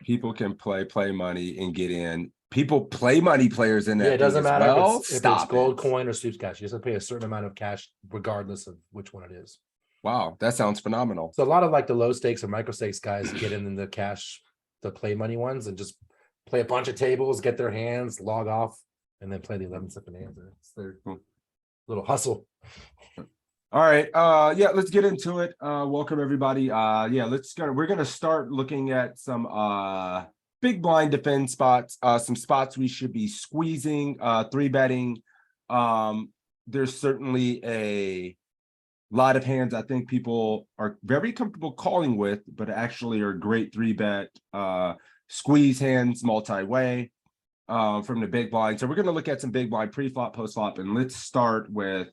People can play money and get in. People play money players in that Yeah, it doesn't thing as matter well. if it's gold it. coin or soups cash. You just have to pay a certain amount of cash regardless of which one it is. Wow, that sounds phenomenal. So a lot of like the low stakes or micro stakes guys get in the cash, the play money ones, and just play a bunch of tables, get their hands, log off, and then play the 11 step bonanza. It's their little hustle. All right. Yeah, let's get into it. Welcome everybody. Yeah, we're gonna start looking at some big blind defend spots, some spots we should be squeezing, three betting. There's certainly a lot of hands I think people are very comfortable calling with, but actually are great three bet squeeze hands multi-way from the big blind. So we're gonna look at some big blind pre-flop, post-flop, and let's start with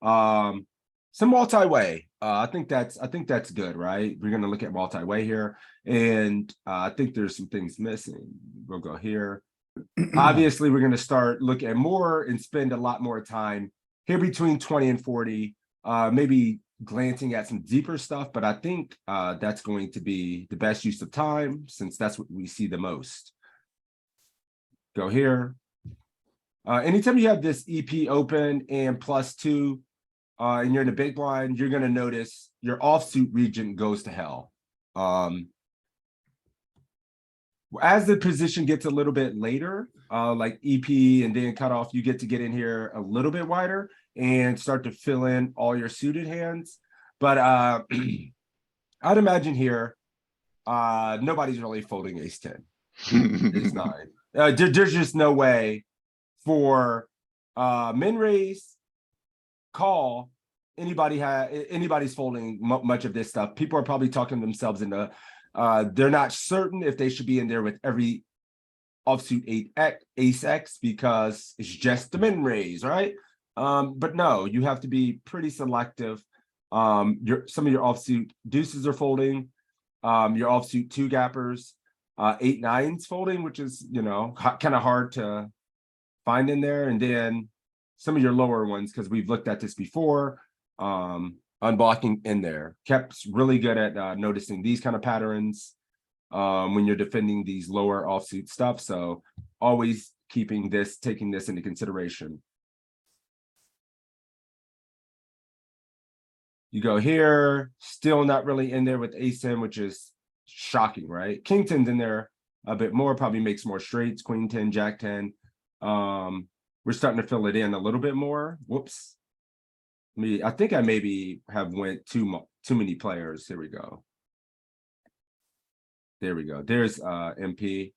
some multi-way. I think that's good, right? We're gonna look at multi-way here, and I think there's some things missing. We'll go here. Obviously, we're gonna start look at more and spend a lot more time here between 20 and 40. Maybe glancing at some deeper stuff, but I think that's going to be the best use of time since that's what we see the most. Go here. Anytime you have this EP open and +2, and you're in the big blind, you're going to notice your offsuit region goes to hell. As the position gets a little bit later, like EP and then cutoff, you get in here a little bit wider and start to fill in all your suited hands. But I'd imagine here, nobody's really folding ace 10, ace 9. There's just no way for min raise, call, anybody's folding much of this stuff. People are probably talking themselves into they're not certain if they should be in there with every offsuit ace X because it's just the min raise, right? But no, you have to be pretty selective. Some of your offsuit deuces are folding, your offsuit two gappers, 8-9s folding, which is kind of hard to find in there, and then some of your lower ones, because we've looked at this before, unblocking in there. Kep's really good at noticing these kind of patterns when you're defending these lower offsuit stuff. So always taking this into consideration. You go here, still not really in there with ace 10, which is shocking, right? King 10's in there a bit more, probably makes more straights, queen 10, jack 10. We're starting to fill it in a little bit more. Whoops. I think I maybe have went too many players. Here we go. There we go. There's MP.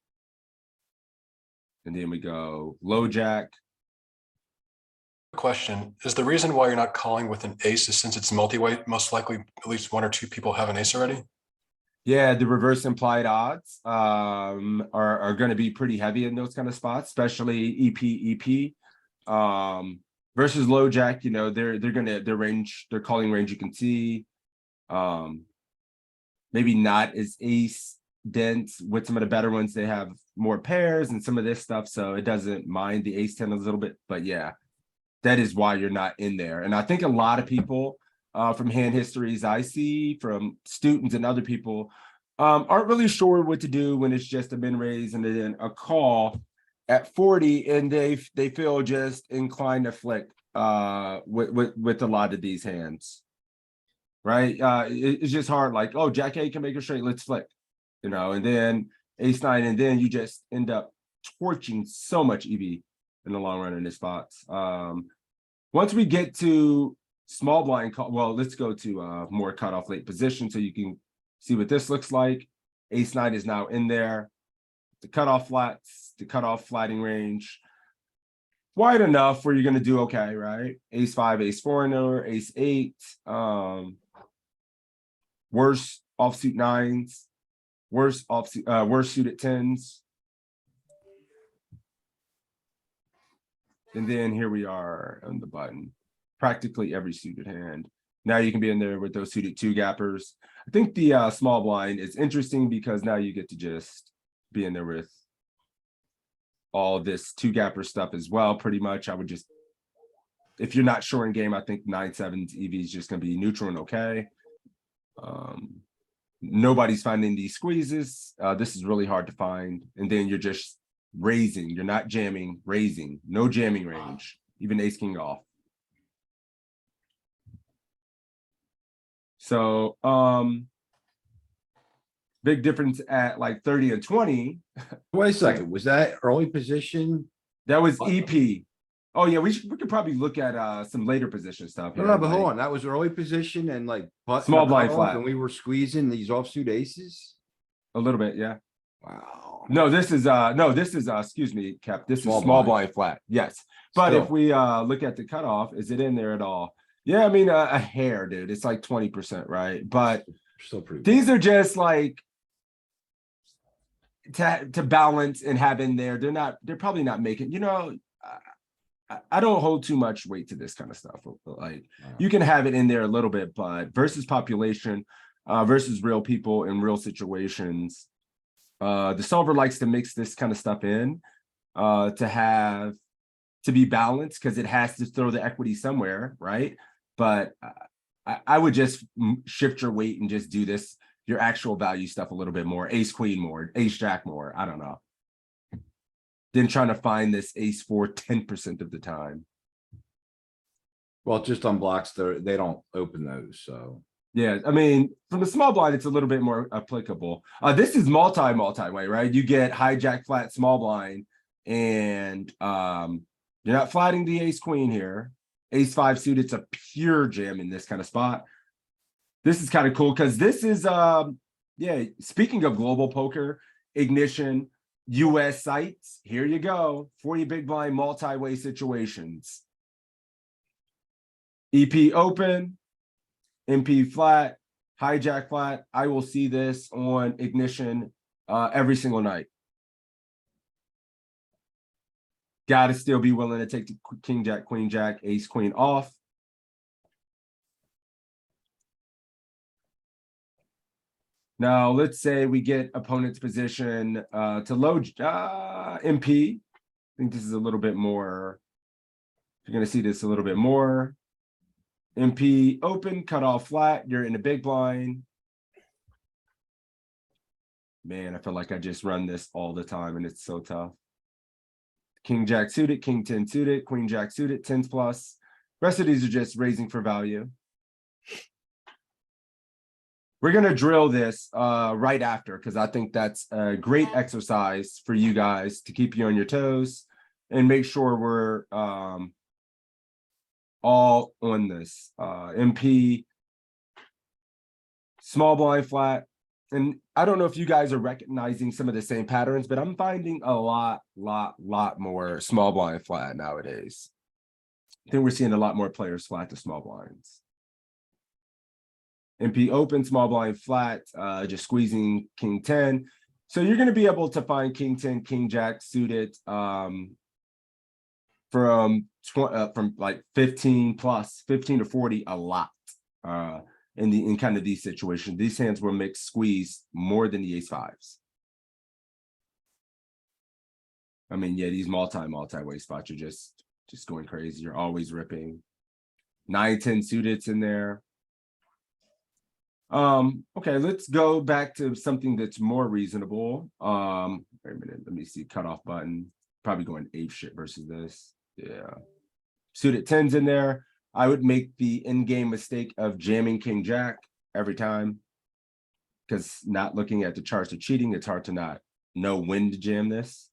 And then we go low jack. Question: is the reason why you're not calling with an ace is since it's multi-way, most likely at least one or two people have an ace already? Yeah, the reverse implied odds are going to be pretty heavy in those kind of spots, especially EP. Versus low jack, their calling range you can see. Maybe not as ace dense. With some of the better ones, they have more pairs and some of this stuff, so it doesn't mind the ace 10 a little bit. But yeah, that is why you're not in there. And I think a lot of people from hand histories I see from students and other people aren't really sure what to do when it's just a min raise and then a call at 40, and they feel just inclined to flick with a lot of these hands, right? It's just hard, like, oh, jack 8 can make a straight, let's flick, and then ace 9, and then you just end up torching so much EV in the long run in the spots. Once we get to small blind call, well, let's go to more cutoff late position so you can see what this looks like. Ace 9 is now in there. The cutoff flats, the cutoff flatting range, wide enough where you're going to do okay, right? Ace 5, ace 4 in there, ace 8, worse offsuit 9s, worse suited 10s. And then here we are on the button, practically every suited hand. Now you can be in there with those suited two gappers. I think the small blind is interesting because now you get to just be in there with all this two gapper stuff as well. Pretty much, I would just, if you're not sure in game, I think 9/7's EV is just going to be neutral and okay. Nobody's finding these squeezes. This is really hard to find. And then you're just raising. You're not jamming, raising. No jamming range. Even ace king off. So big difference at like 30 and 20. Wait a second, was that early position? That was EP. Oh yeah, we could probably look at some later position stuff. No, here, no, but hold like on, that was early position and like. button Small the blind cutoff flat. And we were squeezing these offsuit aces? a little bit, yeah. Wow. No, this is excuse me, Cap. This Small is small blind. blind flat. Yes. But if Still. we look at the cutoff, is it in there at all? Yeah, I mean a hair, dude. It's like 20%, right? But Still pretty. these are just like to balance and have in there. They're probably not making, I don't hold too much weight to this kind of stuff. Like you can have it in there a little bit, but versus population, versus real people in real situations, the solver likes to mix this kind of stuff in to be balanced because it has to throw the equity somewhere, right? But I would just shift your weight and just do this, your actual value stuff a little bit more, ace queen more, ace jack more, I don't know. Then trying to find this ace 4 10% of the time. Well, just on blocks, they don't open those, so. Yeah, I mean, from the small blind, it's a little bit more applicable. This is multi-way, right? You get hijack flat small blind, and you're not flatting the ace queen here. Ace 5 suited, it's a pure jam in this kind of spot. This is kind of cool because this is yeah, speaking of global poker, Ignition, US sites, here you go. 40 big blind multi-way situations. EP open, MP flat, hijack flat. I will see this on Ignition every single night. Got to still be willing to take the king jack, queen jack, ace queen off. Now, let's say we get opponent's position to load MP. I think this is a little bit more. You're going to see this a little bit more. MP open, cut off flat. You're in a big blind. Man, I feel like I just run this all the time and it's so tough. King jack suited, king 10 suited, queen jack suited, 10s plus. Rest of these are just raising for value. We're going to drill this right after because I think that's a great exercise for you guys to keep you on your toes and make sure we're all on this. MP, small blind flat. And I don't know if you guys are recognizing some of the same patterns, but I'm finding a lot more small blind flat nowadays. I think we're seeing a lot more players flat to small blinds. MP open, small blind flat, just squeezing king 10. So you're going to be able to find king 10, king jack suited from like 15 plus, 15 to 40 a lot. In kind of these situations, these hands will make squeeze more than the ace 5s. I mean, yeah, these multi-way spots are just going crazy. You're always ripping. 9-10 suited's in there. Okay, let's go back to something that's more reasonable. Wait a minute, let me see. Cutoff button. Probably going ape shit versus this. Yeah. Suited 10s in there. I would make the in-game mistake of jamming king jack every time because not looking at the charts of cheating, it's hard to not know when to jam this.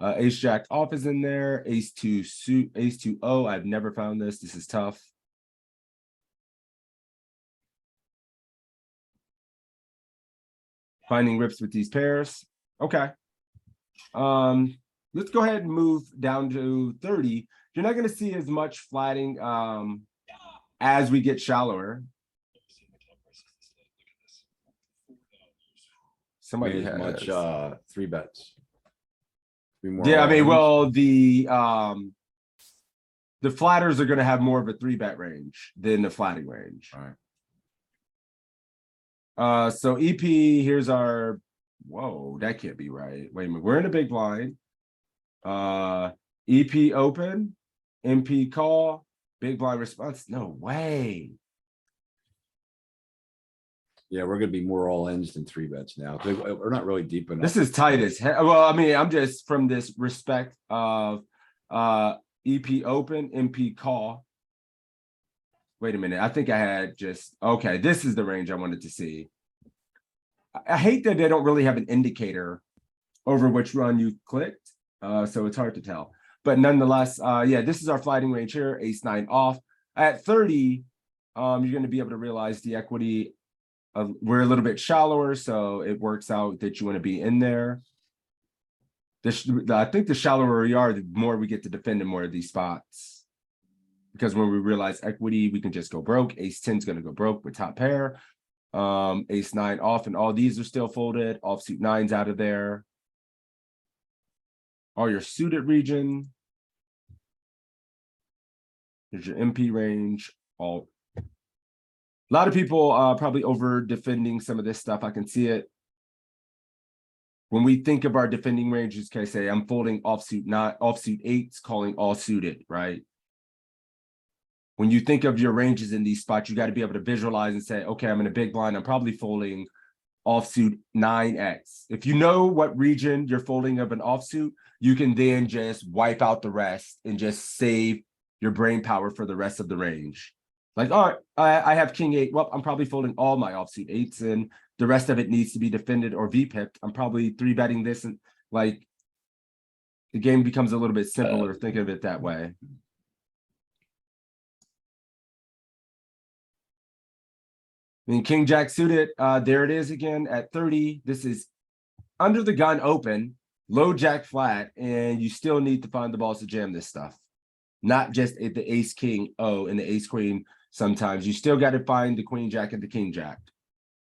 Ace jack off is in there. Ace 2 suit, ace 2 O. I've never found this. This is tough. Finding rips with these pairs. Okay. Let's go ahead and move down to 30. You're not going to see as much flatting as we get shallower. Somebody As much has 3 bets. 3 more yeah, I mean, all-ins. well, the flatters are going to have more of a 3-bet range than the flatting range. All right. So EP, here's our, whoa, that can't be right. Wait a minute, we're in a big blind. EP open, MP call, big blind response. No way. Yeah, we're gonna be more all ins than three bets now. 'Cause we're not really deep enough. This is tight as hell. Well, I mean, I'm just from this respect of EP open, MP call. Wait a minute. I think I had just okay. This is the range I wanted to see. I hate that they don't really have an indicator over which run you clicked. So it's hard to tell. But nonetheless, yeah, this is our flighting range here, ace nine off. At 30, you're going to be able to realize the equity. We're a little bit shallower, so it works out that you want to be in there. I think the shallower we are, the more we get to defend in more of these spots. Because when we realize equity, we can just go broke. Ace 10 is going to go broke with top pair. Ace nine off, and all these are still folded. Offsuit nines out of there. All your suited region. Here's your MP range. All. A lot of people probably over defending some of this stuff. I can see it. When we think of our defending ranges, can I say I'm folding offsuit eights, calling all suited, right? When you think of your ranges in these spots, you got to be able to visualize and say, okay, I'm in a big blind. I'm probably folding offsuit 9x. If you know what region you're folding of an offsuit, you can then just wipe out the rest and just save your brain power for the rest of the range. Like, all right, I have king eight. Well, I'm probably folding all my offsuit eights and the rest of it needs to be defended or V-pipped. I'm probably three betting this, and like the game becomes a little bit simpler. Think of it that way. I mean, king jack suited, there it is again at 30. This is under the gun open, low jack flat, and you still need to find the balls to jam this stuff. Not just at the ace king and the ace queen. Sometimes you still got to find the queen jack and the king jack.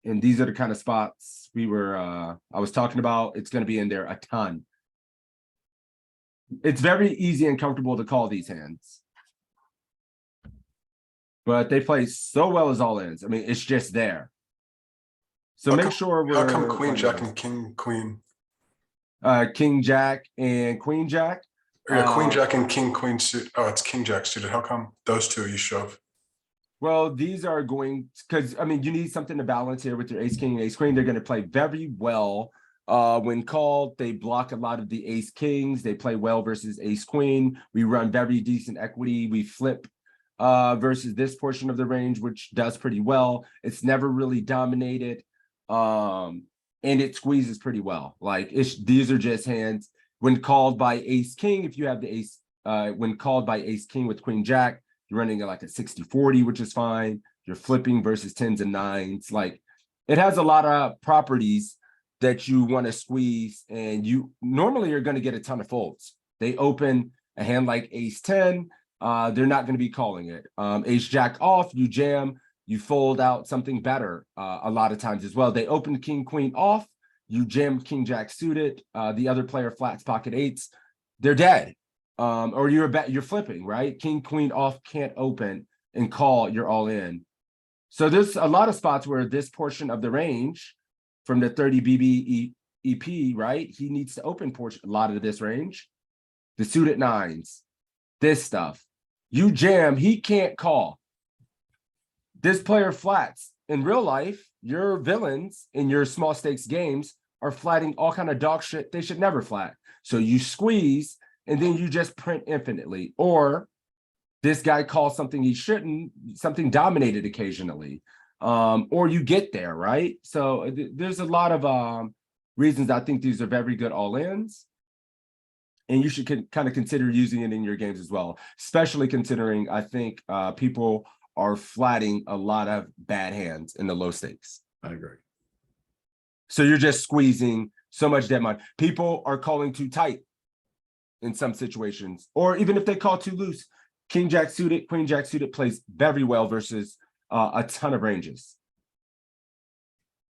And these are the kind of spots I was talking about. It's going to be in there a ton. It's very easy and comfortable to call these hands. But they play so well as all ins. I mean, it's just there. So make sure we're. How come queen jack and king queen? King jack and queen jack. Yeah, queen jack and king queen suit. Oh, it's king jack suited. How come those two you shove? Well, these are going because I mean you need something to balance here with your ace king and ace queen. They're going to play very well. When called, they block a lot of the ace kings. They play well versus ace queen. We run very decent equity. We flip versus this portion of the range, which does pretty well. It's never really dominated. And it squeezes pretty well. Like these are just hands. When called by ace king, if you have the ace, when called by ace king with queen jack, you're running like a 60-40, which is fine. You're flipping versus tens and nines. Like it has a lot of properties that you want to squeeze, and you normally are going to get a ton of folds. They open a hand like ace 10. They're not going to be calling it. Ace jack off, you jam, you fold out something better a lot of times as well. They open king queen off. You jam king jack suited, the other player flats pocket eights, they're dead. Or you're flipping, right? King queen off can't open and call, you're all in. So there's a lot of spots where this portion of the range from the 30 BB EP, right? He needs to open portion a lot of this range. The suited nines, this stuff. You jam, he can't call. This player flats. In real life, your villains in your small stakes games are flatting all kind of dog shit they should never flat. So you squeeze and then you just print infinitely. Or this guy calls something he shouldn't, something dominated occasionally. Or you get there, right? So there's a lot of reasons I think these are very good all-ins. And you should kind of consider using it in your games as well, especially considering I think people are flatting a lot of bad hands in the low stakes. I agree. So you're just squeezing so much dead money. People are calling too tight in some situations, or even if they call too loose. King jack suited, queen jack suited plays very well versus a ton of ranges.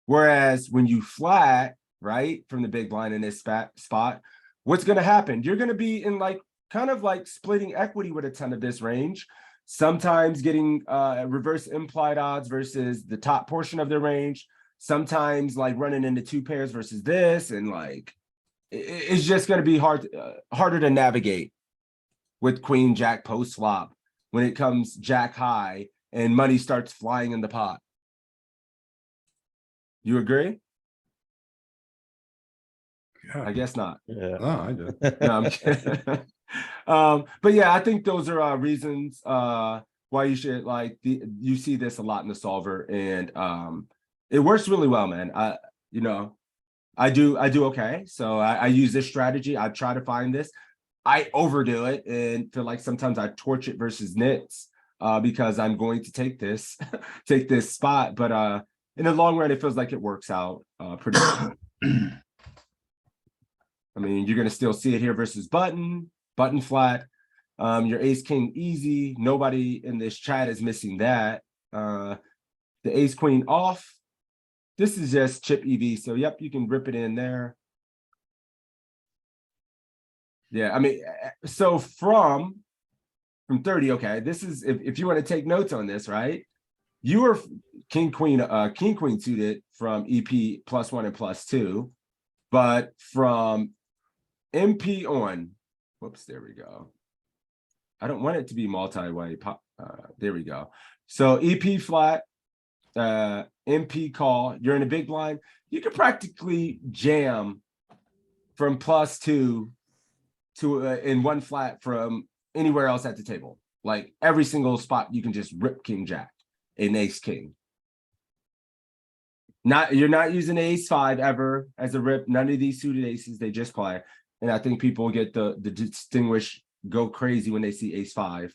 Whereas when you flat, right, from the big blind in this spot, what's going to happen? You're going to be in like kind of like splitting equity with a ton of this range. Sometimes getting reverse implied odds versus the top portion of the range. Sometimes like running into two pairs versus this, and like it's just going to be harder to navigate with queen jack post flop when it comes jack high and money starts flying in the pot. You agree? Yeah. I guess not. Yeah. No, I do. No, I'm kidding. But yeah, I think those are reasons why you should like you see this a lot in the solver, and it works really well, man. I do okay. So I use this strategy. I try to find this. I overdo it and feel like sometimes I torch it versus nits because I'm going to take this take this spot, but in the long run, it feels like it works out pretty well. I mean, you're gonna still see it here versus button flat. Your ace king easy. Nobody in this chat is missing that. The ace queen off. This is just chip EV. So yep, you can rip it in there. Yeah, I mean, so from 30, okay, this is if you want to take notes on this, right? You were king queen suited from EP +1 and +2, but from MP on, whoops, there we go. I don't want it to be multi-way. There we go. So EP flat, MP call. You're in a big blind. You can practically jam from +2 to in one flat from anywhere else at the table. Like every single spot, you can just rip king jack and ace king. You're not using ace 5 ever as a rip. None of these suited aces, they just play. And I think people get the distinguish, go crazy when they see ace 5.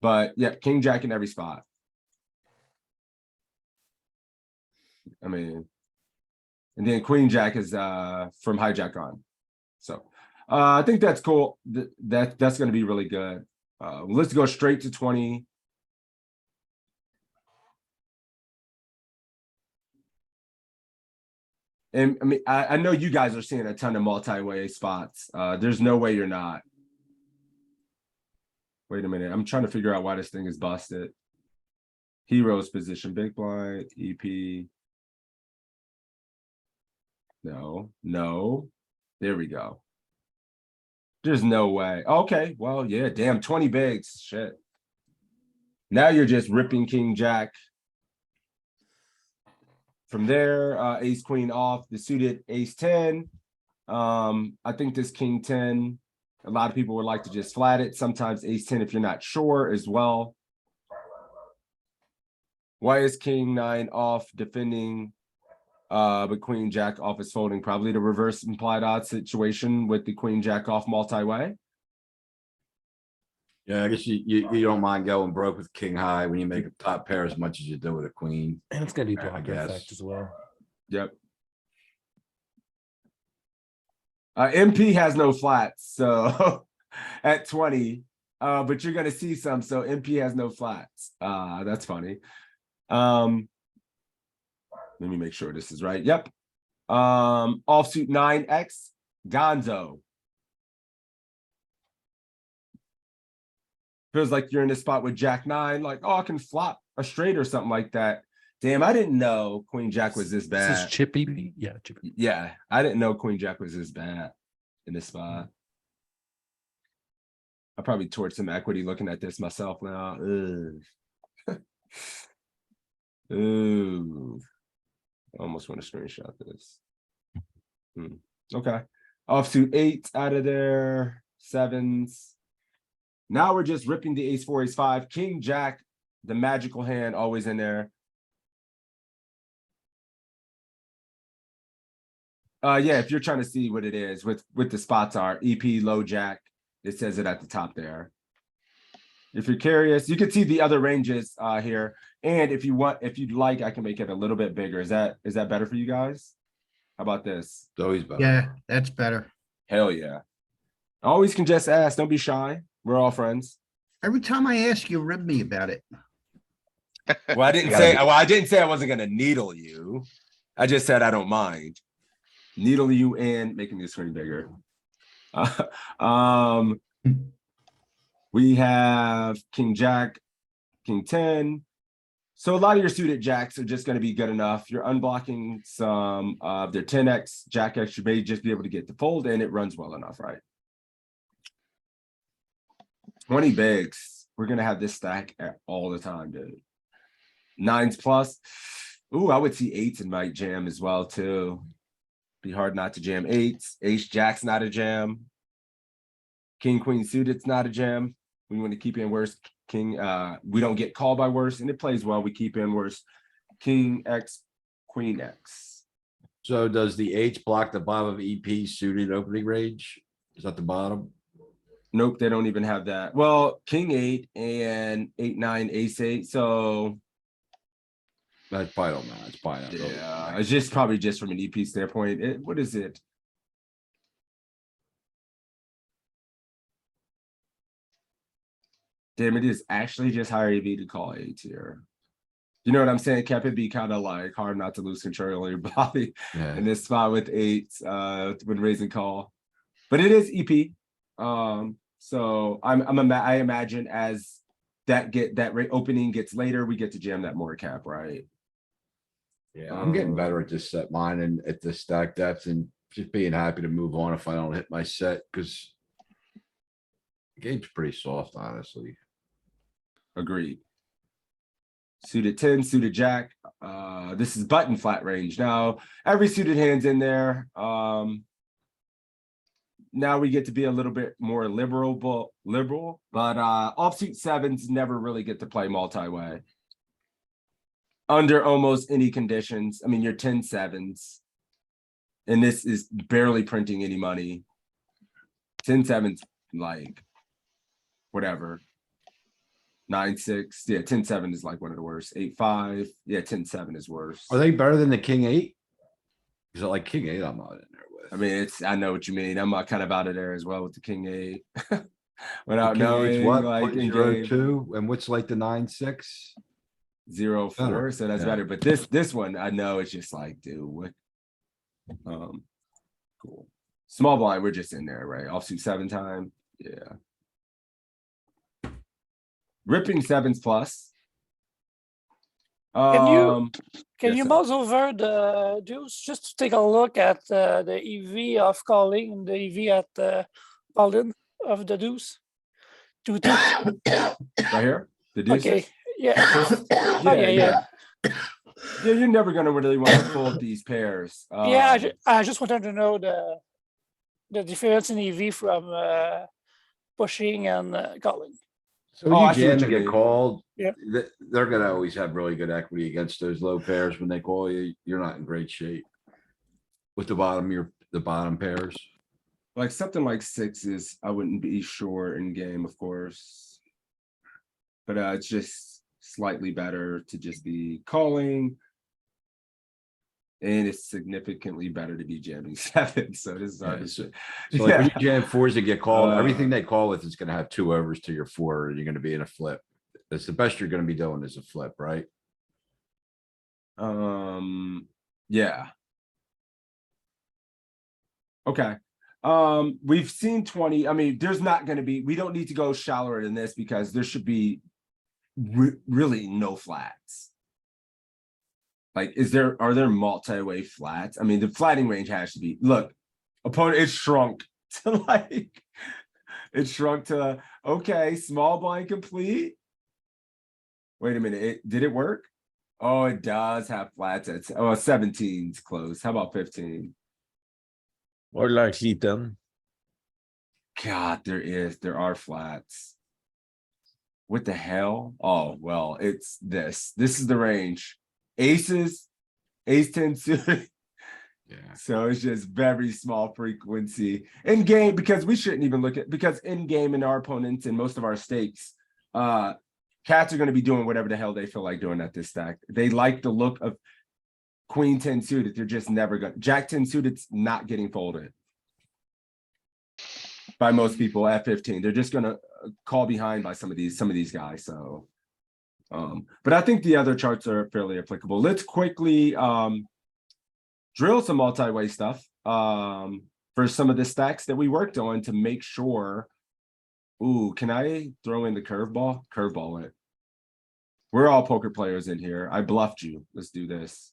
But yeah, king jack in every spot. I mean, and then queen jack is from hijack on. So I think that's cool. That's going to be really good. Let's go straight to 20. And I mean, I know you guys are seeing a ton of multi-way spots. There's no way you're not. Wait a minute. I'm trying to figure out why this thing is busted. Heroes position, big blind, EP. No. There we go. There's no way. Okay, well, yeah, damn, 20 bigs. Shit. Now you're just ripping king jack. From there, ace queen off, the suited ace 10. I think this king 10, a lot of people would like to just flat it. Sometimes ace 10 if you're not sure as well. Why is king 9 off defending? But queen jack off is folding, probably the reverse implied odds situation with the queen jack off multi-way. Yeah, I guess you don't mind going broke with king high when you make a top pair as much as you do with a queen. And it's gonna be I blocker guess. effect as well. Yep. MP has no flats, so at 20, but you're gonna see some. So MP has no flats. That's funny. Let me make sure this is right. Yep. Offsuit 9X Gonzo. Feels like you're in this spot with Jack 9, like, oh, I can flop a straight or something like that. Damn, I didn't know Queen Jack was this bad. This is chippy. Yeah, chippy. Yeah, I didn't know Queen Jack was this bad in this spot. I probably torched some equity looking at this myself now. Ugh. Ooh. I almost want to screenshot this. Okay. Offsuit 8 out of there. 7s. Now we're just ripping the ace 4, ace 5. King Jack, the magical hand, always in there. Yeah, if you're trying to see what it is, with the spots are EP low jack, it says it at the top there. If you're curious, you can see the other ranges here. And if you'd like, I can make it a little bit bigger. Is that better for you guys? How about this? It's always better. Yeah, that's better. Hell yeah. Always can just ask. Don't be shy. We're all friends. Every time I ask you, rib me about it. Well, I didn't say I wasn't gonna needle you. I just said I don't mind. Needle you and making the screen bigger. We have King Jack, King 10. So a lot of your suited jacks are just going to be good enough. You're unblocking some of their 10x, Jack X. You may just be able to get the fold and it runs well enough, right? 20 bigs. We're going to have this stack all the time, dude. 9s plus. Ooh, I would see eights and might jam as well too. Be hard not to jam eights. Ace jack's not a jam. King queen suited's not a jam. We want to keep in worse. King, we don't get called by worse, and it plays well. We keep in worse. King X, Queen X. So does the H block the bottom of EP suited opening range? Is that the bottom? Nope, they don't even have that. Well, King 8 and 8-9, Ace 8. So That's probably don't matter. It's probably not really. yeah, it's just probably just from an EP standpoint. What is it? Damn, it is actually just higher EV to call eights here. You know what I'm saying? Kept it be kind of like hard not to lose control of your body Yeah. in this spot with eights when raising call. But it is EP. So I imagine as that opening gets later, we get to jam that more cap, right? Yeah, I'm getting better at this set mine and at the stack depth and just being happy to move on if I don't hit my set, because the game's pretty soft, honestly. Agreed. Suited 10, suited jack. This is button flat range. Now, every suited hand's in there. Now we get to be a little bit more liberal, but offsuit sevens never really get to play multi-way. Under almost any conditions. I mean, you're 10 sevens. And this is barely printing any money. 10 sevens, like, whatever. 9-6. Yeah, 10-7 is like one of the worst. 8-5. Yeah, 10-7 is worse. Are they better than the king eight? Is it like king eight I'm not in there with? I mean, I know what you mean. I'm kind of out of there as well with the king 8. The Without king eight's knowing, what, like in 0.02, and what's like the 9-6? 0-4, Better, so that's yeah. better. But this one, I know it's just like, dude, what? Cool. Small blind, we're just in there, right? Offsuit 7 time. Yeah. Ripping sevens plus. Can you yes, sir. mouse over the deuce just to take a look at the EV of calling and the EV at the Paladin of the deuce? Right here? The deuces? Okay, yeah. Yeah, Oh, yeah. Yeah, you're never gonna really want to fold these pairs. Yeah, I just wanted to know the difference in EV from pushing and calling. So Oh, when I you see what jam you and get mean. called, Yeah. they're gonna always have really good equity against those low pairs. When they call you, you're not in great shape. With the bottom pairs. Like something like sixes, I wouldn't be sure in game, of course. But it's just slightly better to just be calling. And it's significantly better to be jamming sevens. So this is hard to say. So like when you jam fours that get called, Uh, everything they call with is gonna have 2 overs to your 4, and you're gonna be in a flip. That's the best you're gonna be doing is a flip, right? Yeah. Okay. We've seen 20. I mean, there's not going to be, we don't need to go shallower than this because there should be really no flats. Like, are there multi-way flats? I mean, the flatting range has to be, look, opponent, it's shrunk to like, it shrunk to, okay, small blind complete. Wait a minute, did it work? Oh, it does have flats. 17's close. How about 15? Or likely 10. God, there are flats. What the hell? Oh, well, it's this. This is the range. Aces, ace 10 suited. Yeah. So it's just very small frequency in game because we shouldn't even look at, because in game in our opponents and most of our stakes, cats are going to be doing whatever the hell they feel like doing at this stack. They like the look of queen 10 suited. They're just never going to, jack 10 suited's not getting folded by most people at 15. They're just going to call behind by some of these guys. So, but I think the other charts are fairly applicable. Let's quickly drill some multi-way stuff for some of the stacks that we worked on to make sure. Ooh, can I throw in the curveball? Curveball it. We're all poker players in here. I bluffed you. Let's do this.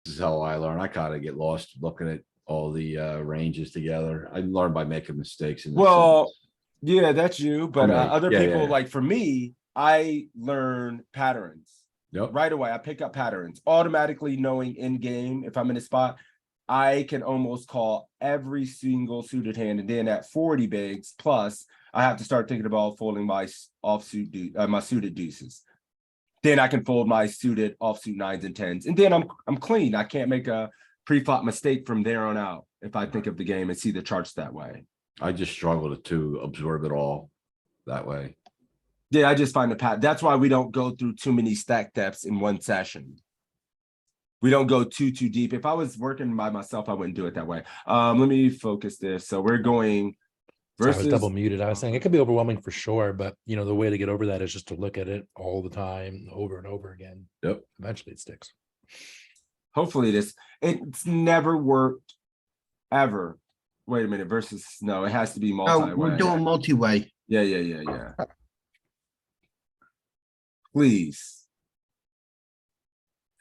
This is how I learn. I kinda get lost looking at all the ranges together. I learn by making mistakes. In this Well, sense. yeah, that's you. But me, other yeah, people, yeah. like for me, I learn patterns. Yep. right away. I pick up patterns automatically, knowing in game if I'm in a spot, I can almost call every single suited hand, and then at 40 bigs plus, I have to start thinking about folding my offsuit my suited deuces. Then I can fold my suited offsuit nines and tens, and then I'm clean. I can't make a pre-flop mistake from there on out if I think of the game and see the charts that way. I just struggle to absorb it all that way. Yeah, I just find the pattern. That's why we don't go through too many stack depths in one session. We don't go too deep. If I was working by myself, I wouldn't do it that way. Let me focus this. So we're going So I was versus double muted. I was saying it could be overwhelming for sure, but you know, the way to get over that is just to look at it all the time, over and over again. Yep. Eventually it sticks. hopefully it's never worked ever. Wait a minute, versus no, it has to be Oh, multi-way. we're doing multi-way. Yeah. Please.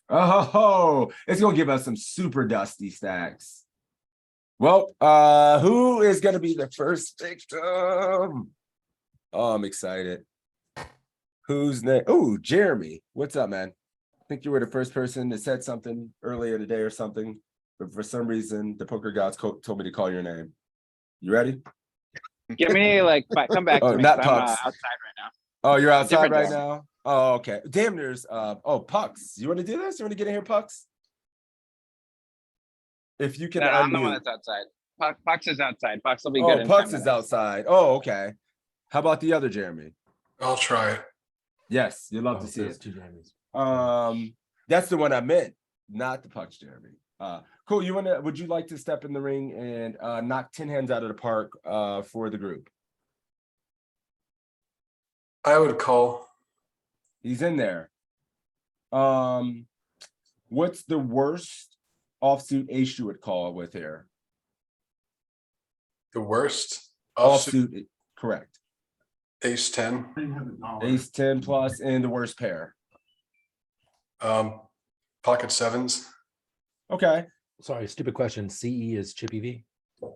Oh, it's gonna give us some super dusty stacks. Well, who is gonna be the first victim? Oh, I'm excited. Who's next? Oh, Jeremy. What's up, man? I think you were the first person that said something earlier today or something, but for some reason, the poker gods told me to call your name. You ready? Give me like, come back Oh, to me. not 'Cause I'm Pucks. outside right now. Oh, you're outside Different right Jeremy. now? Oh, okay. Damn, there's oh, Pucks. You want to do this? You want to get in here, Pucks? If you can No, I'm the one unmute. that's outside. Pucks is outside. Pucks will be good. Oh, in 10 Pucks is minutes. outside. Oh, okay. How about the other Jeremy? I'll try it. Yes, you'd love Oh, to see there's it. two Jeremys. That's the one I meant, not the Pucks, Jeremy. Cool. Would you like to step in the ring and knock 10 hands out of the park for the group? I would call. He's in there. What's the worst offsuit ace you would call with here? The worst offsuit Offsuit, correct. ace 10. Ace 10 plus and the worst pair. Pocket sevens. Okay, Sorry, stupid question. CE is Chippy V.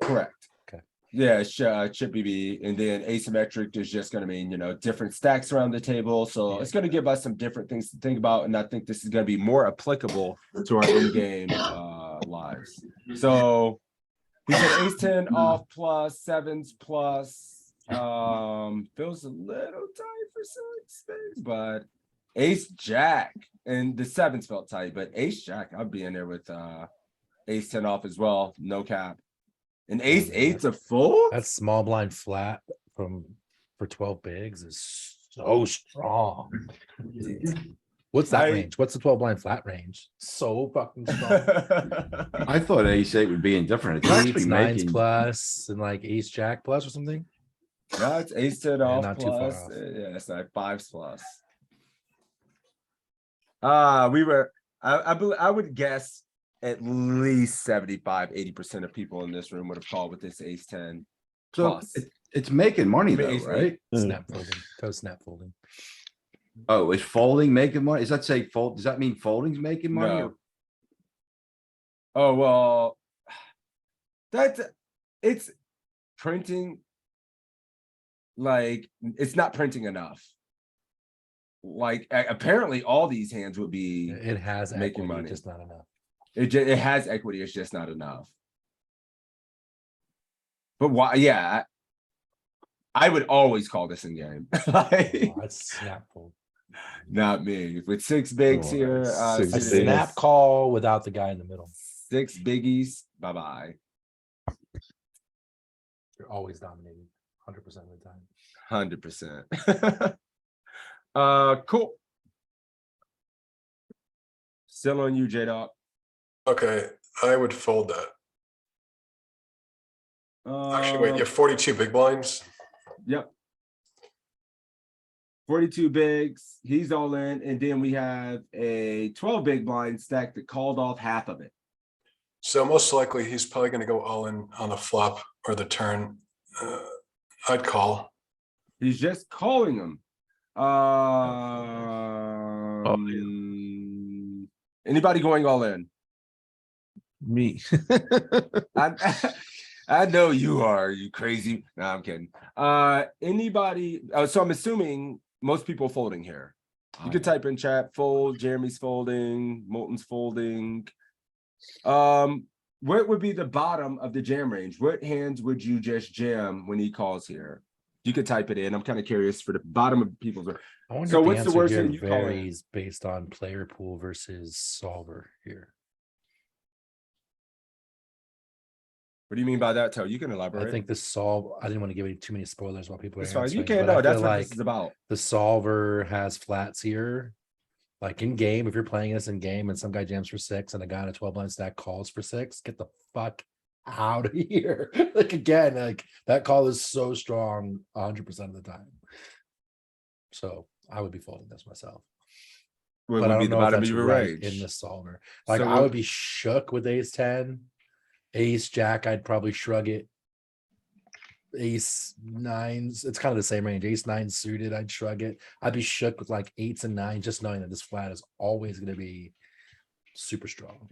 correct. Okay. Yeah, it's Chippy V, and then asymmetric is just gonna mean, different stacks around the table. So it's gonna give us some different things to think about, and I think this is gonna be more applicable to our in-game lives. So he said ace 10 off plus sevens plus feels a little tight for six bigs, but ace jack and the sevens felt tight, but ace jack, I'd be in there with ace 10 off as well, no cap. And ace eight's a full? That small blind flat for 12 bigs is so strong. What's that range? What's the 12 blind flat range? So fucking strong. I thought ace eight would be indifferent. It's actually Eights, nines making, plus and like ace jack plus or something. No, it's ace 10 Yeah, off not too far plus. off. Yeah, it's like fives plus. I would guess at least 75-80% of people in this room would have called with this ace 10 so plus. it's making money I mean, though, ace right? Snap folding. Toes snap folding. Oh, is folding making money? Does that say fold? Does that mean folding's making money? No. Oh, well, it's printing. Like, it's not printing enough. Like, apparently all these hands would be, It has making equity, money. just not enough. it has equity, it's just not enough. But why, yeah, I would always call this in game. Like, Oh, that's snap fold. not me. With six bigs Oh, here, six A suited bigs. snap ace, call without the guy in the middle. 6 biggies, bye-bye. You're always dominating 100% of the time. 100%. Cool. Still on you, J-Dog. Okay, I would fold that. Actually, wait, you have 42 big blinds. Yep. 42 bigs, he's all in, and then we have a 12 big blind stack that called off half of it. So most likely he's probably gonna go all in on the flop or the turn. I'd call. He's just calling them. Anybody going all in? Me. I know you are, you crazy. No, I'm kidding. Anybody, so I'm assuming most people folding here. You could I- type in chat, fold, Jeremy's folding, Molten's folding. What would be the bottom of the jam range? What hands would you just jam when he calls here? You could type it in. I'm kind of curious for the bottom of people's. I wonder So if the what's the answer worst here thing you call in? varies based on player pool versus solver here. What do you mean by that, Toe? You can I elaborate. think the solve, I didn't want to give you too many spoilers while people are It's fine. You answering, can't but I know. That's feel what like this is about. the solver has flats here. Like in game, if you're playing this in game and some guy jams for 6 and a guy on a 12-line stack calls for 6, get the fuck out of here. Like again, like that call is so strong 100% of the time. So I would be folding this myself. What But I would be don't the know if bottom of that's your right range? in the solver. Like So I what- would be shook with ace 10. Ace jack, I'd probably shrug it. Ace nines, it's kind of the same range. Ace nine suited, I'd shrug it. I'd be shook with like 8s and 9s, just knowing that this flat is always going to be super strong.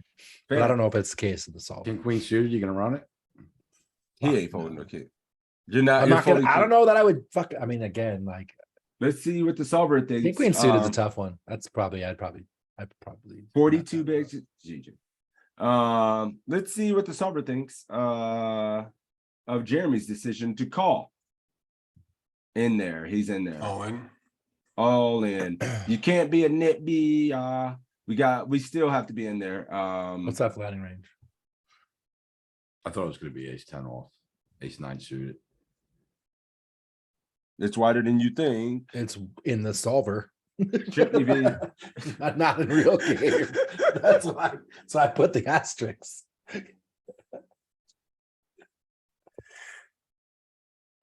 But I Fair. don't know if it's the case in the solver. King, queen suited, you gonna run it? He Fuck ain't folding no. a kid. You're not. I'm you're not gonna. folding I don't king. know that I would fuck. I mean, again, like Let's see what the solver thinks. king queen suited is a tough one. That's probably. I'd probably. 42 bigs. GG. Let's see what the solver thinks of Jeremy's decision to call. In there, he's in there. All in. All in. You can't be a nitby. We still have to be in there. What's that flatting range? I thought it was gonna be ace 10 off, ace 9 suited. It's wider than you think. It's in the solver. Chip EV. Not in real game. That's why. So I put the asterisks.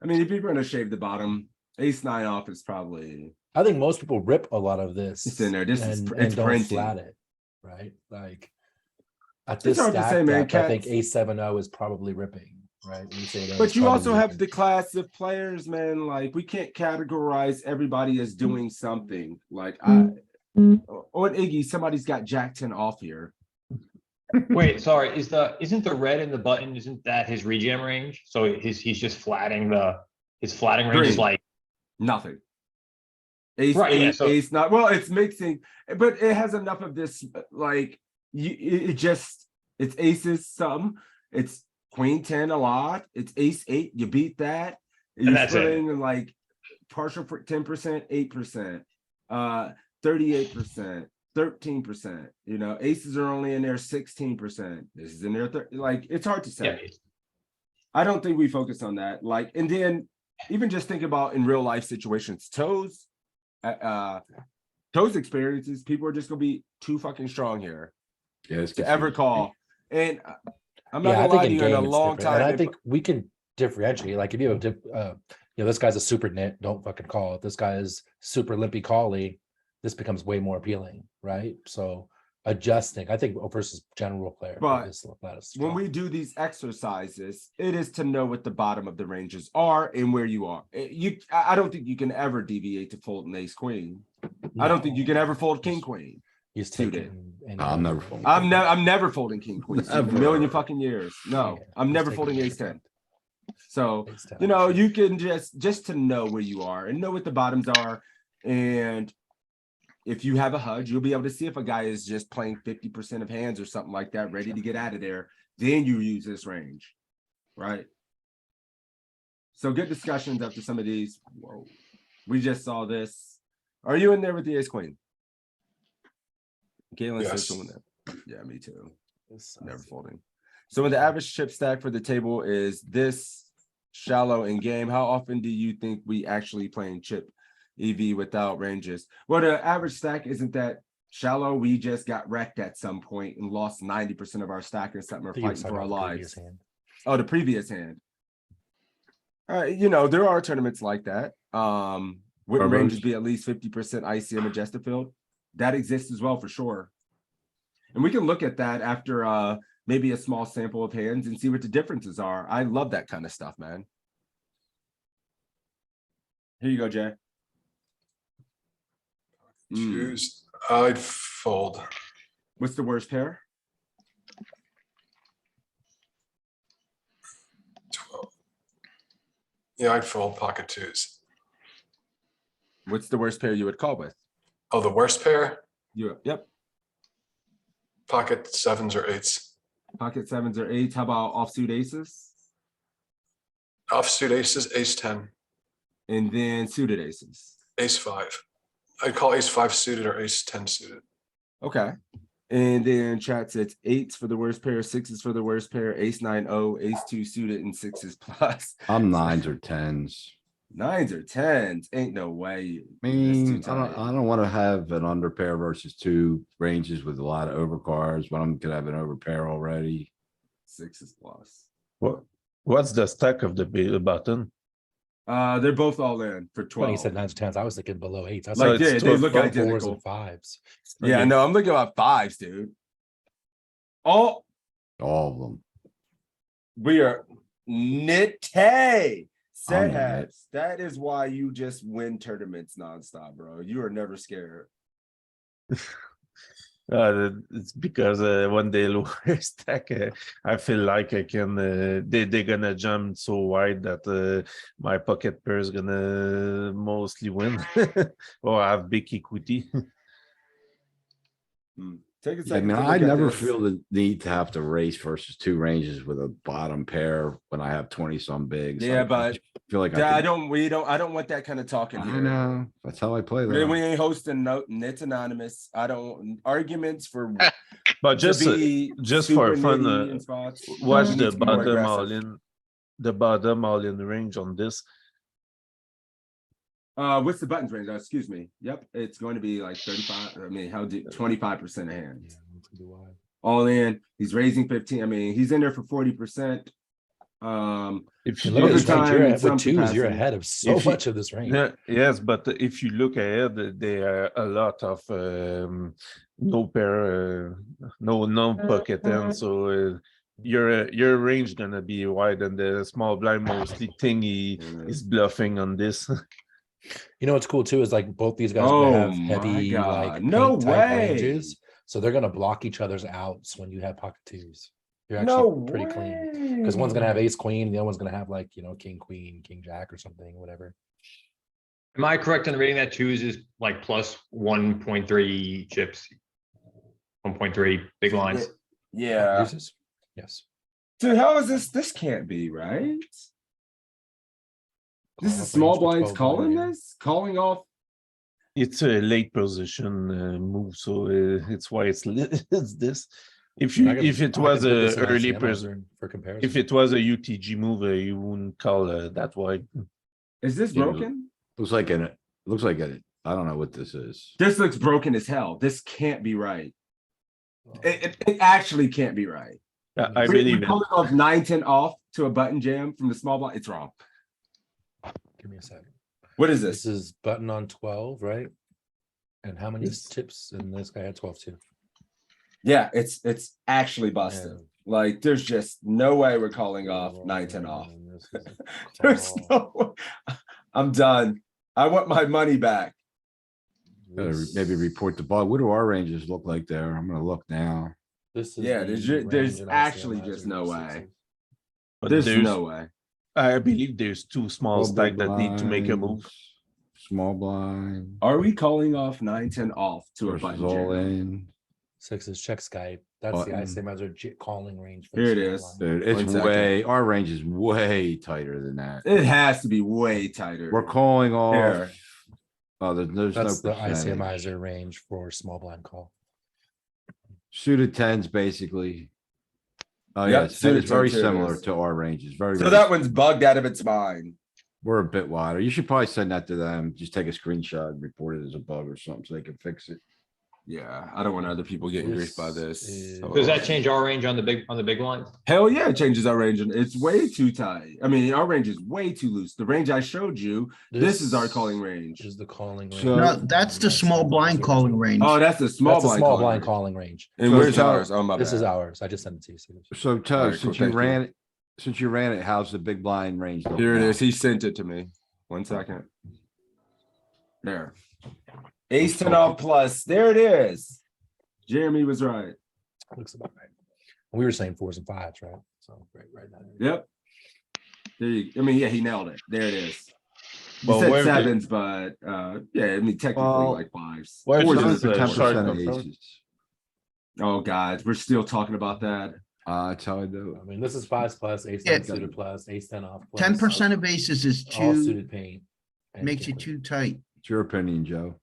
I mean, if you're gonna shave the bottom, ace 9 off is probably I think most people rip a lot of this. It's in there. This is and it's don't printing. flat it, right? Like at It's this hard to stack say, man, depth, I think cats. A7-0 is probably ripping, right? When you say that, But it's you also probably have ripping. the class of players, man. Like we can't categorize everybody as doing something. Like on Iggy, somebody's got Jack 10 off here. Wait, sorry, isn't the red in the button, isn't that his rejam range? So he's just flatting his flatting range is Green. like, Nothing. Ace, Right, yeah, ace, so- ace, not well, it's mixing, but it has enough of this, like it's aces some, it's queen 10 a lot, it's ace 8, you beat that. You're that's it. playing like partial for 10%, 8%, 38%, 13%. You know, aces are only in there 16%. This is in there, like it's hard to say. yeah, I don't think we focus on that. Like, and then even just think about in real life situations, Toes experiences, people are just gonna be too fucking strong here Yeah, it's to ever confusing. call. And I'm not Yeah, I gonna think lie to in you, in a game it's long different. And time. I think we can differentiate. Like if you have, this guy's a super nit, don't fucking call. If this guy is super limpy collie, this becomes way more appealing, right? So adjusting, I think versus general player. But this flat is when strong. we do these exercises, it is to know what the bottom of the ranges are and where you are. I don't think you can ever deviate to fold an ace queen. I don't think you can ever fold king queen. He's suited. taking any No, I'm other never way. folding. I'm never folding king queen suited in a Never. million fucking years. No, Yeah, I'm he's never taking folding any ace 10. other So Ace 10, you know, actually. you can just to know where you are and know what the bottoms are. And if you have a HUD, you'll be able to see if a guy is just playing 50% of hands or something like that, ready to get out of there. Then you use this range, right? So good discussions after some of these. Whoa, we just saw this. Are you in there with the ace queen? Galen says Yes. someone there. Yeah, me too. This Never sucks. folding. So when the average chip stack for the table is this shallow in game, how often do you think we actually playing chip EV without ranges? Well, the average stack isn't that shallow. We just got wrecked at some point and lost 90% of our stack or something, I or think he was fighting talking for our about the previous lives. hand. Oh, the previous hand. You know, there are tournaments like that. Wouldn't Turbos. ranges be at least 50% ICM and Chesterfield? That exists as well for sure. And we can look at that after maybe a small sample of hands and see what the differences are. I love that kind of stuff, man. Here you go, Jay. Choose. I'd fold. What's the worst pair? 12. Yeah, I'd fold pocket twos. What's the worst pair you would call with? Oh, the worst pair, Yep. pocket sevens or eights. Pocket sevens or eights. How about offsuit aces? Offsuit aces, ace ten, And then suited aces. ace five. I'd call ace five suited or ace ten suited. Okay. And then chat says eights for the worst pair, sixes for the worst pair, ace nine oh, ace two suited, and sixes plus. I'm nines or tens. Nines or tens. Ain't no way. I That's mean, too I tight. don't wanna have an under pair versus two ranges with a lot of overcards, when I'm gonna have an over pair already. Sixes plus. What's the stack of the button? They're both all in for When he 12. said nines or tens, I was thinking below eights. I was Like, like, they it's look 12, identical. fours and fives. Yeah, Okay. no, I'm looking at fives, dude. Oh, All of them. we are nitty. I'm Set nit. hats. That is why you just win tournaments nonstop, bro. You are never scared. It's because when they lower stack, I feel like I can. They're gonna jump so wide that my pocket pair is gonna mostly win or have big equity. Take a I second. mean, to I look at never this. feel the need to have to race versus two ranges with a bottom pair when I have 20 some bigs. Yeah, I but feel like I I don't. I don't want that kind of talking I here. know, that's how I play We though. ain't hosting no Nits Anonymous. I don't arguments for But to be just super for fun, nitty in spots. watch We need the to be more bottom all aggressive. in, the bottom all in range on this. What's the buttons range? Excuse me. Yep, it's going to be like 35. I mean, how do 25% of Yeah, hands it's gonna be wide. all in? He's raising 15. I mean, he's in there for 40%. If And you look at Over this range, time, you're in at, some with twos, you're capacity. ahead of so If you- much of this range. Yeah, yes, but if you look ahead, there are a lot of no pair, no pocket end, so your range gonna be wide, and the small blind mostly think he is bluffing on this. You know what's cool too is like both these guys Oh have my heavy God, like no paint type way. ranges, so they're gonna block each other's outs when you have pocket twos. You're actually No pretty clean because one's gonna have ace queen, the other one's gonna have like king queen, king jack or something, whatever. Am I correct in reading that twos is like plus 1.3 chips? 1.3 big lines. Yeah. Deuces? Yes. Dude, how is this? This can't be right. This Call is up small range for blinds 12 calling million. this, calling off. It's a late position move, so it's why it's this. If I can- if it I can was put this a in early ICM person, for comparison. if it was a UTG move, you wouldn't call that wide. Is this Yeah, broken? Looks like an, looks like it. I don't know what this is. This looks broken as hell. This can't be right. It actually can't be right. I We're believe it. calling off 9-10 off to a button jam from the small blind. It's wrong. Give me a second. What is This this? is button on 12, right? And how many This- chips? And this guy had 12 too. Yeah, it's actually busted. Yeah. Like, there's just no way we're calling off 9-10 off. There's no. I'm done. I want my money back. Gotta maybe report the ball. What do our ranges look like there? I'm gonna look now. This is Yeah, the there's range in actually ICM just as no of way. 6. But There's there's no way. I believe there's two small Small stack big that need to make a move. blinds, Small blind Are we calling off 9-10 off to a versus button all jam? in. 6 is check Skype. That's the Button. ICM as our calling range. for Here the it small is. blind. Dude, it's 1 second. way, our range is way tighter than that. It has to be way tighter. We're calling off. Here. Oh, there's no That's the percentage. ICMizer range for small blind call. Suited tens, basically. Oh, Yep, yeah, it's suited very 10 too, it similar is. to our ranges. Very, So very that one's similar. bugged out of its mind. We're a bit wider. You should probably send that to them. Just take a screenshot and report it as a bug or something so they can fix it. Yeah, I don't want other people getting griefed by This this. is- Does that change our range on the big line? Hell yeah, it changes our range. And it's way too tight. I mean, our range is way too loose. The range I showed you, this is our calling range. Is the calling range. So- No, that's the small blind calling range. Oh, that's the small That's the blind. small calling blind range. calling range. And So where's tell- ours? Oh, my This is bad. ours. I just sent it to you. So Toad, right, cool, since you thank you. ran it, since you ran it, how's the big blind range? look Here it now? is. He sent it to me. 1 second. There. Ace 10 off plus. There it is. Jeremy was right. Looks about right. We were saying 4s and 5s, right? So right now. Yep. There you, I mean, yeah, he nailed it. There it is. You Well, said where the- sevens, but yeah, I mean technically Well, like fives. where's Fours Showing this, is for uh, ten fours. sharp percent come from? aces. Oh, God, we're still talking about that. That's how I do I mean, this is fives plus, ace Yeah. nine suited plus, ace ten off. plus, 10% of aces is All too, suited paint. and makes king it queen. too tight. It's your opinion, Joe.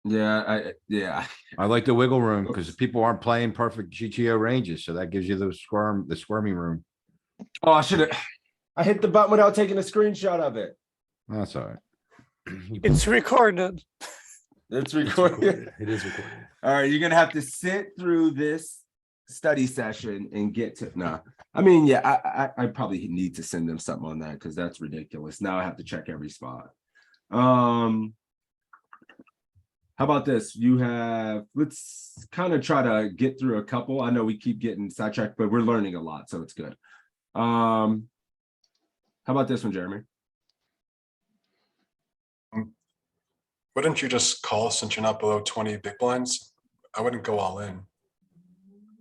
Yeah. I like the wiggle room because people aren't playing perfect GTO ranges, so that gives you the squirming room. Oh, I should have. I hit the button without taking a screenshot of it. That's all right. It's recorded. It's It's recorded. recorded. It is recorded. All right, you're gonna have to sit through this study session and get to no. I mean, yeah, I probably need to send them something on that because that's ridiculous. Now I have to check every spot. How about this? You have, let's kind of try to get through a couple. I know we keep getting sidetracked, but we're learning a lot, so it's good. How about this one, Jeremy? Wouldn't you just call since you're not below 20 big blinds? I wouldn't go all in.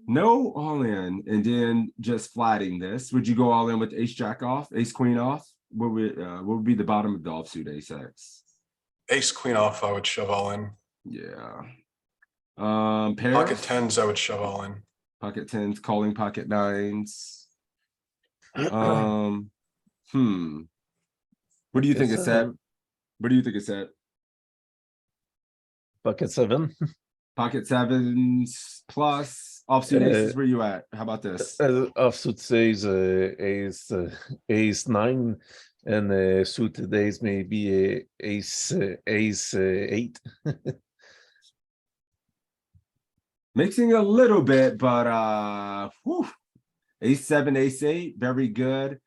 No all in, and then just flatting this. Would you go all in with ace jack off, ace queen off? What would be the bottom of the offsuit ace X? Ace queen off, I would shove all in. Yeah. Pocket Pairs, tens, I would shove all in. pocket tens, calling pocket nines. What do you think It's, it's at? What do you think it's at? Bucket 7. Pocket sevens plus offsuit aces. Uh, Where you at? How about this? Offsuit says ace 9, and suited ace maybe ace 8. Mixing a little bit, but whew. Ace 7, ace 8, very good.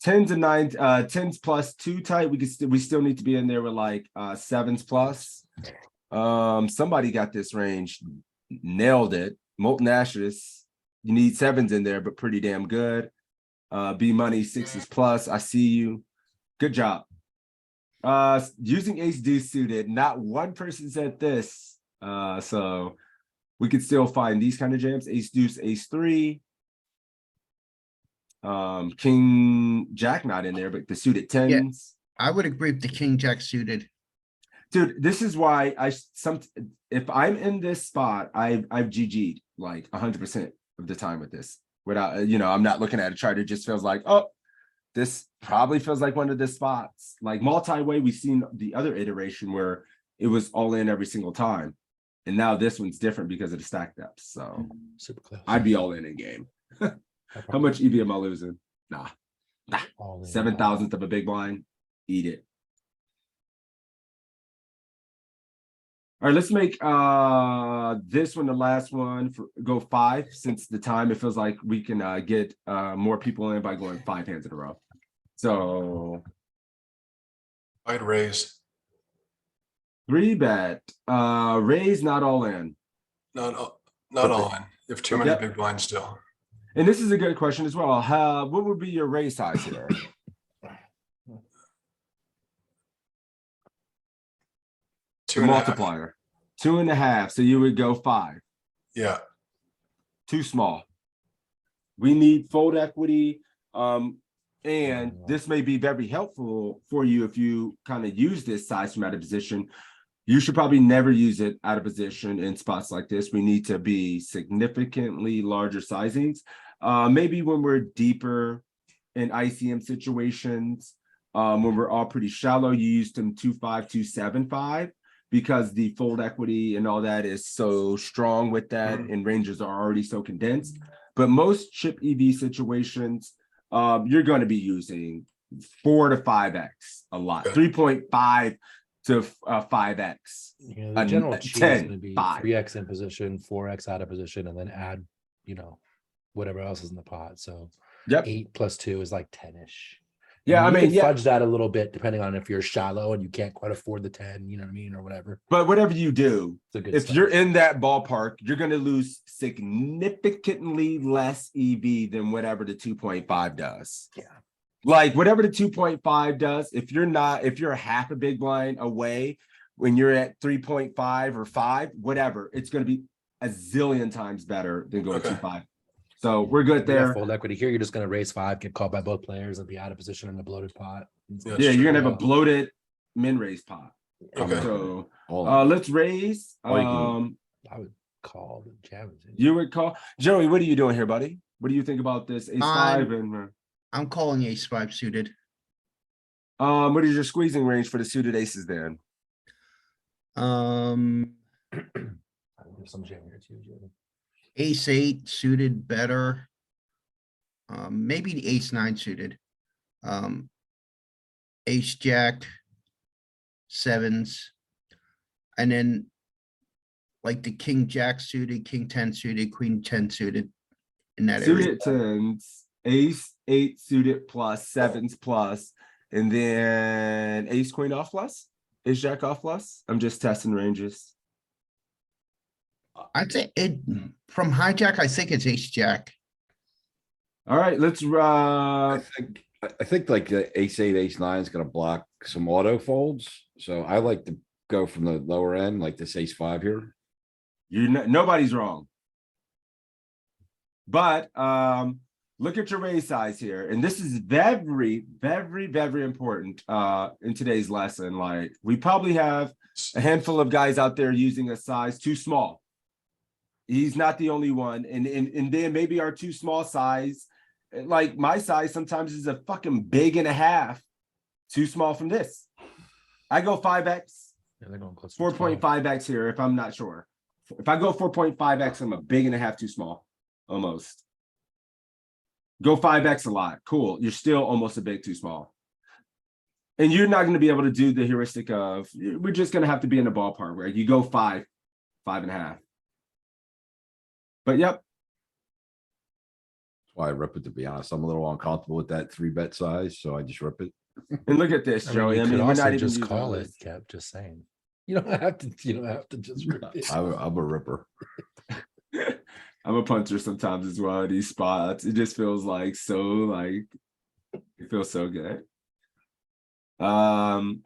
Tens and nines, tens plus 2 tight. We still need to be in there with like sevens plus. Somebody got this range, nailed it. Molten Ashes. You need sevens in there, but pretty damn good. B money 6s plus. I see you. Good job. Using ace deuce suited. Not one person said this. So we could still find these kind of jams. Ace deuce, ace 3. King jack not in there, but the suited tens. I would agree with the king jack suited. Dude, this is why if I'm in this spot, I've GG'd like 100% of the time with this. Without I'm not looking at a chart. It just feels like, oh, this probably feels like one of the spots. Like multi-way, we've seen the other iteration where it was all in every single time. And now this one's different because of the stack depth. So Super close. I'd be all in game. How much EV am I losing? Nah. All in. 7,000th of a big blind. Eat it. All right, let's make this one the last one for go 5 since the time. It feels like we can get more people in by going 5 hands in a row. So I'd raise. 3-bet. Raise not all in. Not all in. You have too many Yep. big blinds still. And this is a good question as well. What would be your raise size here? Two The and a half. multiplier. 2.5. So you would go 5. Yeah, Too small. We need fold equity. And this may be very helpful for you if you kind of use this size from out of position. You should probably never use it out of position in spots like this. We need to be significantly larger sizings. Maybe when we're deeper in ICM situations, when we're all pretty shallow, you use them 2.5, 2.75 because the fold equity and all that is so strong with that and ranges are already so condensed. But most chip EV situations, you're going to be using 4 to 5x a lot, Okay. 3.5 to 5x. Yeah, the general cheat is 10, going to be 5. 3x in position, 4x out of position, and then add, whatever else is in the pot. So Yep. 8 plus 2 is like 10-ish. Yeah, I you mean, can yeah. fudge that a little bit depending on if you're shallow and you can't quite afford the 10, you know what I mean, or whatever. But whatever you do, It's a good if start. you're in that ballpark, you're going to lose significantly less EV than whatever the 2.5 does. Yeah. Like whatever the 2.5 does, if you're half a big blind away when you're at 3.5 or 5, whatever, it's going to be a zillion times better than going Okay. 2.5. So we're good We got there. full equity here. You're just gonna raise 5, get called by both players, and be out of position in the bloated pot. Yeah, Yeah, you're gonna have a Yeah. bloated min raise pot. Okay. So All in. let's raise. All you can eat. I would call the jam. You would call Joey. What are you doing here, buddy? What do you think about this ace five and I'm calling ace five suited. what is your squeezing range for the suited aces then? There's some jam here too, Joey. Ace eight suited better. Maybe the ace nine suited. Ace jack. Sevens. And then. Like the king jack suited, king 10 suited, queen 10 suited. In that area. Suited tens, ace eight suited plus, sevens plus, and then ace queen off plus, ace jack off plus. I'm just testing ranges. I'd say it from hijack, I think it's ace jack. All right, let's I think like the ace eight, ace nine is gonna block some auto folds, so I like to go from the lower end, like this ace five here. nobody's wrong. But look at your raise size here. And this is very, very, very important in today's lesson. Like we probably have a handful of guys out there using a size too small. He's not the only one. And then maybe our too small size, like my size sometimes is a fucking big and a half too small from this. I go 5x, Yeah, they're going close. 4.5x here if I'm not sure. If I go 4.5x, I'm a big and a half too small, almost. Go 5x a lot, cool. You're still almost a big too small. And you're not going to be able to do the heuristic of, we're just going to have to be in the ballpark where you go 5.5. But yep. That's why I rip it, to be honest. I'm a little uncomfortable with that 3-bet size, so I just rip it. And look at this, Joey. You I could mean, we're also not even just using call all it, this. Kev, just saying. You don't have to, just rip it. I'm a ripper. I'm a puncher sometimes as well in these spots. It just feels like it feels so good.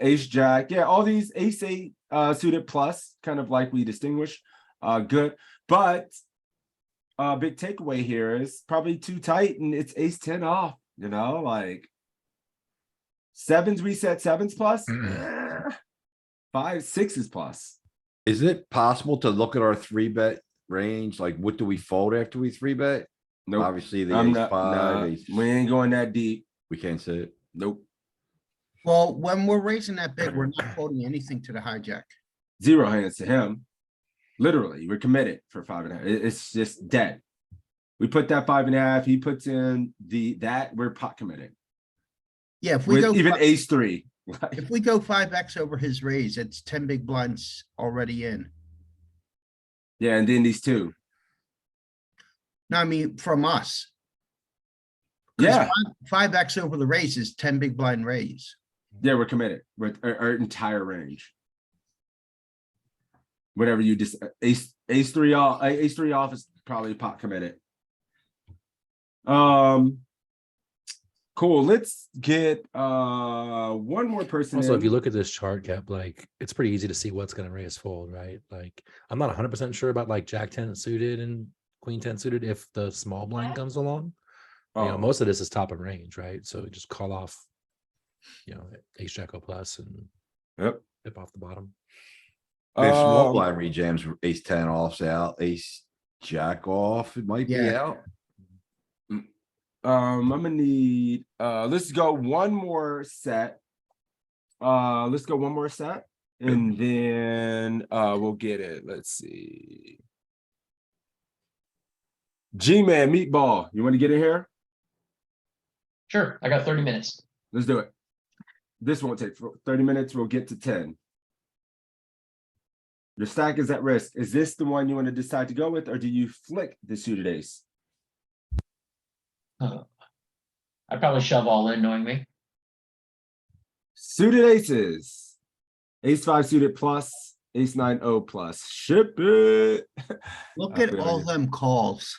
Ace jack, yeah, all these ace eight suited plus, kind of like we distinguish, good. But big takeaway here is probably too tight, and it's ace 10 off. Like sevens reset sevens plus, 5 6s plus. Is it possible to look at our 3-bet range? Like, what do we fold after we 3-bet? Nope. Obviously, the I'm ace not, five, nah, ace. we ain't going that deep. We can't say it. Nope. Well, when we're raising that big, we're not quoting anything to the hijack. 0 hands to him. Literally, we're committed for 5.5. It's just dead. We put that 5.5. He puts in that we're pot committed. Yeah, if we With go, even ace 3. if we go 5x over his raise, it's 10 big blinds already in. Yeah, and then these two. No, I mean, from us. 'Cause Yeah, 5x over the raise is 10 big blind raise. yeah, we're committed with our entire range. Whatever you just ace 3 off, ace 3 off is probably pot committed. Cool. Let's get one more person. Also, if you in. look at this chart, Kev, like it's pretty easy to see what's going to raise fold, right? Like I'm not 100% sure about like Jack 10 suited and Queen 10 suited if the small blind comes along. Oh, Most of this is top of range, right? So just call off, ace jack O plus and Yep. dip off the bottom. If small Um, blind rejams, ace 10 offs out, ace jack off, it might be Yeah. out. I'm gonna need let's go one more set. And then we'll get it. Let's see. G-Man Meatball, you want to get in here? Sure, I got 30 minutes. Let's do it. This won't take 30 minutes. We'll get to 10. Your stack is at risk. Is this the one you want to decide to go with, or do you flick the suited ace? I'd probably shove all in knowing me. Suited aces. Ace 5 suited plus, ace 9 O plus. Ship it. Look I at feel all you. them calls.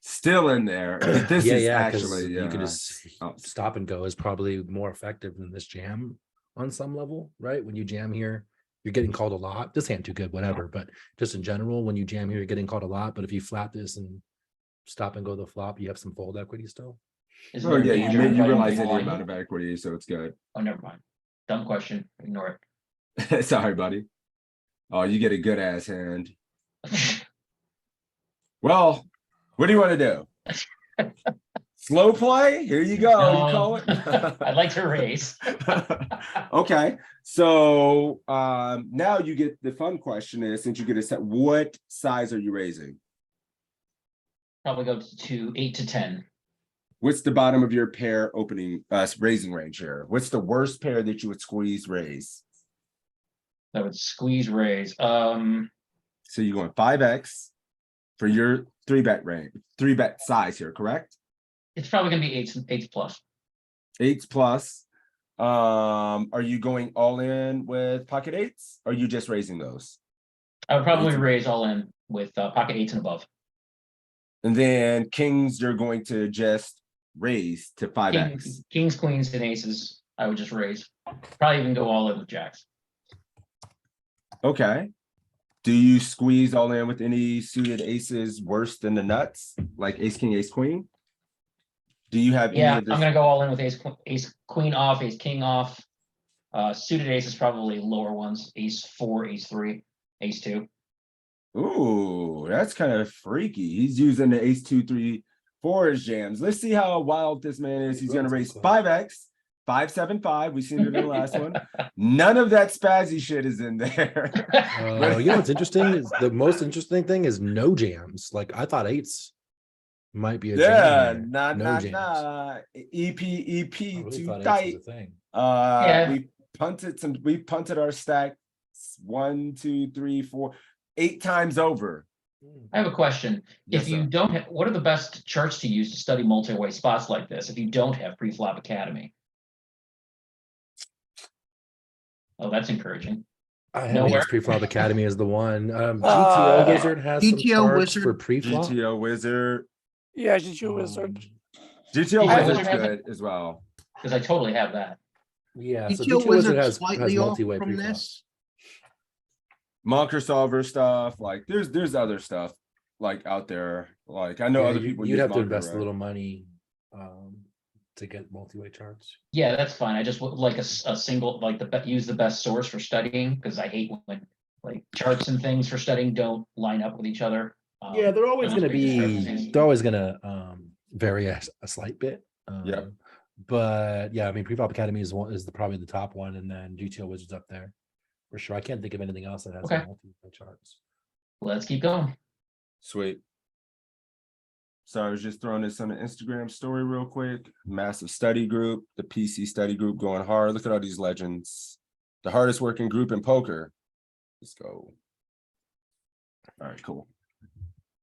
Still in there. This is 'cause actually you can just oh, stop and go is probably more effective than this jam on some level, right? When you jam here, you're getting called a lot. This hand too good, whatever. But just in general, when you jam here, you're getting called a lot. But if you flat this and stop and go the flop, you have some fold equity still. Isn't Oh, there yeah, danger in you betting realize big any blind? amount of equity, so it's good. Oh, never mind. Dumb question. Ignore it. Sorry, buddy. Oh, you get a good ass hand. Well, what do you want to do? Slow play? Here you go. You No, call it. I'd like to raise. Okay, so now you get the fun question is, since you get a set, what size are you raising? Probably go to 8 to 10. What's the bottom of your pair opening raising range here? What's the worst pair that you would squeeze raise? That would squeeze raise. So you're going 5x for your 3-bet range, 3-bet size here, correct? It's probably gonna be eights plus. 8s plus. Are you going all in with pocket 8s? Or are you just raising those? I would probably Eights. raise all in with pocket 8s and above. And then kings, you're going to just raise to 5x. Kings, queens, and aces, I would just raise. Probably even go all in with jacks. Okay. Do you squeeze all in with any suited aces worse than the nuts, like ace, king, ace, queen? Do you have any Yeah, of this? I'm gonna go all in with ace, queen off, ace, king off. Suited aces probably lower ones, ace 4, ace 3, ace 2. Ooh, that's kind of freaky. He's using the ace 2, 3, 4 as jams. Let's see how wild this man is. He's gonna raise 5x, 5, 7, 5. We've seen it in the last one. None of that spazzy shit is in there. You know what's interesting is the most interesting thing is no jams. Like I thought eights might be a Yeah, jam. nah, No nah, jams. nah. EP, I EP, really too thought eights tight. was a thing. Yeah. We punted our stack 1, 2, 3, 4, 8 times over. I have a question. Yes, If you sir. don't have, what are the best charts to use to study multi-way spots like this if you don't have pre-flop academy? Oh, that's encouraging. I have Nowhere. used Preflop Academy as the one. GTO Uh, Wizard has some GTO charts Wizard- for preflop. GTO Wizard. Yeah, GTO Wizard. GTO Yeah, Wizard's Wizard has good as well. Because I totally have that. Yeah, so GTO GTO Wizard Wizard has slightly off multi-way from preflop. this. Monker solver stuff. Like there's other stuff like out there. Like I know Yeah, other people you'd use have to Monker, invest a right? little money to get multi-way charts. Yeah, that's fine. I just would like a single, like use the best source for studying because I hate when like charts and things for studying don't line up with each other. Yeah, they're always there's going to big be. discrepancies. They're always going to vary a slight bit. Yep. But yeah, I mean, Preflop Academy is probably the top one, and then GTO Wizards up there for sure. I can't think of anything else that has Okay. multi-way charts. Let's keep going. Sweet. So I was just throwing this on the Instagram story real quick. Massive study group, the PC study group going hard. Look at all these legends. The hardest working group in poker. Let's go. All right, cool.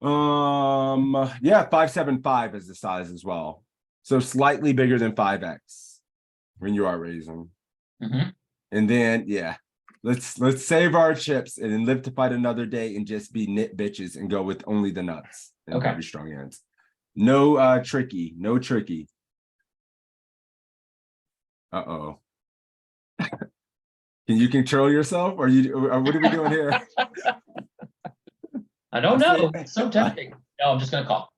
Yeah, 575 is the size as well. So slightly bigger than 5x when you are raising. Mhm. And then yeah, let's save our chips and then live to fight another day and just be nit bitches and go with only the nuts and Okay. very strong hands. No tricky, no tricky. Uh-oh. Can you control yourself or what are we doing here? I don't know. It's so tempting. No, I'm just gonna call.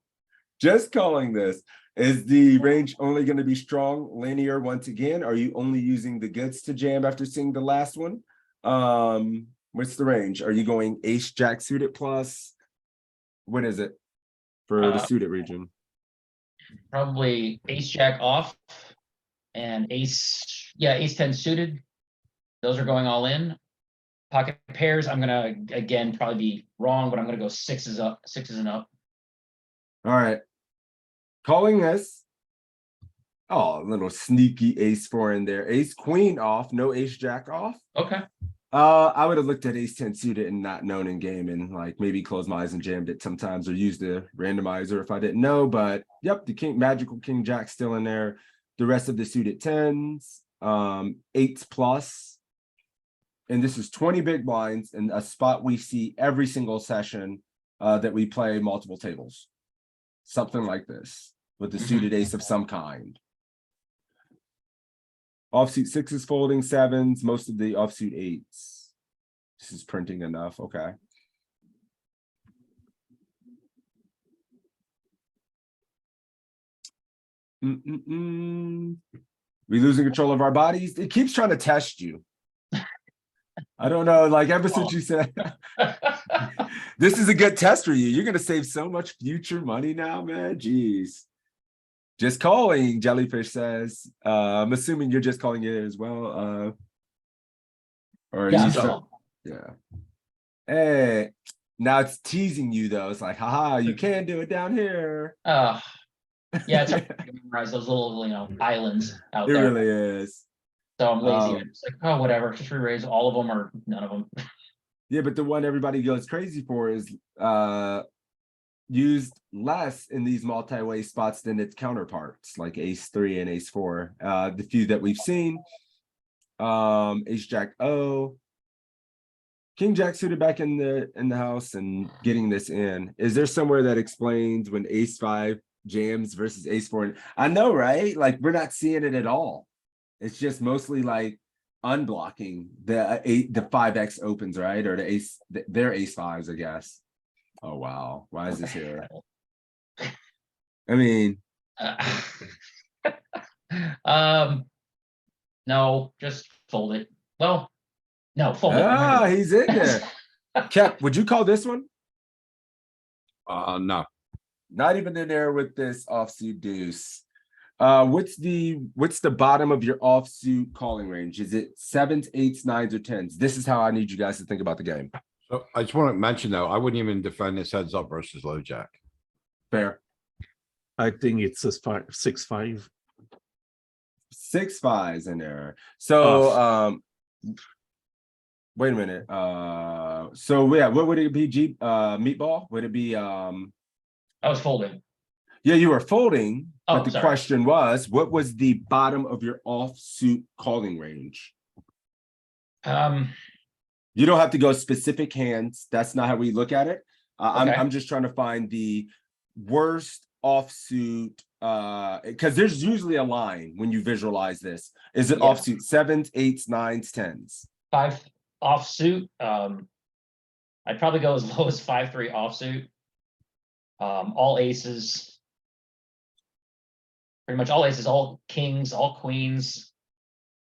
Just calling this. Is the range only going to be strong linear once again? Are you only using the goods to jam after seeing the last one? What's the range? Are you going ace jack suited plus? What is it for the suited region? Probably ace jack off and ace 10 suited. Those are going all in. Pocket pairs, I'm gonna again probably be wrong, but I'm gonna go sixes and up. All right. Calling this. Oh, a little sneaky ace 4 in there. Ace queen off, no ace jack off. Okay. I would have looked at ace 10 suited and not known in game and like maybe closed my eyes and jammed it sometimes or used the randomizer if I didn't know. But yep, the magical king jack still in there. The rest of the suited 10s, 8s plus. And this is 20 big blinds and a spot we see every single session that we play multiple tables. Something like this with the suited ace of some kind. Offsuit 6s folding 7s, most of the offsuit 8s. This is printing enough, okay. We losing control of our bodies. It keeps trying to test you. I don't know, like ever since you said this is a good test for you. You're gonna save so much future money now, man. Jeez. Just calling, Jellyfish says. I'm assuming you're just calling it as well. Or Yeah, I'm you still- start- yeah. Hey, now it's teasing you though. It's like, haha, you can do it down here. Yeah, it's hard to memorize those little, islands out It there. really is. So I'm lazy. Um, I'm just like, oh, whatever, just re-raise all of them or none of them. Yeah, but the one everybody goes crazy for is used less in these multi-way spots than its counterparts, like ace 3 and ace 4. The few that we've seen. Ace jack O. King jack suited back in the house and getting this in. Is there somewhere that explains when ace 5 jams versus ace 4? I know, right? Like we're not seeing it at all. It's just mostly like unblocking the 5x opens, right? Or the ace, their ace 5s, I guess. Oh wow, why is this here? I mean, No, just fold it. Well, no, fold it. he's in there. Kep, would you call this one? No. Not even in there with this offsuit deuce. What's the bottom of your offsuit calling range? Is it 7s, 8s, 9s, or 10s? This is how I need you guys to think about the game. So I just want to mention though, I wouldn't even defend this heads up versus low jack. Fair. I think it's a 6-5. 6 5s in there. So wait a minute. So yeah, what would it be? Meatball? Would it be I was folding. yeah, you were folding, Oh, but the sorry. question was, what was the bottom of your offsuit calling range? You don't have to go specific hands. That's not how we look at it. Okay. I'm just trying to find the worst offsuit, because there's usually a line when you visualize this. Is it Yeah. offsuit 7s, 8s, 9s, 10s? 5 offsuit. I'd probably go as low as 5-3 offsuit. All aces. Pretty much all aces, all kings, all queens.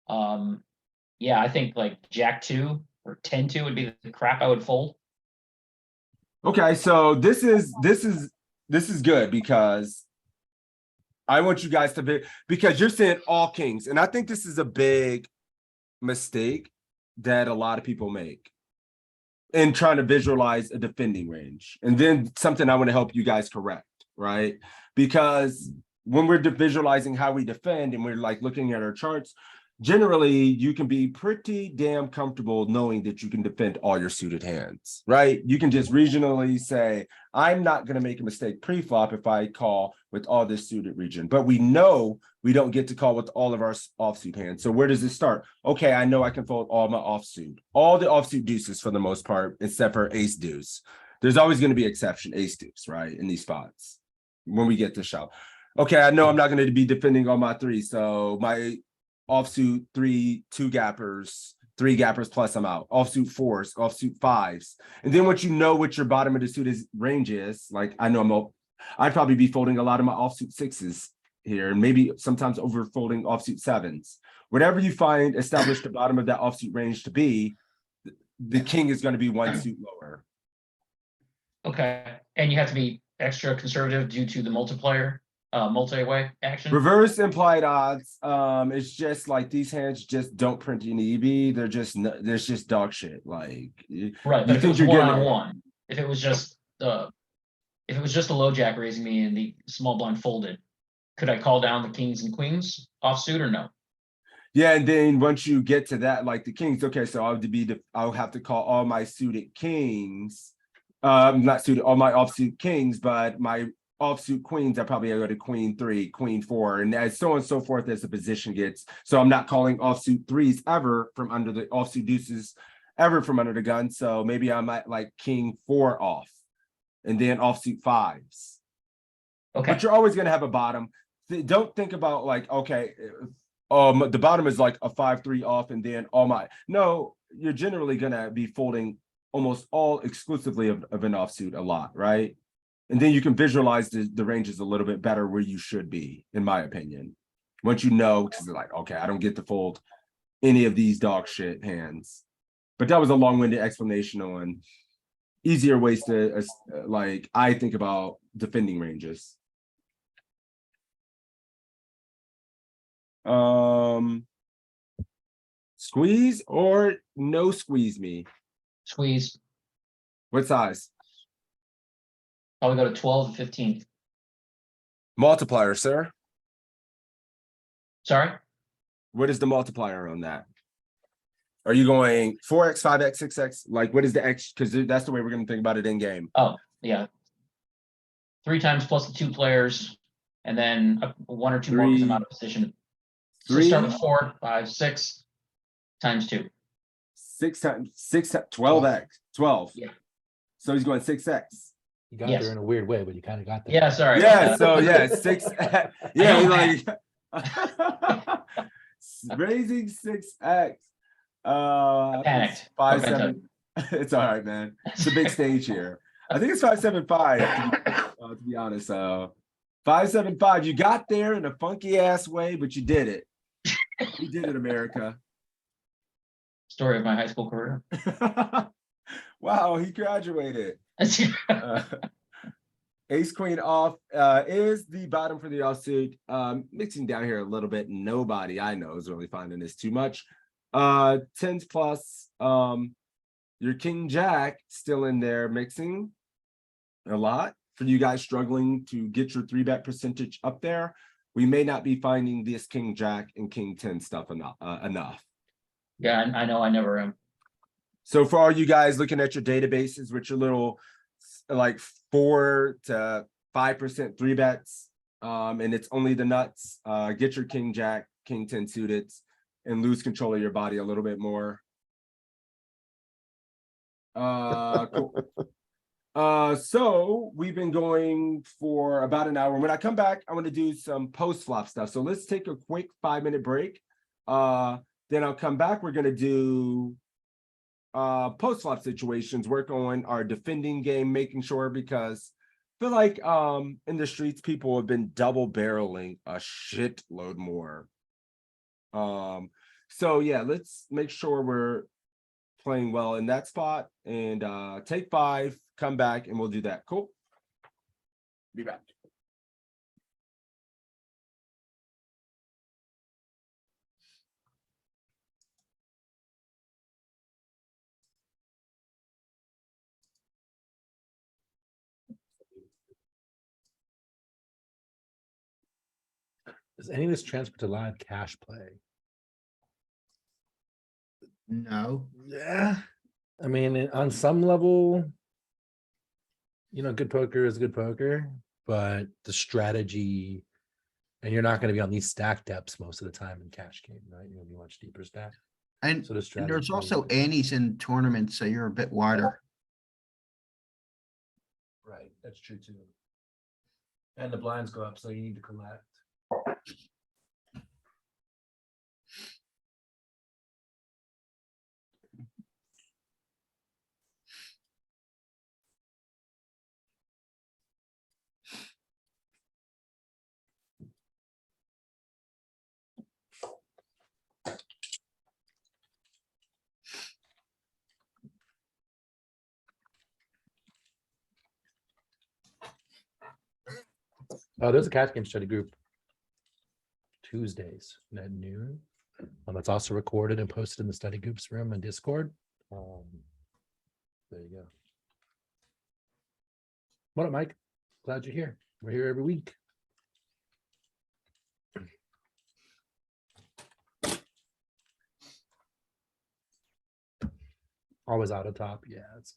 Yeah, I think like jack 2 or 10-2 would be the crap I would fold. Okay, so this is good because I want you guys to be, because you're saying all kings, and I think this is a big mistake that a lot of people make in trying to visualize a defending range. And then something I want to help you guys correct, right? Because when we're visualizing how we defend and we're like looking at our charts, generally you can be pretty damn comfortable knowing that you can defend all your suited hands, right? You can just regionally say, I'm not going to make a mistake pre-flop if I call with all this suited region, but we know we don't get to call with all of our offsuit hands. So where does it start? Okay, I know I can fold all my offsuit, all the offsuit deuces for the most part, except for ace deuce. There's always going to be exception, ace deuce, right? In these spots when we get to shove. Okay, I know I'm not going to be defending all my 3s. So my offsuit 3, 2 gappers, 3 gappers plus I'm out. Offsuit 4s, offsuit 5s. And then once you know what your bottom of the suit range is, like I know I'd probably be folding a lot of my offsuit 6s here, and maybe sometimes over folding offsuit 7s. Whatever you find established the bottom of that offsuit range to be, the king is going to be 1 suit lower. Okay, and you have to be extra conservative due to the multi-way action. Reverse implied odds. It's just like these hands just don't print in EV. They're just there's just dog shit. Like Right, you but if it think was you're one getting on one, if it was just a low jack raising me and the small blind folded, could I call down the kings and queens offsuit or no? yeah, and then once you get to that, like the kings, okay, so I'll have to call all my suited kings, not suited, all my offsuit kings, but my offsuit queens, I probably go to queen 3, queen 4, and as so on and so forth as the position gets. So I'm not calling offsuit 3s ever from under the offsuit deuces ever from under the gun. So maybe I'm at like king 4 off, and then offsuit 5s. Okay, But you're always going to have a bottom. Don't think about like, okay, the bottom is like a 5-3 off, and then all my, no, you're generally going to be folding almost all exclusively of an offsuit a lot, right? And then you can visualize the ranges a little bit better where you should be, in my opinion. Once you know, because they're like, okay, I don't get to fold any of these dog shit hands. But that was a long-winded explanation on easier ways to like I think about defending ranges. Squeeze or no squeeze me? Squeeze. What size? Probably go to 12 and 15. Multiplier, sir. Sorry? What is the multiplier on that? Are you going 4x, 5x, 6x? Like, what is the x? Because that's the way we're going to think about it in game. Oh, yeah. 3 times plus the 2 players, and then 1 or 2 more because I'm out of position. So start with 4, 5, 6 times 2. 6 times 12x, 12. Yeah. So he's going 6x. You got Yes. there in a weird way, but you kind of got there. Yeah, sorry. Yeah, so yeah, 6. Yeah, don't like raising 6x. Panicked. 5, 7. It's all right, man. It's a big stage here. I think it's 575 to be honest. 575. You got there in a funky ass way, but you did it. You did it, America. Story of my high school career. Wow, he graduated. Ace queen off is the bottom for the offsuit. Mixing down here a little bit. Nobody I know is really finding this too much. 10s plus. Your king jack still in there mixing a lot. For you guys struggling to get your 3-bet percentage up there, we may not be finding this king jack and king 10 stuff enough. Yeah, I know I never am. So for all you guys looking at your databases with your little like 4 to 5% 3-bets, and it's only the nuts, get your king jack, king 10 suited, and lose control of your body a little bit more. Cool. So we've been going for about an hour. When I come back, I want to do some post flop stuff. So let's take a quick 5-minute break. Then I'll come back. We're gonna do post flop situations, work on our defending game, making sure, because I feel like in the streets people have been double barreling a shitload more. So yeah, let's make sure we're playing well in that spot, and take 5, come back, and we'll do that. Cool. Be back. Does any of this transfer to live cash play? No. Yeah. I mean, on some level, you know, good poker is good poker, but the strategy, and you're not going to be on these stack depths most of the time in cash game, right? You're going to be much deeper stack. And So the and strategy. there's also antes in tournaments, so you're a bit wider. Right, that's true too. And the blinds go up, so you need to collect. Oh, there's a cash game study group Tuesdays at noon. It's also recorded and posted in the study groups room and Discord. There you go. What up, Mike? Glad you're here. We're here every week. Always out of top. Yeah, it's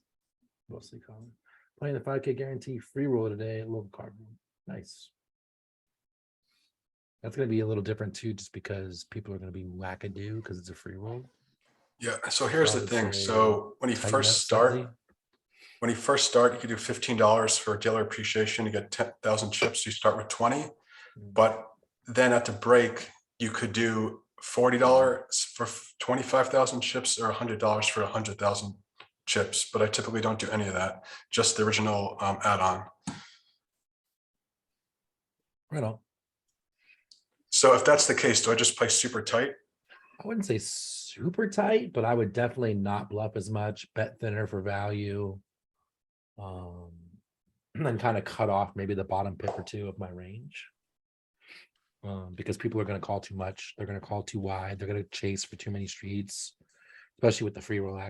mostly common. Playing the 5K guarantee free roll today at local card room. Nice. That's going to be a little different too, just because people are going to be wackadoo because it's a free roll. Yeah, so here's I the would thing. say So when you tighten first up start, slightly. you could do $15 for dealer appreciation. You get 10,000 chips. You start with 20, but then at the break, you could do $40 for 25,000 chips or $100 for 100,000 chips. But I typically don't do any of that, just the original add-on. Right on. So if that's the case, do I just play super tight? I wouldn't say super tight, but I would definitely not bluff as much, bet thinner for value. And then kind of cut off maybe the bottom pip or two of my range. Because people are going to call too much. They're going to call too wide. They're going to chase for too many streets, especially with the free roll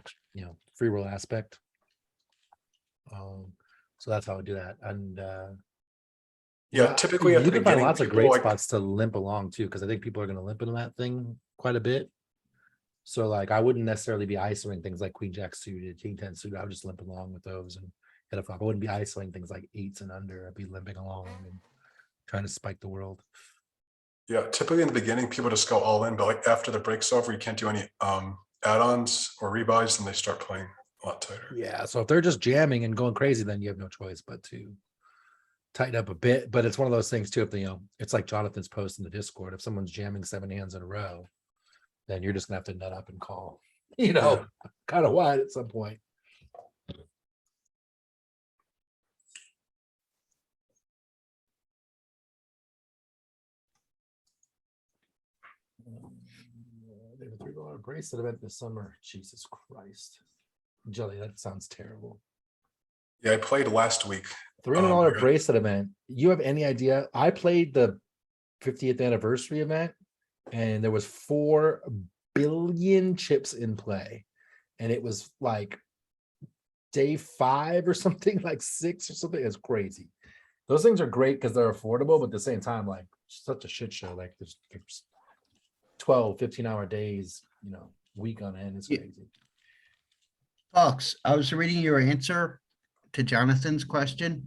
free roll aspect. So that's how I would do that. And Yeah, typically at you the can find beginning, lots of people great like, spots to limp along too, because I think people are going to limp into that thing quite a bit. So like I wouldn't necessarily be isolating things like Queen Jack suited, King 10 suited. I would just limp along with those and hit a flop. I wouldn't be isolating things like 8s and under. I'd be limping along and trying to spike the world. yeah, typically in the beginning, people just go all in, but like after the break's over, you can't do any add-ons or rebuys, and they start playing a lot tighter. Yeah, so if they're just jamming and going crazy, then you have no choice but to tighten up a bit. But it's one of those things too, if it's like Jonathan's post in the Discord. If someone's jamming 7 hands in a row, then you're just gonna have to nut up and call, kind of wide at some point. They have a $3 bracelet event this summer. Jesus Christ. Jelly, that sounds terrible. Yeah, I played last week. $300 bracelet event. You have any idea? I played the 50th anniversary event and there was 4 billion chips in play. And it was like day 5 or something, like 6 or something. It's crazy. Those things are great because they're affordable, but at the same time, like such a shit show. Like there's 12, 15-hour days, week on end. It's crazy. Fox, I was reading your answer to Jonathan's question.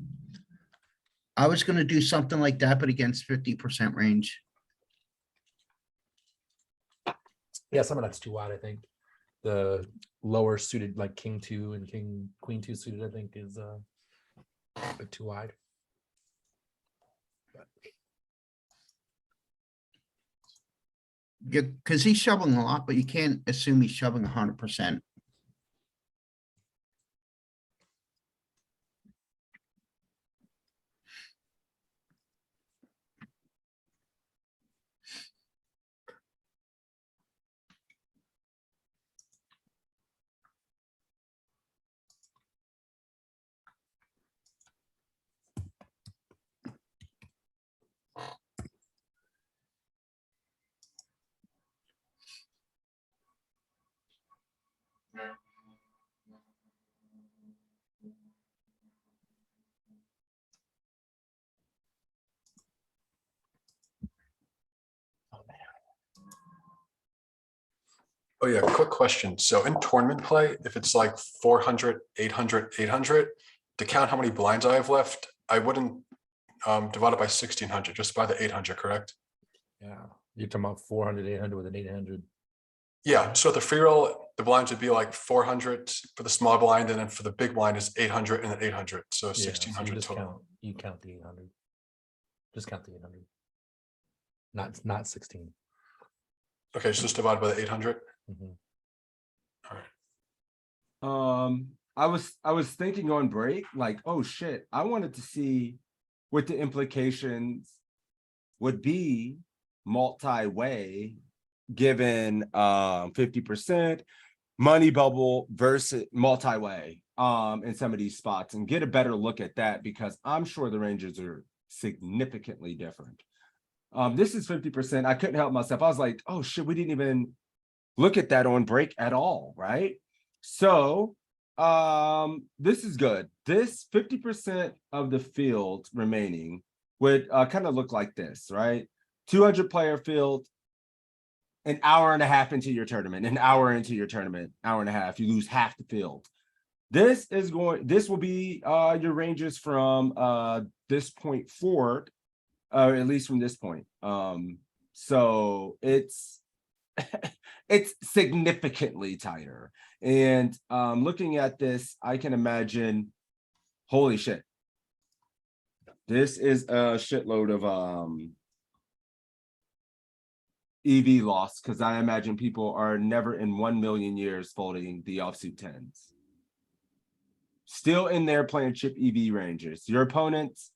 I was gonna do something like that, but against 50% range. Yeah, some of that's too wide, I think. The lower suited, like King 2 and Queen 2 suited, I think is a bit too wide. Yeah, because he's shoving a lot, but you can't assume he's shoving 100%. Oh yeah, quick question. So in tournament play, if it's like 400, 800, 800, to count how many blinds I have left, I wouldn't divide it by 1600, just by the 800, correct? Yeah, you're talking about 400, 800 with an 800. Yeah, so the free roll, the blinds would be like 400 for the small blind, and then for the big blind is 800 and then 800, so Yeah, so you 1600 just total. you count the 800. Just count the 800. Not 16. Okay, so just divide by the 800. Mhm. All right. I was thinking on break, like, oh shit, I wanted to see what the implications would be multi-way, given 50% money bubble versus multi-way in some of these spots, and get a better look at that, because I'm sure the ranges are significantly different. This is 50%. I couldn't help myself. I was like, oh shit, we didn't even look at that on break at all, right? So this is good. This 50% of the field remaining would kind of look like this, right? 200 player field, an hour and a half into your tournament, an hour into your tournament, hour and a half, you lose half the field. This will be your ranges from this point forward, at least from this point. So it's it's significantly tighter. And looking at this, I can imagine, holy shit, this is a shitload of EV loss, because I imagine people are never in 1 million years folding the offsuit 10s. Still in there playing chip EV ranges. Your opponents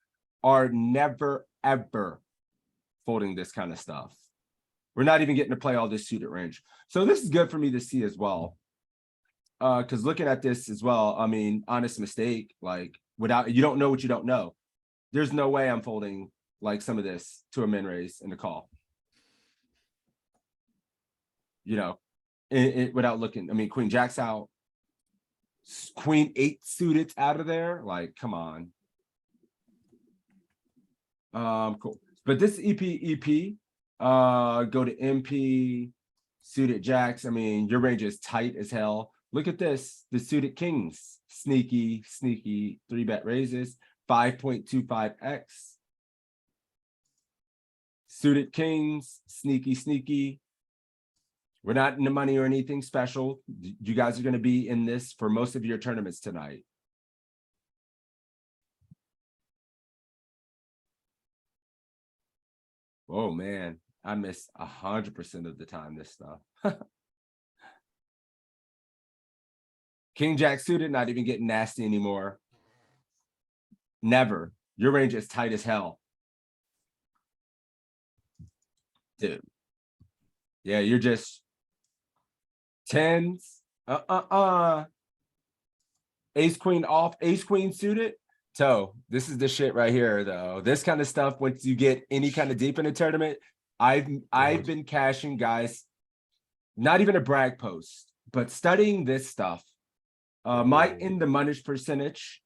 are never, ever folding this kind of stuff. We're not even getting to play all this suited range. So this is good for me to see as well. Because looking at this as well, I mean, honest mistake, like without, you don't know what you don't know. There's no way I'm folding like some of this to a min raise and a call. You know, without looking, I mean, Queen Jack's out. Queen 8 suited out of there. Like, come on. Cool. But this EP, go to MP, suited jacks. I mean, your range is tight as hell. Look at this, the suited kings, sneaky 3-bet raises, 5.25x. Suited kings, sneaky. We're not in the money or anything special. You guys are going to be in this for most of your tournaments tonight. Oh man, I miss 100% of the time this stuff. King Jack suited, not even getting nasty anymore. Never. Your range is tight as hell. Dude. Yeah, you're just tens. Ace queen off, ace queen suited. So this is the shit right here, though. This kind of stuff, once you get any kind of deep in a tournament, I've been cashing, guys. Not even a brag post, but studying this stuff. My in the money's percentage,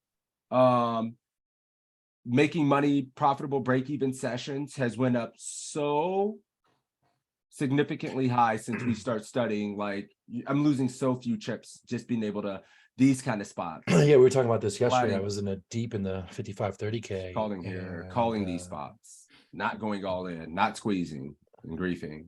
making money, profitable break-even sessions has went up so significantly high since we start studying. Like, I'm losing so few chips just being able to these kind of spots. Yeah, we were talking about this yesterday. I Flatting. was in a deep in the 55-30K. Calling here, and, calling these spots, not going all in, not squeezing and griefing.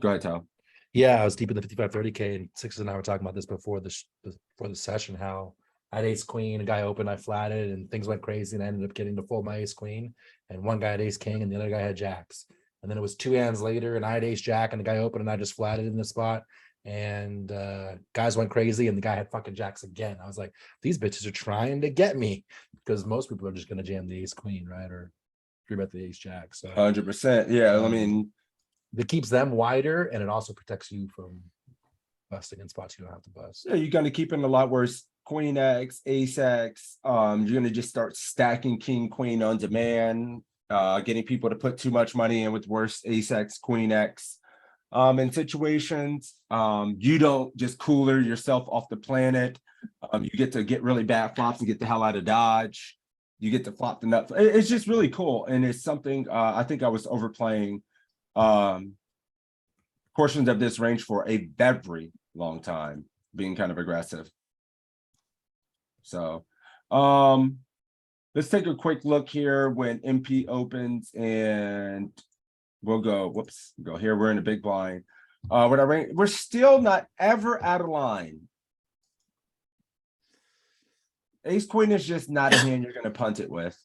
Go ahead, Tom. Yeah, I was deep in the 55-30K, and Sixes and I were talking about this before the session, how I had ace queen, a guy opened, I flatted, and things went crazy, and I ended up getting to fold my ace queen, and one guy had ace king, and the other guy had jacks. And then it was 2 hands later, and I had ace jack, and the guy opened, and I just flatted in the spot, and guys went crazy, and the guy had fucking jacks again. I was like, these bitches are trying to get me, because most people are just going to jam the ace queen, right, or 3-bet the ace jack. So 100%. Yeah, I mean, it keeps them wider, and it also protects you from busting in spots you don't have to bust. yeah, you're gonna keep in a lot worse. Queen X, Ace X. You're gonna just start stacking King Queen on demand, getting people to put too much money in with worse Ace X, Queen X. In situations, you don't just cooler yourself off the planet. You get to get really bad flops and get the hell out of Dodge. You get to flop the nut. It's just really cool, and it's something I think I was overplaying portions of this range for a very long time, being kind of aggressive. So let's take a quick look here when MP opens, and we'll go go here. We're in a big blind. With our range, we're still not ever out of line. Ace queen is just not a hand you're going to punt it with.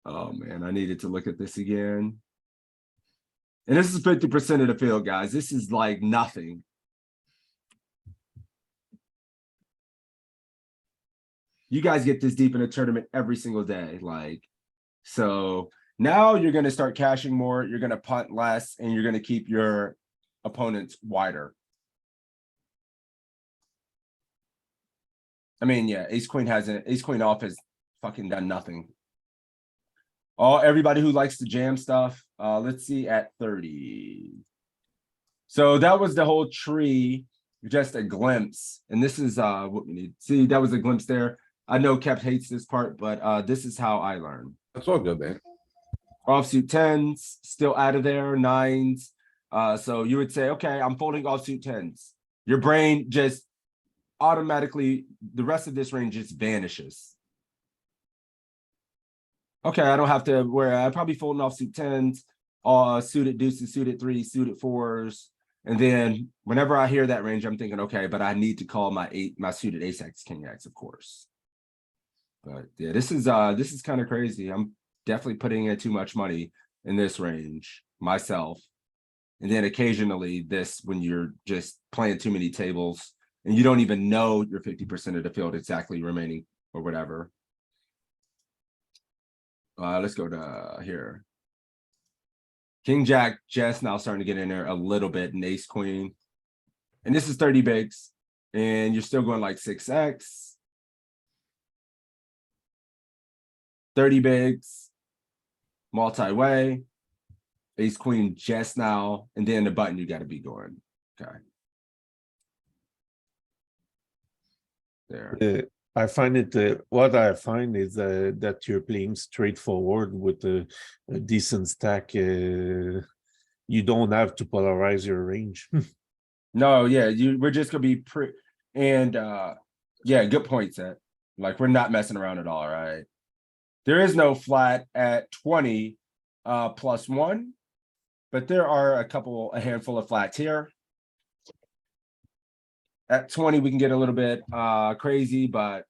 Oh man, I needed to look at this again. And this is 50% of the field, guys. This is like nothing. You guys get this deep in a tournament every single day. Like, so now you're going to start cashing more, you're going to punt less, and you're going to keep your opponents wider. I mean, yeah, ace queen off has fucking done nothing. Everybody who likes to jam stuff, let's see at 30. So that was the whole tree, just a glimpse. And this is what we need. See, that was a glimpse there. I know Kept hates this part, but this is how I learn. That's all good, man. Offsuit 10s, still out of there, 9s. So you would say, okay, I'm folding offsuit 10s. Your brain just automatically, the rest of this range just vanishes. Okay, I don't have to worry. I'm probably folding offsuit 10s, suited deuces, suited 3s, suited 4s. And then whenever I hear that range, I'm thinking, okay, but I need to call my suited ace X, king X, of course. But yeah, this is kind of crazy. I'm definitely putting in too much money in this range myself. And then occasionally this, when you're just playing too many tables and you don't even know your 50% of the field exactly remaining or whatever. Let's go to here. King Jack just now starting to get in there a little bit, and ace queen. And this is 30 bigs, and you're still going like 6x. 30 bigs, multi-way, ace queen just now, and then the button you got to be going. Okay. There. I find it, what I find is that you're playing straightforward with a decent stack. You don't have to polarize your range. No, yeah, we're just gonna be and yeah, good point, Seth. Like, we're not messing around at all, right? There is no flat at 20 +1, but there are a handful of flats here. At 20, we can get a little bit crazy, but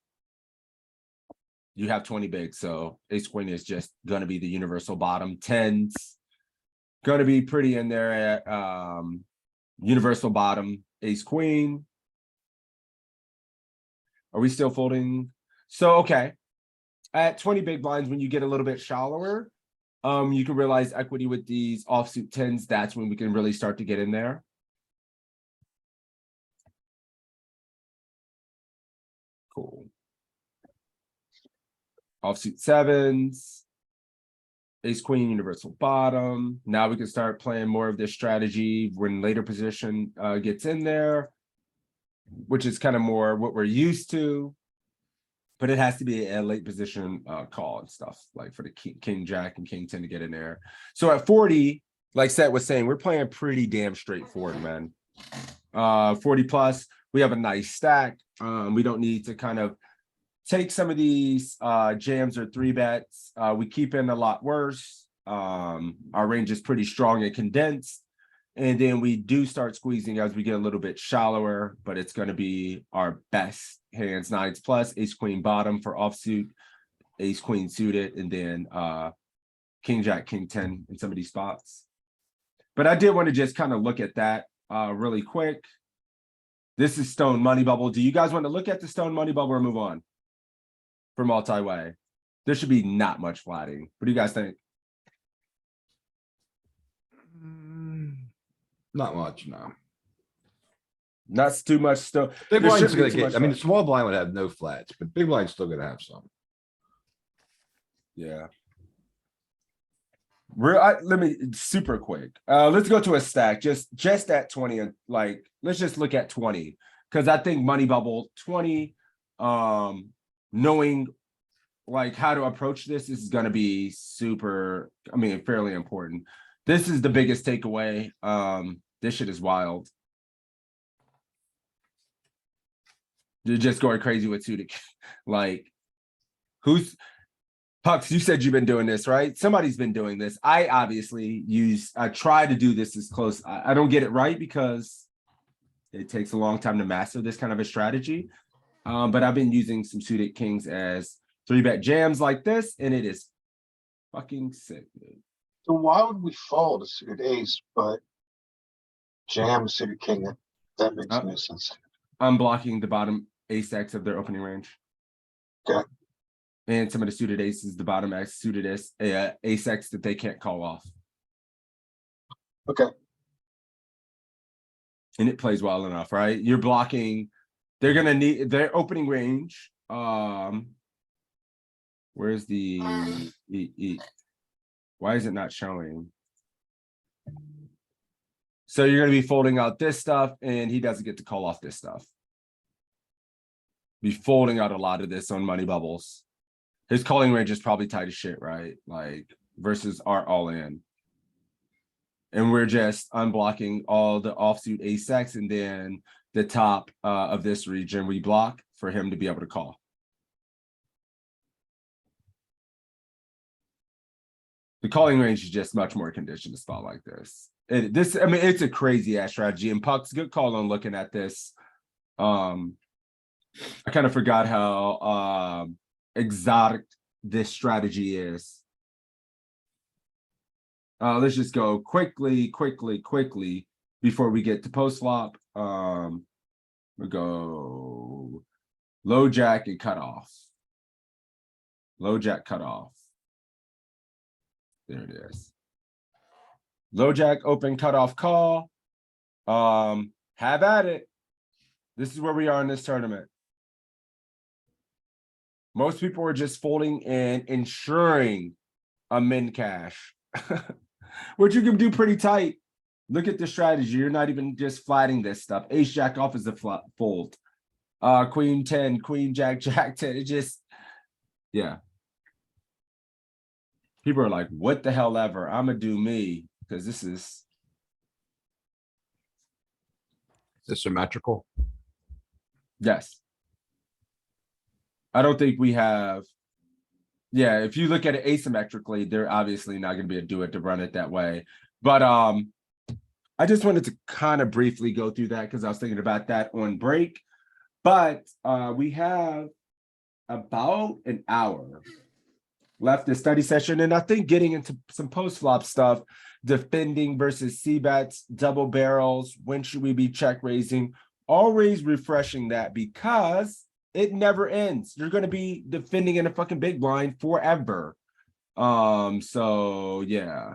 you have 20 bigs, so ace queen is just gonna be the universal bottom. 10s gonna be pretty in there at universal bottom, ace queen. Are we still folding? So okay. At 20 big blinds, when you get a little bit shallower, you can realize equity with these offsuit 10s. That's when we can really start to get in there. Cool. Offsuit 7s, ace queen, universal bottom. Now we can start playing more of this strategy when later position gets in there, which is kind of more what we're used to. But it has to be a late position call and stuff, like for the king jack and king 10 to get in there. So at 40, like Seth was saying, we're playing pretty damn straightforward, man. 40 plus, we have a nice stack. We don't need to kind of take some of these jams or 3-bets. We keep in a lot worse. Our range is pretty strong and condensed. And then we do start squeezing as we get a little bit shallower, but it's going to be our best hands, 9s plus, ace queen bottom for offsuit, ace queen suited, and then king jack, king 10 in some of these spots. But I did want to just kind of look at that really quick. This is stone money bubble. Do you guys want to look at the stone money bubble or move on for multi-way? There should be not much flatting. What do you guys think? Not much, no. Not too much stuff. Big There blind's shouldn't be gonna too get, much I mean, the flat. small blind would have no flats, but big blind's still gonna have some. Yeah. Let me super quick. Let's go to a stack just at 20 and like let's just look at 20 because I think money bubble 20 knowing like how to approach this is going to be super, I mean, fairly important. This is the biggest takeaway. This shit is wild. You're just going crazy with suited. Like, Pucks, you said you've been doing this, right? Somebody's been doing this. I obviously I try to do this as close. I don't get it right because it takes a long time to master this kind of a strategy. But I've been using some suited kings as 3-bet jams like this, and it is fucking sick, dude. So why would we fold a suited ace, but jam a suited king? That makes no sense. I'm blocking the bottom ace X of their opening range. Okay. And some of the suited aces, the bottom X suited ace X that they can't call off. Okay. And it plays well enough, right? You're blocking, they're gonna need their opening range. Where's the why is it not showing? So you're gonna be folding out this stuff, and he doesn't get to call off this stuff. Be folding out a lot of this on money bubbles. His calling range is probably tight as shit, right? Like versus our all in. And we're just unblocking all the offsuit ace X, and then the top of this region we block for him to be able to call. The calling range is just much more conditioned to spot like this. I mean, it's a crazy ass strategy. And Puck's good call on looking at this. I kind of forgot how exotic this strategy is. Let's just go quickly before we get to post flop. We go low jack and cut off. Low jack cut off. There it is. Low jack open cutoff call. Have at it. This is where we are in this tournament. Most people are just folding and ensuring a min cash, which you can do pretty tight. Look at the strategy. You're not even just flatting this stuff. Ace jack off is the flat fold. Queen 10, queen jack, jack 10. It just, yeah. People are like, what the hell ever? I'm gonna do me because this is symmetrical. yes. I don't think we have. Yeah, if you look at it asymmetrically, they're obviously not going to be able to do it to run it that way. But I just wanted to kind of briefly go through that because I was thinking about that on break. But we have about an hour left this study session, and I think getting into some post flop stuff, defending versus C bets, double barrels, when should we be check raising? Always refreshing that because it never ends. You're going to be defending in a fucking big blind forever. So yeah.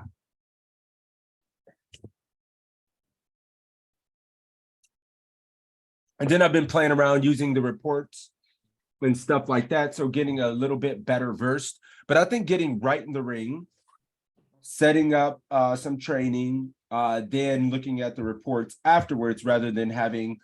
And then I've been playing around using the reports and stuff like that. So getting a little bit better versed, but I think getting right in the ring, setting up some training, then looking at the reports afterwards, rather than having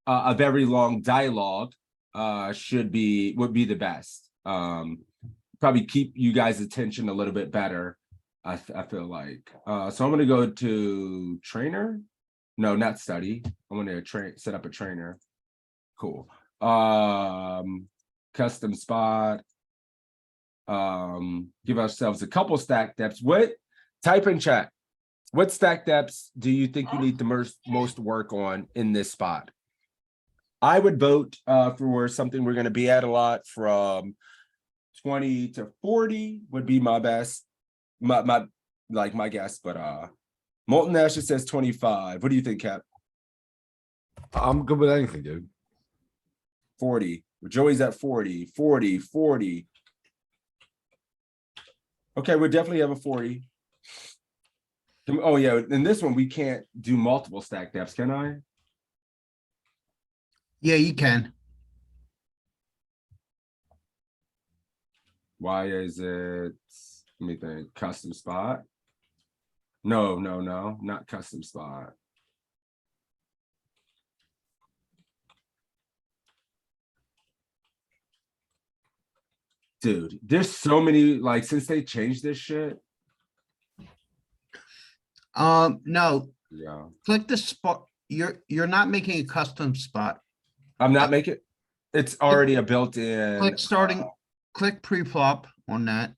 a very long dialogue, would be the best. Probably keep you guys' attention a little bit better. I feel like. So I'm gonna go to trainer. No, not study. I'm gonna set up a trainer. Cool. Custom spot. Give ourselves a couple stack depths. Type in chat. What stack depths do you think you need the most work on in this spot? I would vote for something we're going to be at a lot, from 20 to 40 would be my best, my guess. But Molten Ash says 25. What do you think, Cap? I'm good with anything, dude. 40. Joey's at 40, 40, 40. Okay, we definitely have a 40. Oh yeah, in this one we can't do multiple stack depths, can I? Yeah, you can. Why is it, let me think, custom spot? No, not custom spot. Dude, there's so many, like, since they changed this shit. No, Yeah, click the spot. You're not making a custom spot. I'm not making, it's already a built-in. Click starting, click pre-flop on that.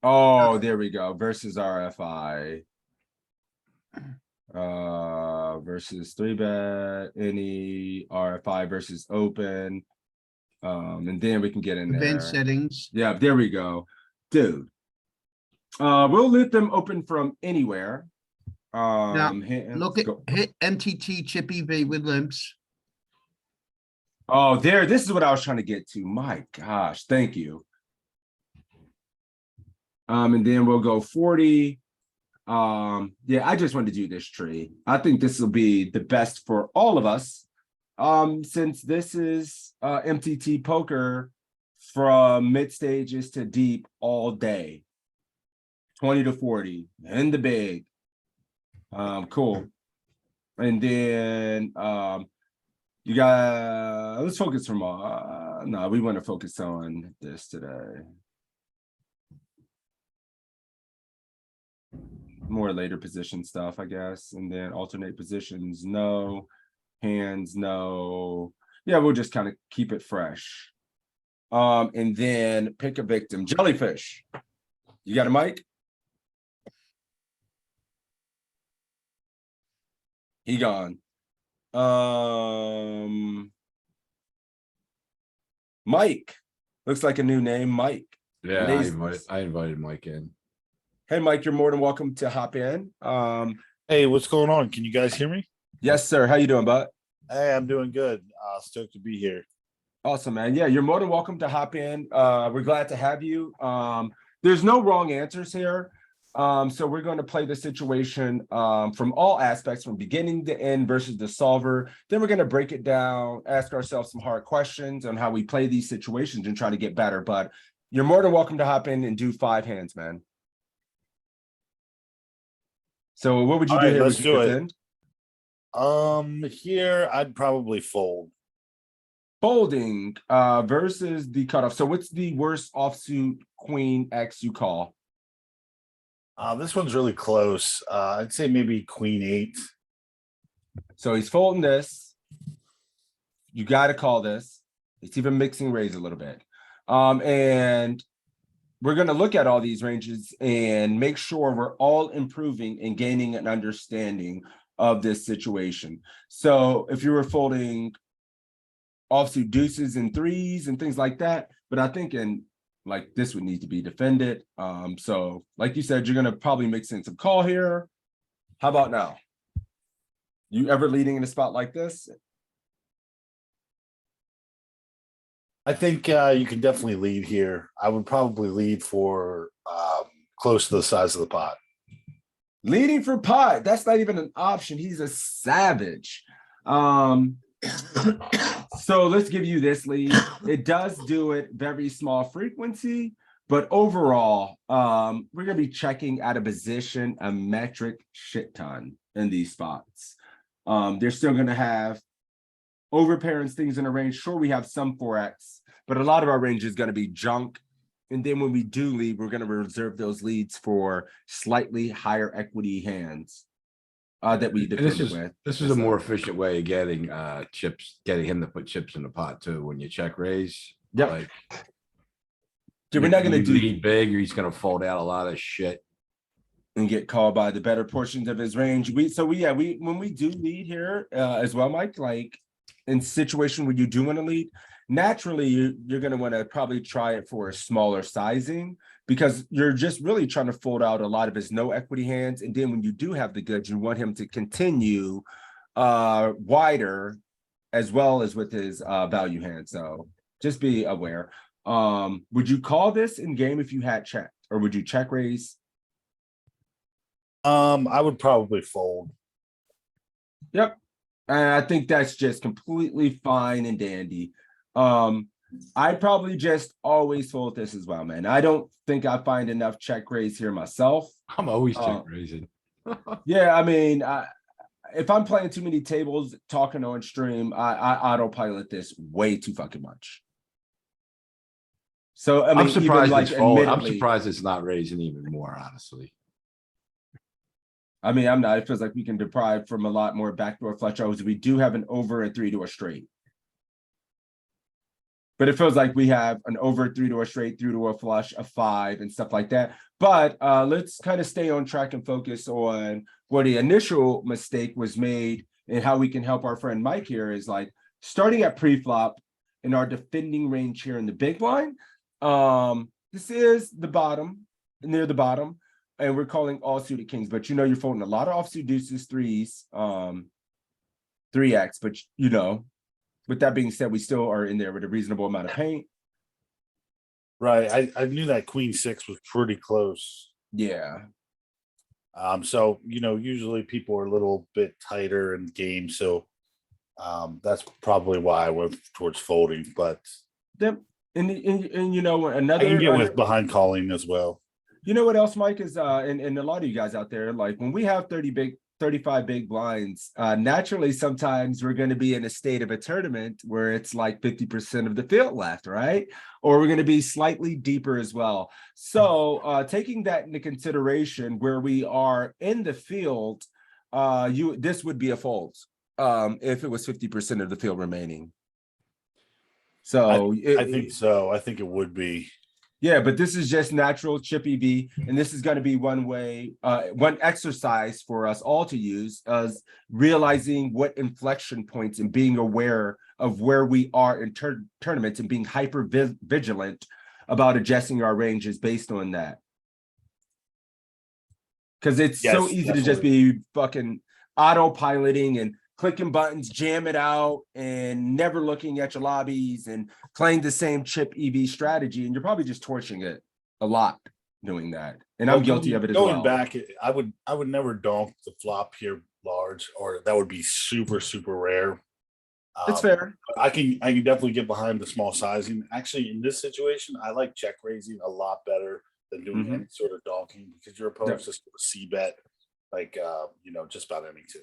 Oh, there we go. Versus RFI. Versus 3-bet, any RFI versus open. And then we can get in Event there. settings. Yeah, there we go. Dude. We'll let them open from anywhere. Look at hit MTT chip EV with limps. Oh, this is what I was trying to get to. My gosh, thank you. And then we'll go 40. Yeah, I just wanted to do this tree. I think this will be the best for all of us. Since this is MTT poker from mid stages to deep all day. 20 to 40 in the big. Cool. And then you got, let's focus from no, we want to focus on this today. More later position stuff, I guess. And then alternate positions, no. Hands, no. Yeah, we'll just kind of keep it fresh. And then pick a victim. Jellyfish. You got a mic? He gone. Mike. Looks like a new name, Mike. Yeah, Laziness. I invited Mike in. Hey, Mike, you're more than welcome to hop in. Hey, what's going on? Can you guys hear me? Yes, sir. How you doing, bud? Hey, I'm doing good. Stoked to be here. Awesome, man. Yeah, you're more than welcome to hop in. We're glad to have you. There's no wrong answers here. So we're going to play the situation from all aspects, from beginning to end versus the solver. Then we're going to break it down, ask ourselves some hard questions on how we play these situations and try to get better. But you're more than welcome to hop in and do 5 hands, man. So what would you All do right, here? let's Would you do it. defend? Here I'd probably fold. Folding versus the cutoff. So what's the worst offsuit queen X you call? This one's really close. I'd say maybe queen 8. So he's folding this. You got to call this. It's even mixing raise a little bit. And we're going to look at all these ranges and make sure we're all improving and gaining an understanding of this situation. So if you were folding offsuit deuces and 3s and things like that, but I think in like this would need to be defended. So like you said, you're going to probably mix in some call here. How about now? You ever leading in a spot like this? I think you can definitely lead here. I would probably lead for close to the size of the pot. Leading for pot. That's not even an option. He's a savage. So let's give you this lead. It does do it very small frequency, but overall, we're gonna be checking at a position, a metric shit ton in these spots. They're still gonna have overpairs, things in a range. Sure, we have some 4x, but a lot of our range is gonna be junk. And then when we do lead, we're gonna reserve those leads for slightly higher equity hands. That we And defended with. this is a more efficient way of getting chips, getting him to put chips in the pot too, when you check raise. Yep. Like, Dude, we're not gonna you do lead big, or he's gonna fold out a lot of shit. and get called by the better portions of his range. When we do lead here as well, Mike, like in situation where you do want to lead, naturally you're gonna want to probably try it for a smaller sizing, because you're just really trying to fold out a lot of his no equity hands. And then when you do have the goods, you want him to continue wider as well as with his value hand. So just be aware. Would you call this in game if you had checked, or would you check raise? I would probably fold. Yep. And I think that's just completely fine and dandy. I'd probably just always fold this as well, man. I don't think I find enough check raise here myself. I'm always check raising. Yeah, I mean, if I'm playing too many tables, talking on stream, I autopilot this way too fucking much. So I mean, I'm surprised even, it's like, fold. I'm admittedly- surprised it's not raising even more, honestly. I mean, I'm not. It feels like we can deprive from a lot more backdoor flush draws. We do have an over and 3 to a straight. But it feels like we have an over 3 to a straight, through to a flush, a 5, and stuff like that. But let's kind of stay on track and focus on what the initial mistake was made, and how we can help our friend Mike here is like starting at pre-flop in our defending range here in the big blind. This is the bottom, near the bottom, and we're calling all suited kings, but you know, you're folding a lot of offsuit deuces, 3s, 3x, but you know, with that being said, we still are in there with a reasonable amount of paint. Right. I knew that queen 6 was pretty close. Yeah. So usually people are a little bit tighter in game, so that's probably why I went towards folding. But Then and you know, I another can get with behind calling as well. You know what else, Mike, is and a lot of you guys out there, like when we have 35 big blinds, naturally sometimes we're going to be in a state of a tournament where it's like 50% of the field left, right? Or we're going to be slightly deeper as well. So taking that into consideration, where we are in the field, this would be a fold if it was 50% of the field remaining. So I think so. I think it would be. Yeah, but this is just natural chippy V, and this is going to be one way, one exercise for us all to use, as realizing what inflection points and being aware of where we are in tournaments and being hyper vigilant about adjusting our ranges based on that. Because it's so easy to just be fucking autopiloting and clicking buttons, jam it out, and never looking at your lobbies and playing the same chip EV strategy. And you're probably just torching it a lot doing that. And I'm guilty of it as well. Going back, I would never donk the flop here large, or that would be super, super rare. That's fair. I can definitely get behind the small sizing. Actually, in this situation, I like check raising a lot better than doing any sort of donking, because your opponent's just a c-bet like just about anything.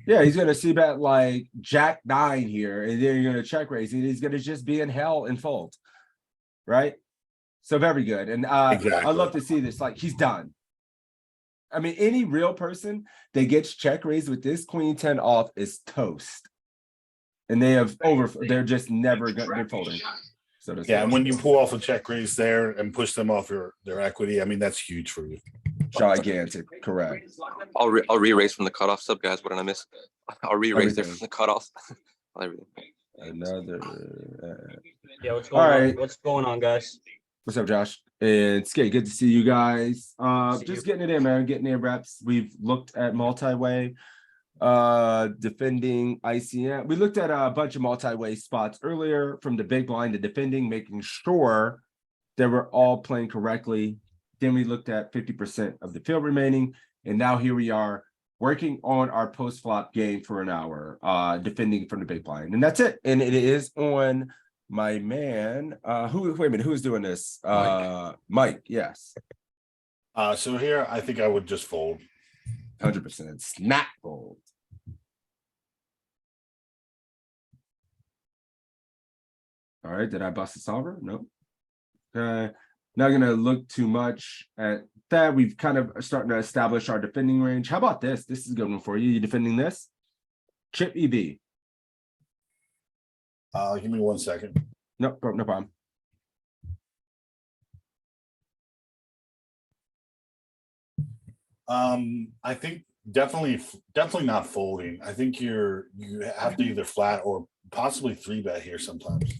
Yeah, he's gonna c-bet like Jack 9 here, and then you're gonna check raise, and he's gonna just be in hell and fold, right? So very good, and Exactly. I love to see this. Like, he's done. I mean, any real person that gets check raised with this queen 10 off is toast, and they have they're just never gonna, they're folding. So Yeah, and when you pull off a check raise there and push them off their equity, I mean, that's huge for you. Gigantic, correct. I'll re-raise from the cutoff sub, guys. What did I miss? I'll re-raise there from Everything. the cutoff. Everything. Another. Yeah, what's All going right. on? What's going on, guys? What's up, Josh? It's good to see you guys. Just getting it in, man. Getting in reps. We've looked at multi-way, defending ICM. We looked at a bunch of multi-way spots earlier, from the big blind to defending, making sure that we're all playing correctly. Then we looked at 50% of the field remaining, and now here we are working on our post-flop game for an hour, defending from the big blind, and that's it. And it is on my man. Wait a minute, who's doing this? Mike, yes. So here, I think I would just fold. 100%. Snap fold. All right, did I bust the solver? No. Okay, not gonna look too much at that. We've kind of starting to establish our defending range. How about this? This is a good one for you. You defending this? Chip EV. Give me 1 second. No problem. I think definitely not folding. I think you have to either flat or possibly 3-bet here sometimes.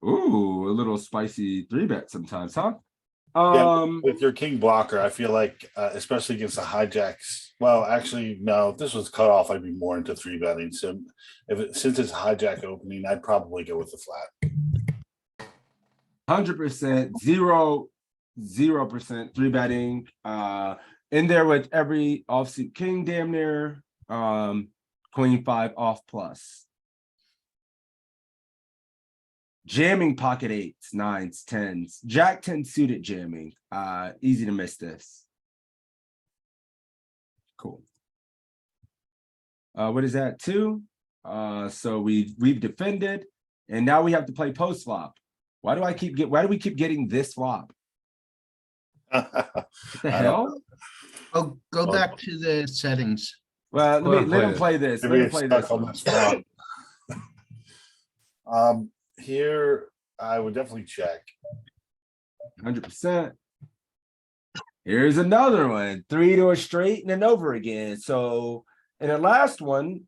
Ooh, a little spicy 3-bet sometimes, huh? Yeah, with your king blocker, I feel like, especially against the hijacks. Well, actually, no. If this was cut off, I'd be more into 3-betting. So, since it's hijack opening, I'd probably go with the flat. 100%, 0% 3-betting. In there with every offsuit king, damn near. Queen 5 off plus. Jamming pocket 8s, 9s, 10s, Jack 10 suited jamming. Easy to miss this. Cool. What is that? 2. So we've defended, and now we have to play post flop. Why do we keep getting this flop? What the hell? Oh, go back to the settings. Well, let him play this. Let him play this. Here, I would definitely check. 100%. Here's another one. 3 to a straight and then over again. So in the last one,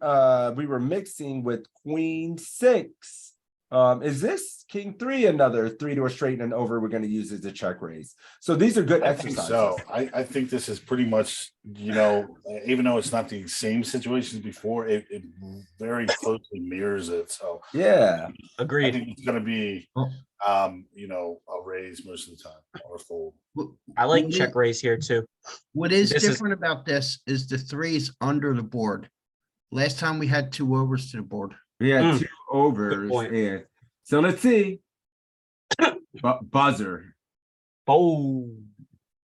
we were mixing with queen 6. Is this king 3 another 3 to a straight and over we're going to use as a check raise? So these are good exercises. So I think this is pretty much, even though it's not the same situations before, it very closely mirrors it. So yeah, agreed. I think it's going to be, a raise most of the time or fold. I like check raise here too. What is different about this is the 3s under the board. Last time we had 2 overs to the board. We had 2 overs. And so let's see. Buzzer. Oh.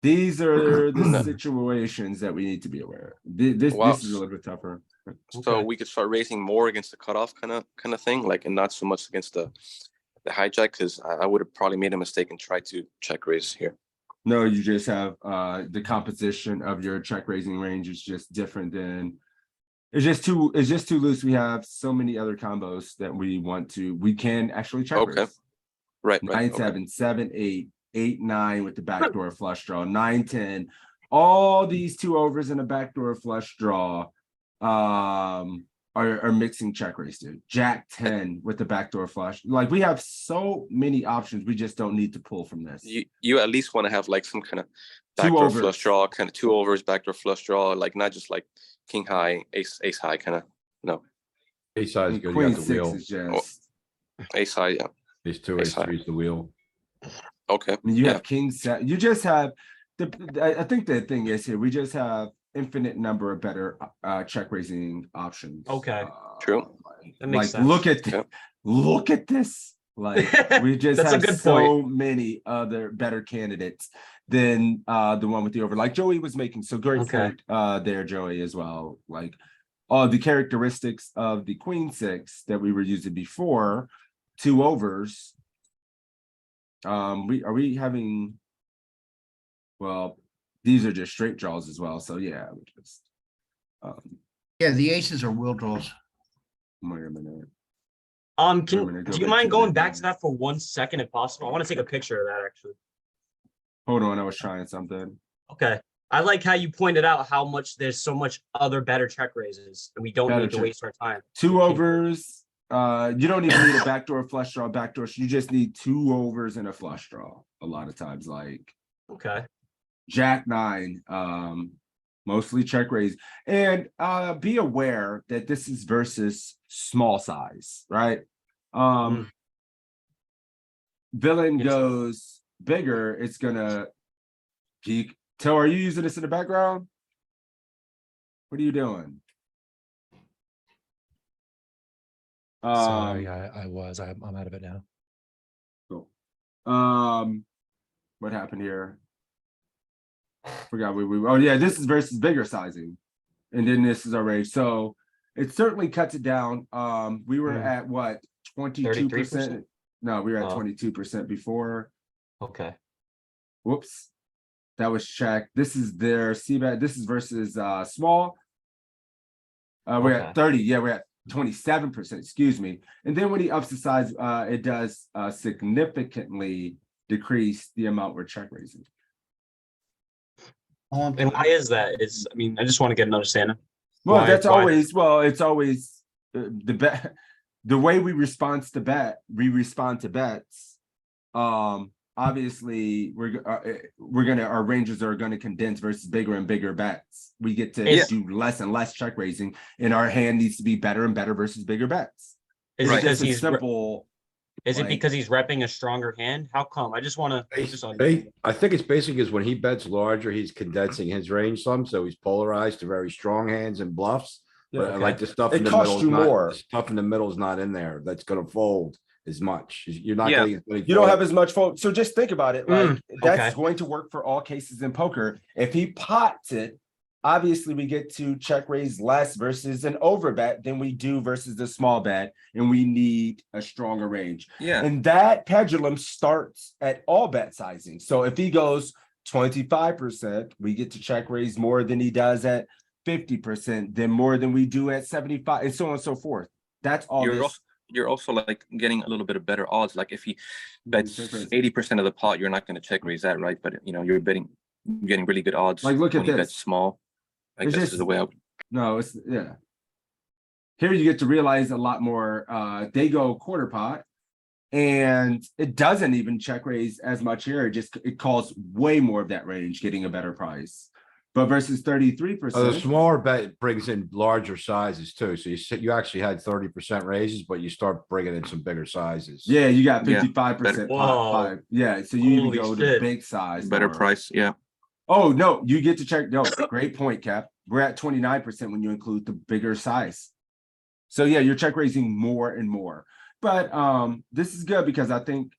These are the situations that we need to be aware of. This is a little bit tougher. So we could start raising more against the cutoff kind of thing, like, and not so much against the hijack, because I would have probably made a mistake and tried to check raise here. No, you just have the composition of your check raising range is just different than it's just too loose. We have so many other combos that we can actually check raise. Right. 9-7, 7-8, 8-9 with the backdoor flush draw, 9-10. All these 2 overs and a backdoor flush draw are mixing check raise, dude. Jack 10 with the backdoor flush. Like, we have so many options. We just don't need to pull from this. You at least want to have like some kind of backdoor flush draw, kind of 2 overs, backdoor flush draw, like not just like king high, ace high kind of. No. Ace high is And good. You queen got the six wheel. is just, Ace high, yeah. Ace two, Ace ace high. three is the wheel. Okay. I mean, you Yeah. have king set, you just have, I think the thing is here, we just have infinite number of better check raising options. Okay. True. That makes Like, look sense. at, Yeah. look at this. Like, we just That's a have good so many other better candidates than the one with the over, like Joey was making. So great Okay. point there, Joey, as well. Like, all the characteristics of the queen six that we were using before, 2 overs. Are we having? Well, these are just straight draws as well. So yeah, we just Yeah, the aces are wheel draws. wait a minute. Can gonna go do you back mind to going the- back to that for 1 second if possible? I want to take a picture of that actually. Hold on, I was trying something. Okay. I like how you pointed out how much there's so much other better check raises and we don't Better need to check. waste our time. 2 overs. You don't even need a backdoor flush draw, backdoor. You just need 2 overs and a flush draw. A lot of times, like Okay. Jack 9, mostly check raise. And be aware that this is versus small size, right? Villain Yes. goes bigger, it's gonna peak. Till, are you using this in the background? What are you doing? Sorry, I was. I'm out of it now. Cool. What happened here? Forgot we oh yeah, this is versus bigger sizing, and then this is our range. So it certainly cuts it down. We were at what, 22%? 33%? No, we were at Oh. 22% before. Okay. Whoops, that was check. This is their c-bet. This is versus small. We're Okay. at 30. Yeah, we're at 27%. Excuse me. And then when he ups the size, it does significantly decrease the amount we're check raising. And why is that? I mean, I just want to get an understanding. Well, Why- that's why- always, well, it's always the bet. The way we respond to bets. Obviously, our ranges are gonna condense versus bigger and bigger bets. We get to Is- do less and less check raising, and our hand needs to be better and better versus bigger bets. Is It's it because just a he's simple. is it like- because he's repping a stronger hand? How come? I just want to I think it's basically because when he bets larger, he's condensing his range some, so he's polarized to very strong hands and bluffs. Yeah, But okay. like the stuff It in the costs middle is you not, more. the stuff in the middle is not in there. That's gonna fold as much. You're not Yeah. getting. as many You don't have folds. as much fold. So just think about it. Like that's okay. going to work for all cases in poker. If he pots it, obviously we get to check raise less versus an over bet than we do versus the small bet, and we need a stronger range. Yeah. And that pendulum starts at all bet sizing. So if he goes 25%, we get to check raise more than he does at 50%, then more than we do at 75, and so on and so forth. That's all You're also like getting a little bit of better odds. Like if he bets check raise. 80% of the pot, you're not going to check raise that, right? But you're getting really good odds. Like, look at when he bets this. small. I It's guess just- is the way out. No, it's yeah. Here you get to realize a lot more. They go quarter pot, and it doesn't even check raise as much here. It calls way more of that range, getting a better price. But versus 33%. The smaller bet brings in larger sizes too. So you actually had 30% raises, but you start bringing in some bigger sizes. Yeah, you got Yeah, 55% Whoa. pot 5. Yeah, so you even Holy go to shit. big size. Better more. price. Yeah. Oh no, you get to check. No, great point, Cap. We're at 29% when you include the bigger size. So yeah, you're check raising more and more. But this is good because I think,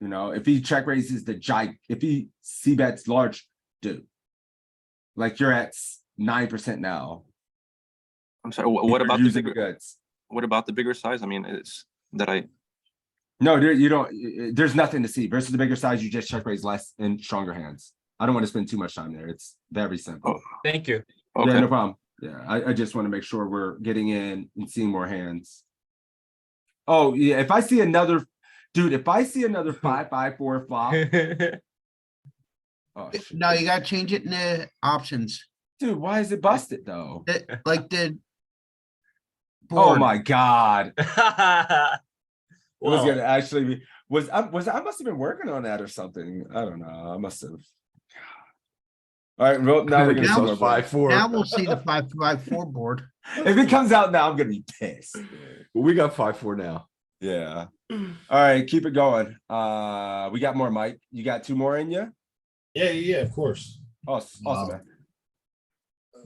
if he check raises if he c-bets large, dude, like you're at 9% now. I'm sorry. What You're about the using bigger? goods? What about the bigger size? I mean, it's that I. No, you don't. There's nothing to see versus the bigger size. You just check raise less and stronger hands. I don't want to spend too much time there. It's very simple. Thank you. Okay. Yeah, no problem. Yeah, I just want to make sure we're getting in and seeing more hands. Oh yeah, if I see another 5-5-4 flop, oh shit. No, you gotta change it in the options. Dude, why is it busted though? Like the. Oh board. my god. It was Well, gonna actually be I must have been working on that or something. I don't know. I must have. All right, well, now we're gonna Against see us more 5-4. Now we'll see the 5-5-4 board. If it comes out now, I'm gonna be pissed. Well, we got 5-4 now. Yeah. All right, keep it going. We got more, Mike. You got two more in you? Yeah, of course. Awesome, man.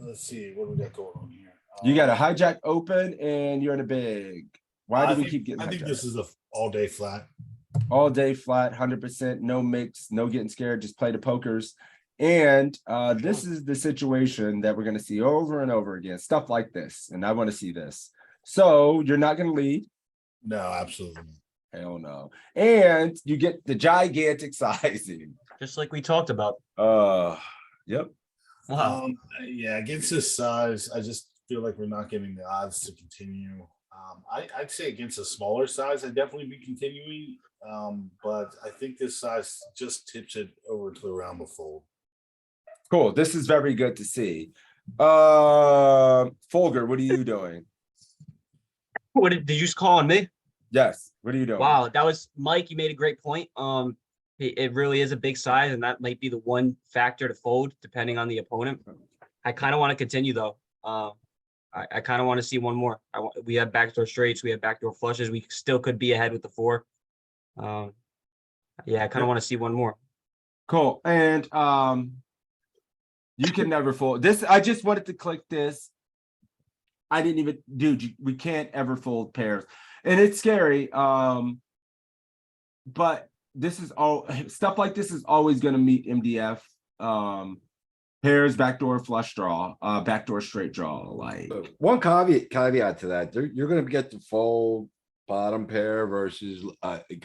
Let's see, what do we got going on here? You got a hijack open and you're in a big. Why do we keep getting I think hijacked? this is a all day flat. All day flat, 100%, no mix, no getting scared, just play the pokers. And this is the situation that we're going to see over and over again, stuff like this. And I want to see this. So you're not going to lead. No, absolutely. Hell no. And you get the gigantic sizing. Just like we talked about. Yep. Wow. Yeah, against this size, I just feel like we're not getting the odds to continue. I'd say against a smaller size, I'd definitely be continuing. But I think this size just tips it over to the realm of fold. Cool. This is very good to see. Folger, what are you doing? What did you just call on me? Yes. What are you doing? Wow, that was Mike. You made a great point. It really is a big size, and that might be the one factor to fold depending on the opponent. I kind of want to continue though. I kind of want to see one more. We have backdoor straights, we have backdoor flushes. We still could be ahead with the 4. Yeah, I kind of want to see one more. Cool. And you can never fold this. I just wanted to click this. I didn't even, dude, we can't ever fold pairs. And it's scary. But this is all stuff like this is always going to meet MDF. Pairs, backdoor flush draw, backdoor straight draw. Like One caveat to that, you're gonna get the fold bottom pair versus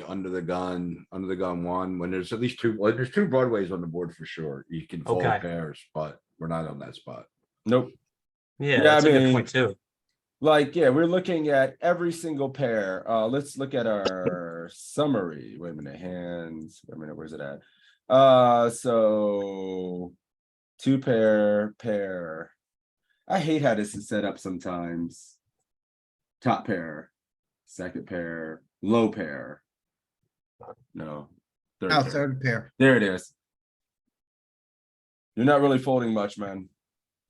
under the gun one, when there's at least two, well, there's two broadways on the board for sure. You can fold Okay. pairs, but we're not on that spot. nope. Yeah, that's a good point too. Like, yeah, we're looking at every single pair. Let's look at our summary. Wait a minute, hands. Wait a minute, where's it at? So 2 pair. I hate how this is set up sometimes. Top pair, second pair, low pair. No, third Now pair. third pair. There it is. You're not really folding much, man.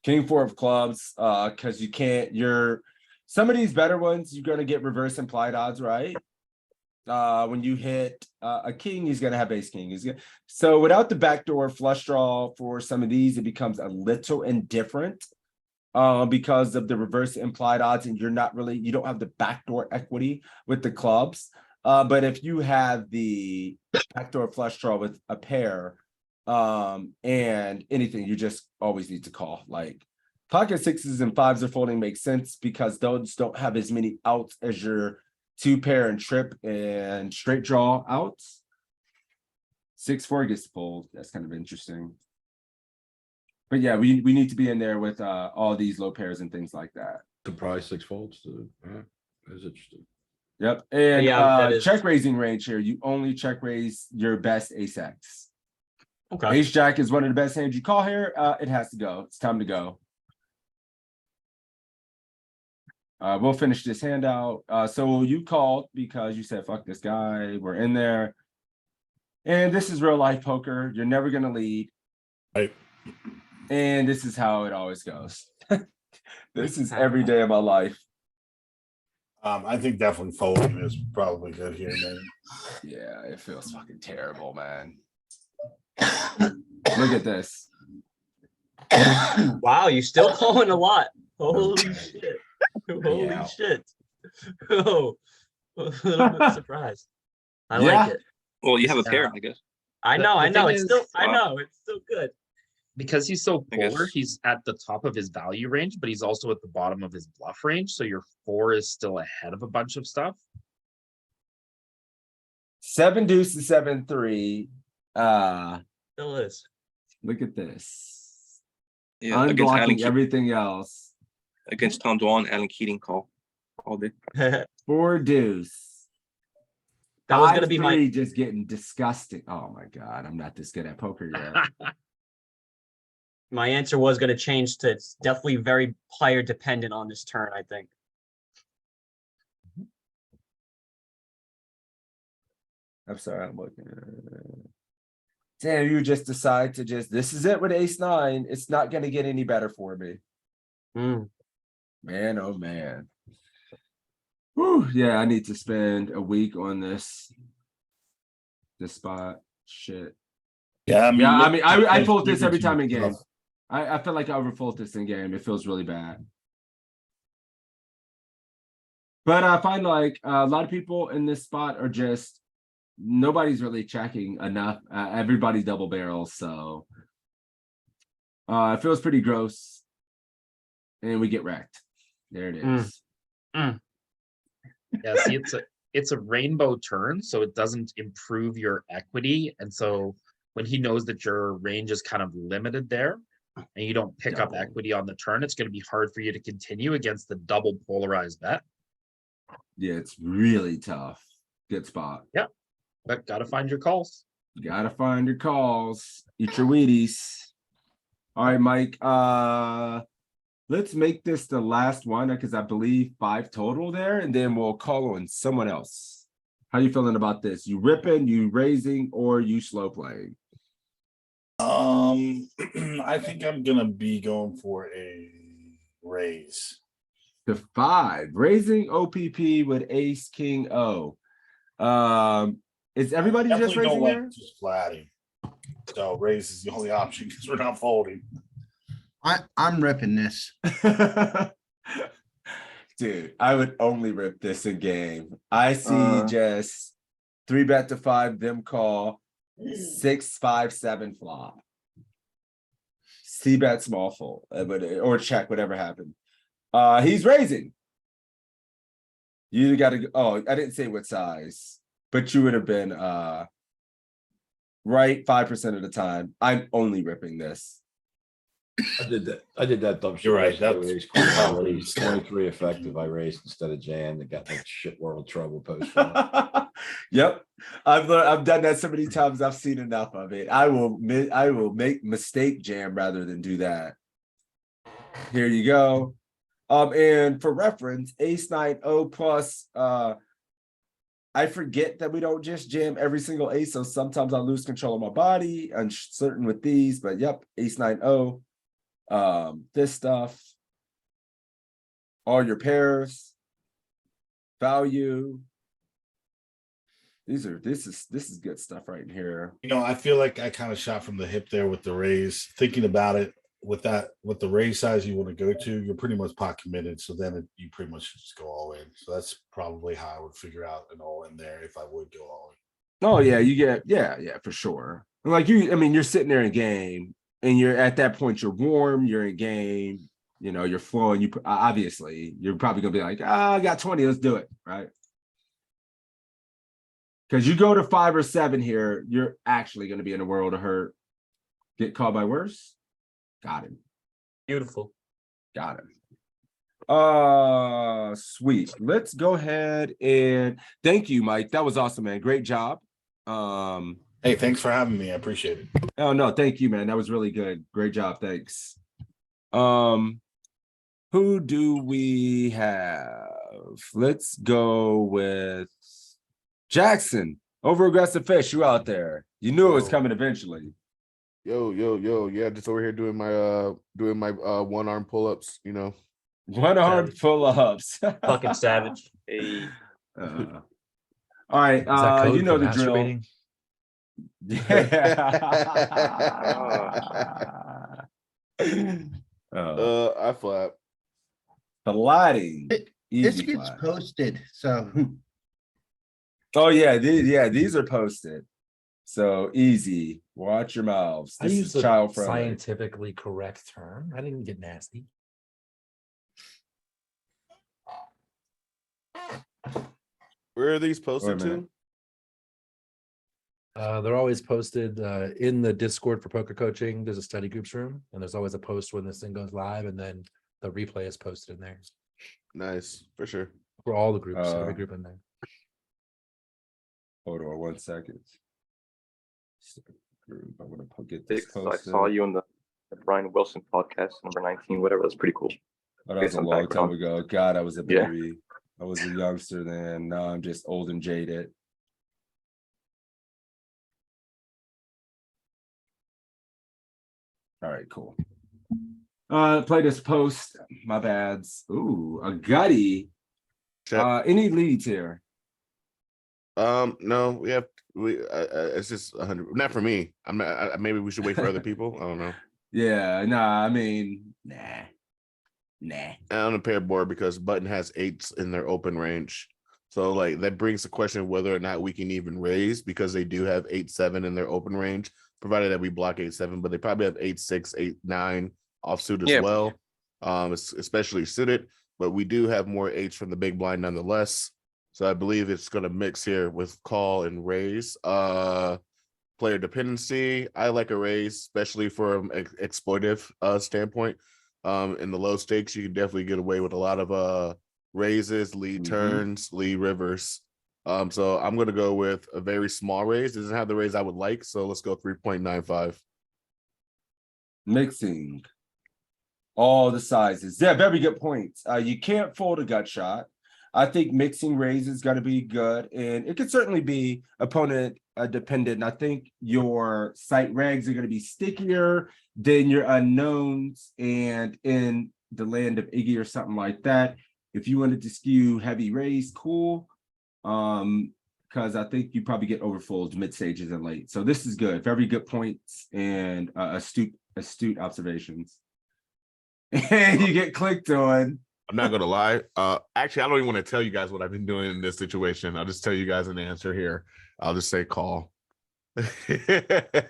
King 4 of clubs, because you can't, some of these better ones, you're gonna get reverse implied odds, right? When you hit a king, he's gonna have ace king. So without the backdoor flush draw for some of these, it becomes a little indifferent because of the reverse implied odds, and you don't have the backdoor equity with the clubs. But if you have the backdoor flush draw with a pair and anything, you just always need to call. Like pocket 6s and 5s are folding makes sense because those don't have as many outs as your 2 pair and trip and straight draw outs. 6-4 gets fold. That's kind of interesting. But yeah, we need to be in there with all these low pairs and things like that. Surprise 6 folds too. Yeah, that's interesting. Yep. And Yeah, that is- check raising range here. You only check raise your best ace X. Okay. Ace Jack is one of the best hands you call here. It has to go. It's time to go. We'll finish this handout. So you called because you said, fuck this guy. We're in there. And this is real life poker. You're never going to lead. Right. And this is how it always goes. This is every day of my life. I think definitely folding is probably good here, man. Yeah, it feels fucking terrible, man. Look at this. Wow, you still calling a lot. Holy shit. Holy Yeah. shit. Oh, a little bit surprised. I Yeah. like it. Well, you have a pair, I guess. I The- know, the I know. thing It's is- still, I know, it's still good. Because he's so I guess. polar, he's at the top of his value range, but he's also at the bottom of his bluff range. So your 4 is still ahead of a bunch of stuff. 7 deuce to 7-3. Still is. Look at this. Yeah, against Alan Unblocking everything else. against Tom Dwan, Alan Keating call all day. That 4 deuce. was gonna be 5-3 my just getting disgusting. Oh my god, I'm not this good at poker yet. my answer was gonna change to it's definitely very player dependent on this turn, I think. I'm sorry, I'm looking. damn, you just decide to this is it with ace nine. It's not gonna get any better for me. Mm. Man, oh man. Whew, yeah, I need to spend a week on this spot. Shit. Yeah, I mean, Yeah, I mean, I fold this given every to you time in game. tough. I feel like I overfold this in game. It feels really bad. But I find like a lot of people in this spot are just nobody's really checking enough. Everybody double barrels, so it feels pretty gross. And we get wrecked. There it is. Yeah, see, it's a rainbow turn, so it doesn't improve your equity. And so when he knows that your range is kind of limited there and you don't pick up equity on the turn, it's going to be hard for you to continue against the double polarized bet. Yeah, it's really tough. Good spot. Yeah, but gotta find your calls. Gotta find your calls. Eat your Wheaties. All right, Mike. Let's make this the last one because I believe 5 total there, and then we'll call on someone else. How you feeling about this? You ripping, you raising, or you slow playing? I think I'm gonna be going for a raise. The 5 raising OPP with ace king O. Is everybody just Definitely raising don't like here? just flatting. So raise is the only option because we're not folding. I'm ripping this. Dude, I would only rip this in game. I see just 3-bet to 5, them call 6, 5, 7 flop. C-bet small fold, or check, whatever happened. He's raising. You got to. Oh, I didn't say what size, but you would have been right 5% of the time. I'm only ripping this. I did that dumb shit. You're right, I that's raised probably 23 effective. I raised instead of jammed and got like shit world trouble post flop. Yep, I've done that so many times. I've seen enough of it. I will make mistake jam rather than do that. Here you go. And for reference, ace 9 plus. I forget that we don't just jam every single ace, so sometimes I lose control of my body. Uncertain with these, but yep, ace 9 this stuff, all your pairs, value. This is good stuff right here. You know, I feel like I kind of shot from the hip there with the raise. Thinking about it, with the raise size you want to go to, you're pretty much pot committed. So then you pretty much just go all in. So that's probably how I would figure out an all in there if I would go all in. Oh yeah, you get yeah for sure. Like I mean, you're sitting there in game, and you're at that point. You're warm. You're in game. You know, you're flowing. You obviously you're probably gonna be like, I got 20. Let's do it, right? Because you go to 5 or 7 here, you're actually gonna be in a world of hurt. Get called by worse. Got him. Beautiful. Got him. Sweet. Let's go ahead and thank you, Mike. That was awesome, man. Great job. Hey, thanks for having me. I appreciate it. Oh no, thank you, man. That was really good. Great job. Thanks. Who do we have? Let's go with Jackson. Over aggressive fish. You out there? You knew it was coming eventually. Yo, yeah, just over here doing my one arm pull-ups, you know. One arm pull-ups. Fucking savage. Hey. All right, Is that code you know for the drill. masturbating? Yeah. I flap. Flatting. This Easy gets flat. posted, so Oh yeah, these are posted. So easy. Watch your mouths. I This used is a child friendly. scientifically correct term. I didn't get nasty. Where are these Wait a posted minute. to? They're always posted in the Discord for poker coaching. There's a study groups room, and there's always a post when this thing goes live, and then the replay is posted in there Nice, for sure. for all the groups, every group in there. Hold on 1 second. I want to get this I posted. saw you in the Brian Wilson podcast, number 19, whatever. That's pretty cool. Oh, that was a some long time background. ago. God, I was a Yeah. baby. I was a youngster then. Now I'm just old and jaded. All right, cool. Play this post. My bads. Ooh, a gutty. Check. Any leads here? No, it's just 100. Not for me. I'm not. Maybe we should wait for other people. I don't know. Yeah, nah. I mean, nah. On a pair board because button has 8s in their open range. So like that brings the question of whether or not we can even raise because they do have 8-7 in their open range, provided that we block 8-7, but they probably have 8-6, 8-9 offsuit as well. Especially suited, but we do have more 8s from the big blind nonetheless. So I believe it's gonna mix here with call and raise. Player dependency. I like a raise, especially from exploitive standpoint. In the low stakes, you can definitely get away with a lot of raises, lead turns, lead rivers. So I'm gonna go with a very small raise. Doesn't have the raise I would like, so let's go 3.95. Mixing all the sizes. Yeah, very good points. You can't fold a gut shot. I think mixing raise is going to be good, and it could certainly be opponent dependent. I think your site regs are going to be stickier than your unknowns, and in the land of Iggy or something like that, if you wanted to skew heavy raise, cool. Because I think you probably get overfolds mid stages and late. So this is good. Very good points and astute observations. And you get clicked on. I'm not gonna lie. Actually, I don't even want to tell you guys what I've been doing in this situation. I'll just tell you guys an answer here. I'll just say call.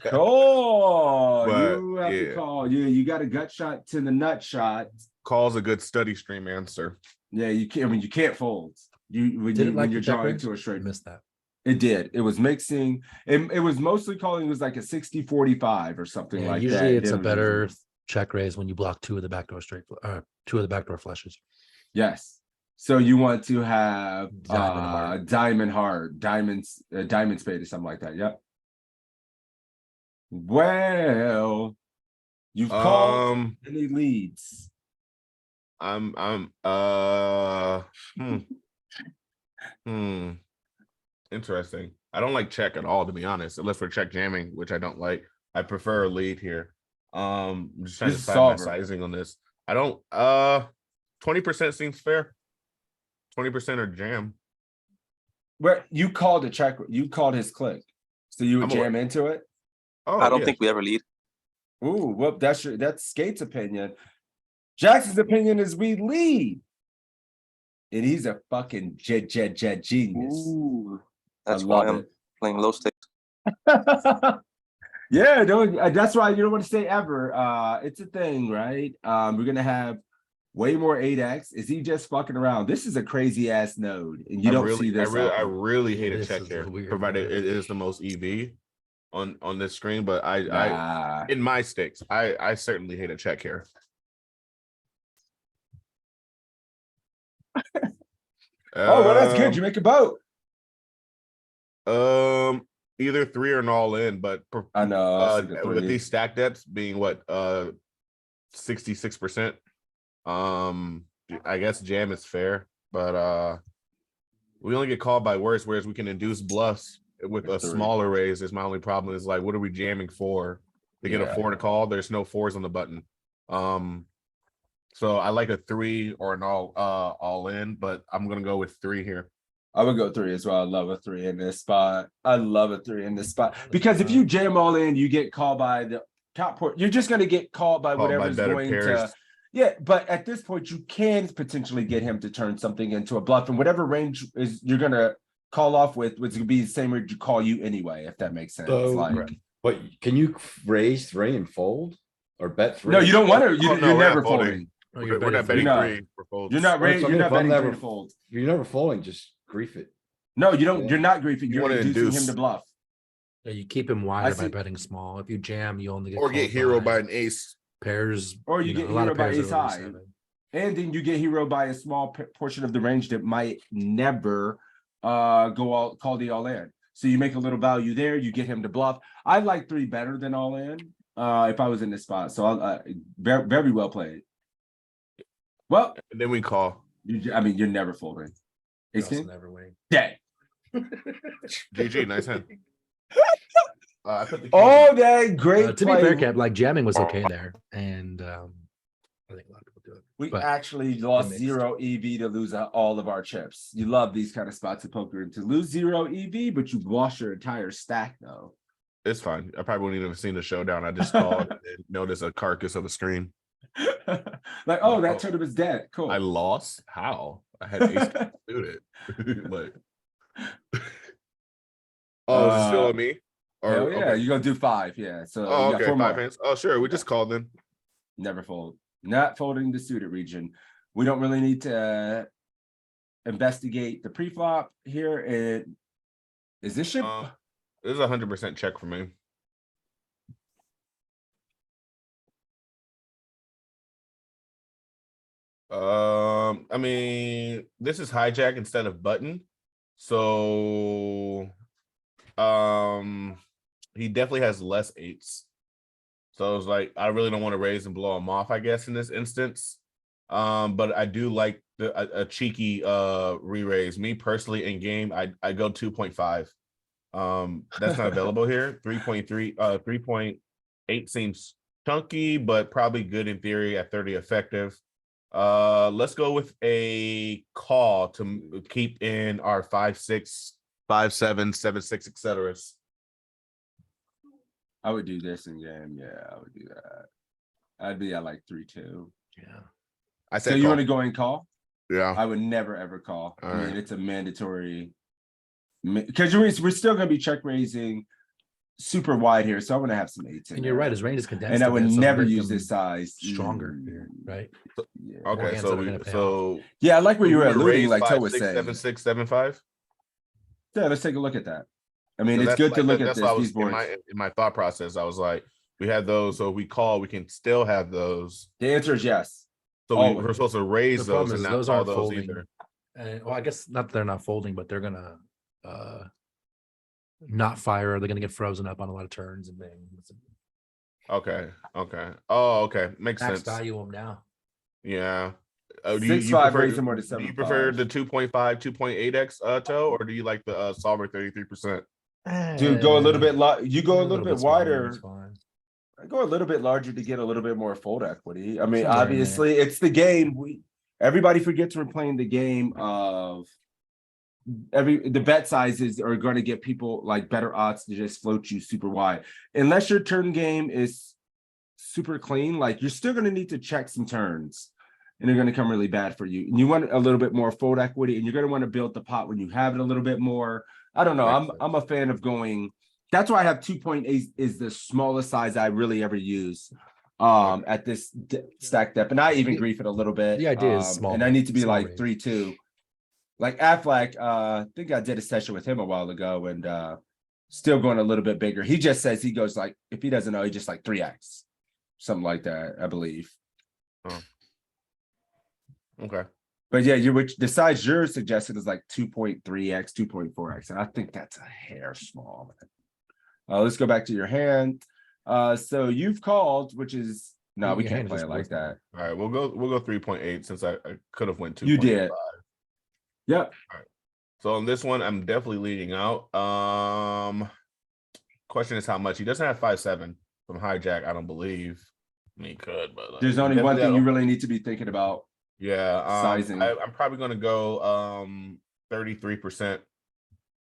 Call. But, You have to call. You got a gut shot to the nut shot. Call's a good study stream answer. Yeah, you can't. I mean, you can't fold. When you're drawing to a straight. Missed that. It did. It was mixing. It was mostly calling. It was like a 60-45 or something like usually that. Usually it's a Then better check raise when you block two of the backdoor flushes. Yes. So you want to have Diamond heart. diamond spade or something like that. Yep. Well, you've called any leads. Interesting. I don't like check at all, to be honest, unless we're check jamming, which I don't like. I prefer a lead here. I'm just trying to decide my sizing on this. I don't 20% seems fair. 20% or jam. Where you called a check, you called his click. So you would jam into it? Oh, I don't think we ever lead. Ooh, well, that's Skate's opinion. Jackson's opinion is we lead. And he's a fucking genius. Ooh, that's why I'm playing low stakes. Yeah, that's why you don't want to say ever. It's a thing, right? We're gonna have way more 8x. Is he just fucking around? This is a crazy ass node, and you don't see this. I really hate a check here, provided it is the most EV on this screen. But I in my stakes, I certainly hate a check here. Oh, well, that's good. You make a boat. Either 3 or an all in, but I know with these stack depths being what 66%. I guess jam is fair, but we only get called by worse, whereas we can induce bluffs with a smaller raise. Is my only problem is like, what are we jamming for? They get a 4 to call. There's no 4s on the button. So I like a 3 or an all in, but I'm gonna go with 3 here. I would go 3 as well. I love a 3 in this spot. Because if you jam all in, you get called by the top port. You're just going to get called by whatever's going to. Yeah, but at this point, you can potentially get him to turn something into a bluff, and whatever range is you're going to call off with, which would be the same range you call you anyway, if that makes sense. So, but can you raise 3 and fold or bet 3? No, you don't want to. You're never folding. We're not betting 3 for folds. You're not betting 3 to fold. You're never folding. Just grief it. No, you don't. You're not griefing. You're inducing him to bluff. Yeah, you keep him wider by betting small. If you jam, you only get hero by an ace. Pairs, or you get hero by ace high, and then you get hero by a small portion of the range that might never call the all in. So you make a little value there. You get him to bluff. I like 3 better than all in if I was in this spot. So very, very well played. Well, and then we call. You're never folding. Never winning. Yeah. GG, nice hand. I put the king Oh, on. that great To be fair, play. Kev, like jamming was okay there, and I think a lot of people do it. We but actually lost mixed. 0 EV to lose all of our chips. You love these kind of spots of poker to lose 0 EV, but you lost your entire stack though. It's fine. I probably wouldn't even have seen the showdown. I just called and noticed a carcass of a screen. Like, oh, that tournament's dead. Cool. I lost? How? I had ace suited. Like, oh, is it still on me? Hell yeah, okay. you're gonna do 5. Yeah. So Oh, you got okay. 4 5 more. hands. Oh, sure. We just called then. Never fold. Not folding the suited region. We don't really need to investigate the pre-flop here. Is this ship? This is 100% check for me. I mean, this is hijack instead of button. So he definitely has less 8s. So it's like I really don't want to raise and blow him off, I guess, in this instance. But I do like a cheeky re-raise. Me personally in game, I go 2.5. That's not available here. 3.3, 3.8 seems chunky, but probably good in theory at 30 effective. Let's go with a call to keep in our 5-6, 5-7, 7-6, etc. I would do this in game. Yeah, I would do that. I'd be at like 3-2. Yeah. I said so you call. want to go and call? Yeah. I would never ever call. All I mean, right. it's a mandatory because we're still gonna be check raising super wide here. So I'm gonna have some 8s in And you're there. right, his range is condensed. And I a would bit, so never make use him this size. stronger here, right? Yeah. Okay, hands so that are gonna pay so Yeah, I like where you were we're gonna alluding, raise like Toe 5, was 6, saying. 7, 6, 7, 5. Yeah, let's take a look at that. I mean, So it's that's good to like look at that's this. why I was These boards. in my thought process. I was like, we had those, so if we call, we can still have those. The answer is yes. So Always. we're supposed to raise The problem those and is not those call aren't those folding. either. Well, I guess not that they're not folding, but they're gonna not fire. They're gonna get frozen up on a lot of turns and things. Okay. Okay. Oh, okay. Makes Max sense. value them now. Yeah. Do 6-5 prefer, raising more to do you prefer 7-5. the 2.5, 2.8x toe, or do you like the solver 33%? Dude, go a little bit. You go a a little bit smaller, it's wider. fine. I go a little bit larger to get a little bit more fold equity. I mean, Somewhere in there. obviously, it's the game. Everybody forgets we're playing the game of the bet sizes are going to get people like better odds to just float you super wide. Unless your turn game is super clean, like you're still going to need to check some turns, and they're going to come really bad for you. And you want a little bit more fold equity, and you're going to want to build the pot when you have it a little bit more. I don't know. I'm a fan of going. That's why I have 2.8 is the smallest size I really ever use at this stack depth, and I even grief it a little bit. The idea is small, and I need to be small like range. 3-2. Like Affleck, I think I did a session with him a while ago, and still going a little bit bigger. He just says he goes like, if he doesn't know, he just like 3x, something like that, I believe. Oh. Okay. But yeah, which the size you're suggesting is like 2.3x, 2.4x, and I think that's a hair small. Let's go back to your hand. So you've called, which is no, we Your can't hand play just it like works now. that. All right, we'll go 3.8 since I could have went 2.5. You did. Yep. All right. So on this one, I'm definitely leading out. Question is how much. He doesn't have 5-7 from hijack, I don't believe. I mean, he could, but There's only one thing you really need to be thinking about. Yeah, sizing. I'm probably gonna go 33%.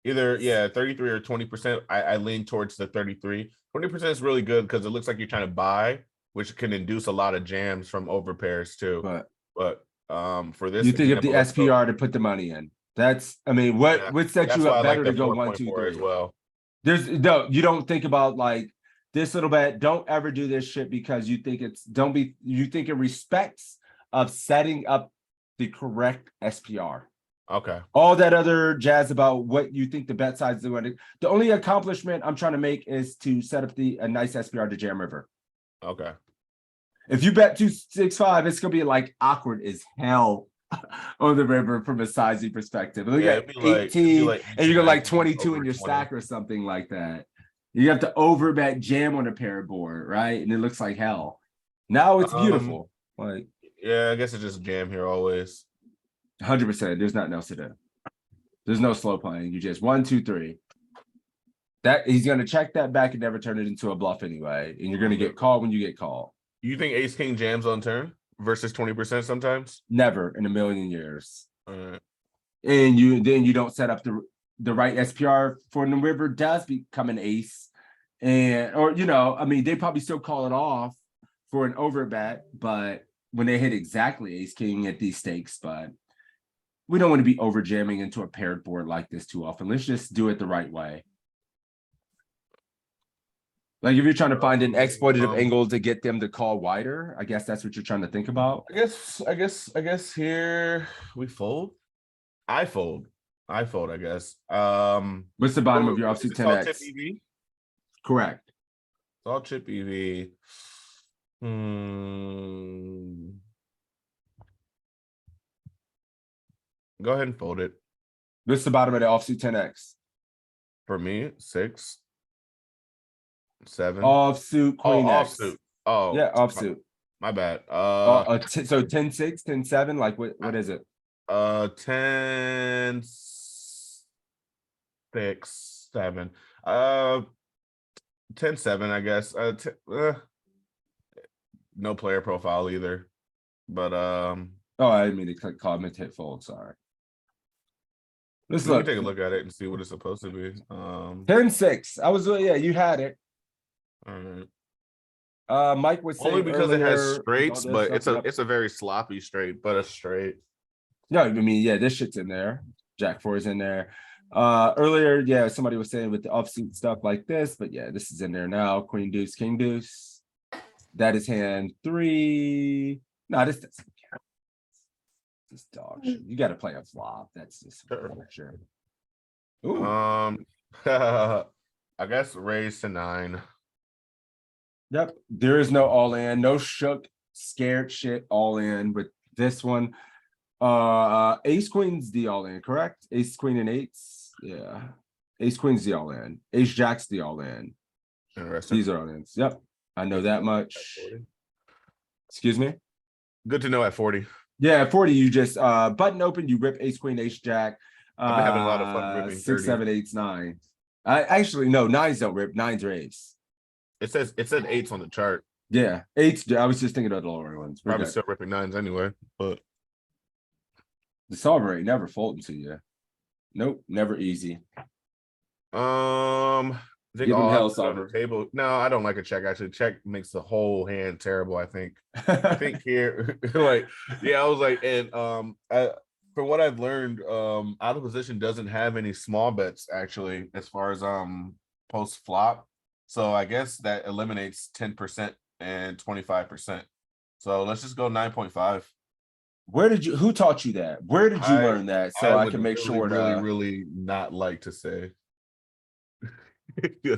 Either 33 or 20%. I lean towards the 33. 20% is really good because it looks like you're trying to buy, which can induce a lot of jams from overpairs too. But for this, You think of the example, let's go- SPR to put the money in. That's, I mean, what sets that's you why I up like better the to go 1, 2, 4.4 as 3? well. There's no, you don't think about like this little bit. Don't ever do this shit because you think you think it respects of setting up the correct SPR. Okay. All that other jazz about what you think the bet size is doing. The only accomplishment I'm trying to make is to set up a nice SPR to jam river. Okay. If you bet 265, it's gonna be like awkward as hell on the river from a sizing perspective. Look at it'd be like- 18, and you got like 19, 22 in over your 20. stack or something like that. You have to overbet jam on a pair board, right? And it looks like hell. Now it's beautiful. Like, yeah, I guess it's just jam here always. 100%. There's nothing else to do. There's no slow playing. You just 1, 2, 3. That he's gonna check that back and never turn it into a bluff anyway, and you're gonna get called when you get called. You think ace king jams on turn versus 20% sometimes? Never in a million years. Alright. And you don't set up the right SPR for the river does become an ace, and or I mean they probably still call it off for an over bet, but when they hit exactly ace king at these stakes, but we don't want to be over jamming into a paired board like this too often. Let's just do it the right way. Like if you're trying to find an exploitative angle to get them to call wider, I guess that's what you're trying to think about. I guess here we fold. I fold, I guess. What's the bottom of your offsuit It's all 10x? chip EV. Correct. It's all chip EV. Go ahead and fold it. What's the bottom of the offsuit 10x? For me, 6, 7. Offsuit queen X. Offsuit. Oh, Yeah, offsuit. My bad. So 10-6, 10-7, like what is it? 10, 6, 7. 10, 7, I guess. No player profile either. But Oh, I didn't mean to click call mid hit fold, sorry. Let's we can look. take a look at it and see what it's supposed to be. 10-6. I was yeah, you had it. All right. Mike was saying Only because it has earlier, straights, all but this stuff, it's a very sloppy straight, but a straight. No, I mean, yeah, this shit's in there. Jack 4 is in there. Earlier, yeah, somebody was saying with the offsuit stuff like this, but yeah, this is in there now. Queen deuce, king deuce. That is hand 3. No, this doesn't count. This dog shit. You got to play a flop. That's just sure. Ooh. I guess raise to 9. Yep. There is no all in, no shook, scared shit all in with this one. Ace queen's the all in, correct? Ace queen and eights. Yeah. Ace queen's the all in. Ace jack's the all in. Interesting. These are all ins. Yep. I know that much. Excuse me. Good to know at 40. Yeah, at 40, you just button open, you rip ace queen, ace jack. I've been having a lot of fun ripping 6, 30. 7, 8, 9. Actually, no, 9s don't rip. 9s are ace. It said 8s on the chart. Yeah, 8s. I was just thinking of the lower ones. We're Probably good. still ripping 9s anyway, but The solver ain't never folding to you. Nope, never easy. I think Give him all hell, options on the solver. table. No, I don't like a check. Actually, check makes the whole hand terrible. I think here, like, yeah, I was like, and for what I've learned, out of position doesn't have any small bets actually, as far as post flop. So I guess that eliminates 10% and 25%. So let's just go 9.5. Who taught you that? Where did you learn that? So I would can make sure to really not like to say.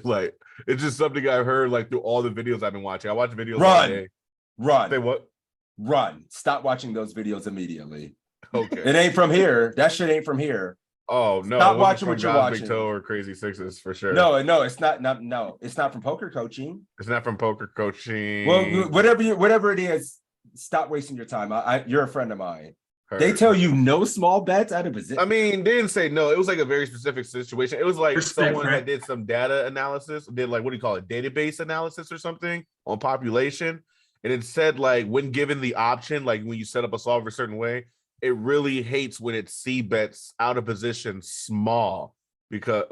Like, it's just something I've heard like through all the videos I've been watching. I watch videos all day. Run. Say what? Run. Stop watching those videos immediately. Okay. It ain't from here. That shit ain't from here. Oh no! Stop it wasn't watching from what you're God's watching. Big Toe or Crazy Sixes for sure. No, it's not. No, it's not from poker coaching. It's not from poker coaching. Well, whatever it is, stop wasting your time. You're a friend of mine. They tell you no small bets out of position. I mean, they didn't say no. It was like a very specific situation. It was like Respect, someone right? that did some data analysis, did like, what do you call it, database analysis or something on population. And it said like when given the option, like when you set up a solver a certain way, it really hates when it C bets out of position small because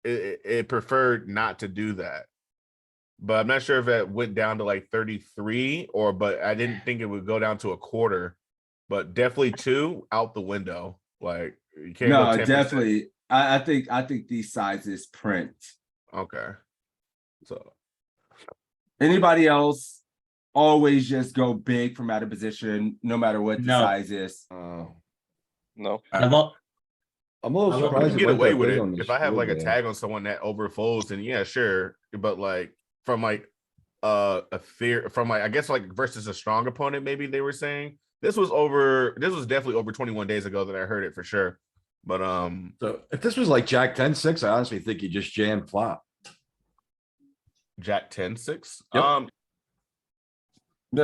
it preferred not to do that. But I'm not sure if it went down to like 33 but I didn't think it would go down to a quarter. But definitely 2 out the window. Like you can't. No, go 10%. definitely. I think these sizes print. Okay. So anybody else always just go big from out of position, no matter what the size is. No. I'm a little I surprised. can it get went away that with big it on this if I have board like a there. tag on someone that overfolds, then yeah, sure. But like from like a fear from like I guess like versus a strong opponent, maybe they were saying this was definitely over 21 days ago that I heard it for sure. But So if this was like Jack 10-6, I honestly think you just jam flop. Jack 10-6. Yep. Yeah,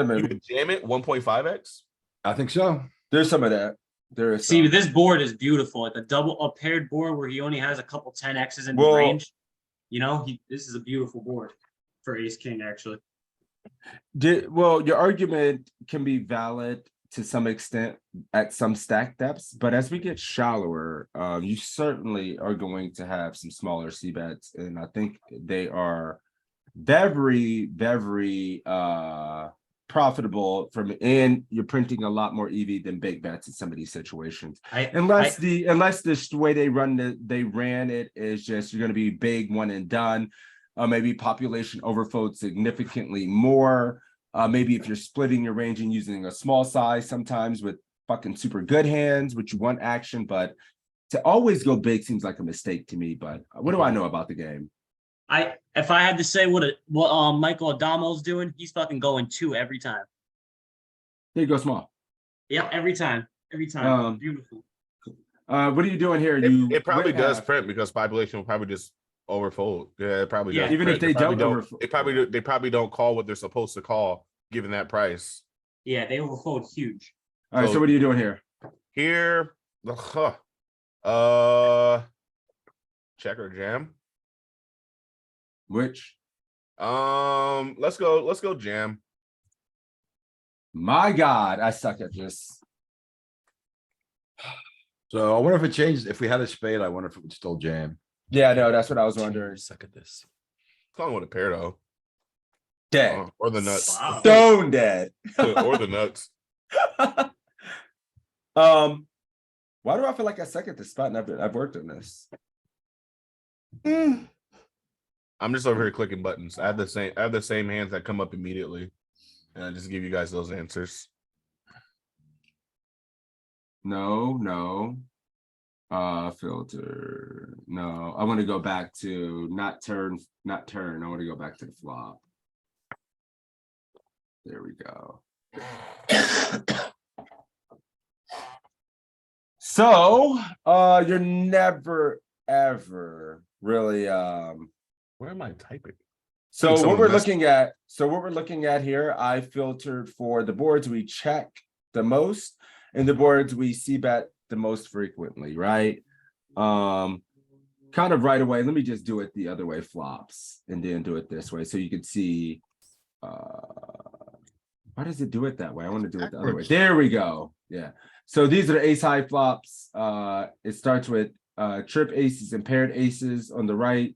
You maybe. could jam it 1.5x. I think so. There's some of that. There is See, some. this board is beautiful, like a paired board where he only has a couple 10Xs in Well- range. You know, this is a beautiful board for ace king, actually. Well, your argument can be valid to some extent at some stack depths, but as we get shallower, you certainly are going to have some smaller C bets, and I think they are very, very profitable and you're printing a lot more EV than big bets in some of these situations. Unless the way they ran it is just you're going to be big one and done. Maybe population overfold significantly more. Maybe if you're splitting your range and using a small size, sometimes with fucking super good hands, which you want action, but to always go big seems like a mistake to me. But what do I know about the game? If I had to say what Michael Adamo's doing, he's fucking going 2 every time. There you go, small. Yep, every time. Beautiful. What are you doing here? It probably does print because population will probably just overfold. Yeah, it probably does. Even if they don't overfold. They probably don't call what they're supposed to call given that price. Yeah, they overfold huge. All right, so what are you doing here? Here, check or jam. Which? Let's go jam. My God, I suck at this. So I wonder if it changed. If we had a spade, I wonder if it would still jam. Yeah, no, that's what I was wondering. Suck at this. Calling with a pair though. Dead. Or the nuts. Stone dead. Or the nuts. Why do I feel like I suck at this spot and I've worked on this? I'm just over here clicking buttons. I have the same hands that come up immediately. And I just give you guys those answers. No. Filter. No, I want to go back to not turn. I want to go back to the flop. There we go. So, you're never, ever really, where am I typing? So what we're looking at here, I filtered for the boards we check the most and the boards we see bet the most frequently, right? Kind of right away. Let me just do it the other way, flops, and then do it this way so you can see. Why does it do it that way? I want to do it the other way. There we go. Yeah. So these are the ace high flops. It starts with trip aces and paired aces on the right.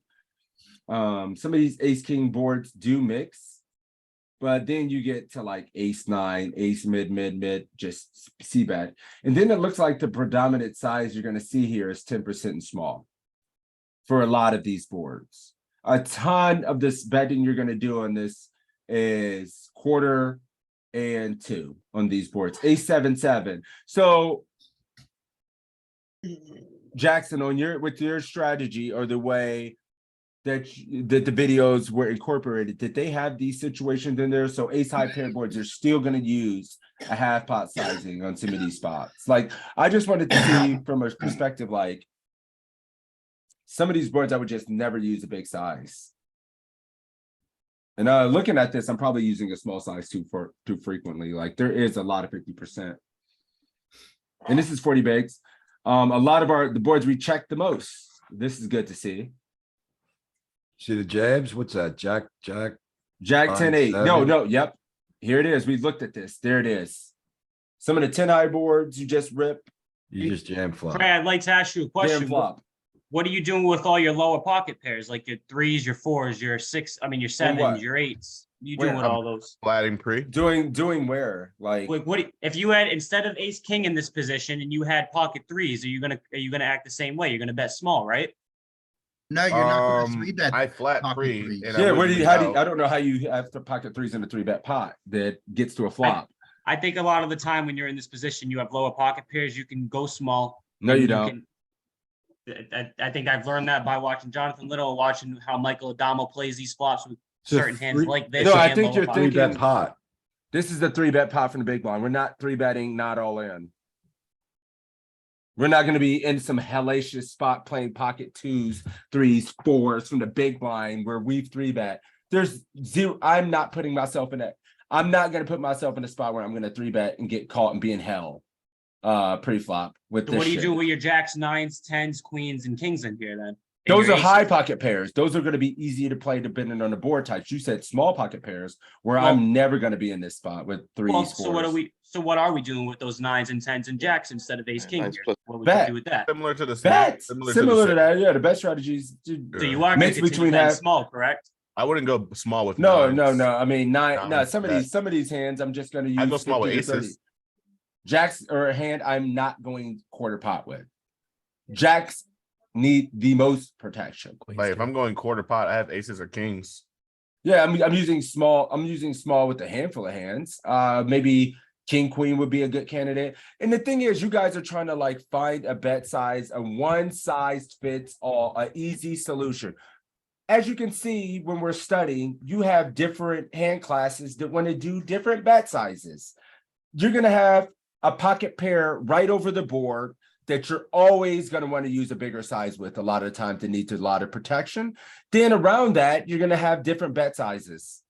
Some of these ace king boards do mix, but then you get to like ace nine, ace mid, just C bet. And then it looks like the predominant size you're going to see here is 10% and small for a lot of these boards. A ton of this betting you're going to do on this is quarter and 2 on these boards, ace 7-7. So Jackson, with your strategy or the way that the videos were incorporated, did they have these situations in there? So ace high pair boards are still going to use a half pot sizing on some of these spots. Like, I just wanted to see from a perspective, like some of these boards I would just never use a big size. And looking at this, I'm probably using a small size too frequently. Like, there is a lot of 50%. And this is 40 bigs. A lot of the boards we check the most. This is good to see. See the jabs? What's that? Jack 10-8. No, yep. Here it is. We looked at this. There it is. Some of the 10 high boards you just rip. You just jam flop. Brad, I'd like to ask you a question. Jam flop. What are you doing with all your lower pocket pairs, like your 3s, your 4s, your 6? I mean, your 7s, your 8s. You doing with all those? Flatting pre. Doing where? Like what? If you had, instead of ace king in this position and you had pocket 3s, are you gonna act the same way? You're gonna bet small, right? No, you're not gonna 3-bet. I flat pocket pre. threes. And yeah, I don't know how you have to pocket 3s in a 3-bet pot that gets to a flop. I think a lot of the time when you're in this position, you have lower pocket pairs. You can go small. No, you don't. I think I've learned that by watching Jonathan Little, watching how Michael Adamo plays these flops with certain hands like this. No, I think you're thinking 3-bet pot. This is the 3-bet pot from the big blind. We're not 3-betting, not all in. We're not going to be in some hellacious spot playing pocket 2s, 3s, 4s from the big blind where we've 3-bet. There's zero. I'm not putting myself in that. I'm not going to put myself in a spot where I'm going to 3-bet and get caught and be in hell. pre-flop with So this what do you shit. do with your jacks, nines, tens, queens, and kings in here then? And Those your are high aces? pocket pairs. Those are going to be easy to play depending on the board types. You said small pocket pairs, where Well- I'm never going to be in this spot with threes, Well, fours. so what are we doing with those nines and tens and jacks instead of ace king Nines here? plus- What we Bet. do with that? Similar to the Bet. Similar to the that. Yeah, the best strategies. So you are going Mix to between continue betting half. small, correct? I wouldn't go small with No, nines. no. I mean, no. Nines, Some of these hands, I'm just going to use. I go small with 50 to 30. aces. Jacks or a hand I'm not going quarter pot with. Jacks need the most protection. Like if I'm going quarter pot, I have aces or kings. Yeah, I'm using small. I'm using small with a handful of hands. Maybe king queen would be a good candidate. And the thing is, you guys are trying to like find a bet size, a one size fits all, an easy solution. As you can see, when we're studying, you have different hand classes that want to do different bet sizes. You're gonna have a pocket pair right over the board that you're always going to want to use a bigger size with a lot of times that needs a lot of protection. Then around that, you're going to have different bet sizes.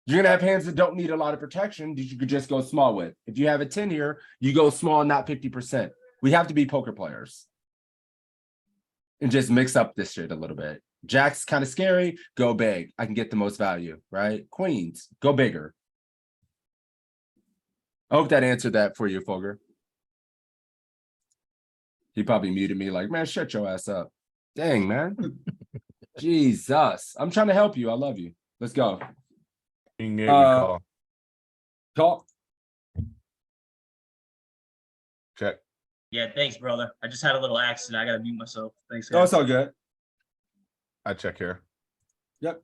You're going to have hands that don't need a lot of protection that you could just go small with. If you have a 10 here, you go small, not 50%. We have to be poker players and just mix up this shit a little bit. Jack's kind of scary, go big. I can get the most value, right? Queens, go bigger. I hope that answered that for you, Fogger. He probably muted me like, man, shut your ass up. Dang, man. Jesus. I'm trying to help you. I love you. Let's go. Call. Call. Check. Yeah, thanks, brother. I just had a little accident. I gotta mute myself. Thanks. Oh, it's all good. I check here. Yep.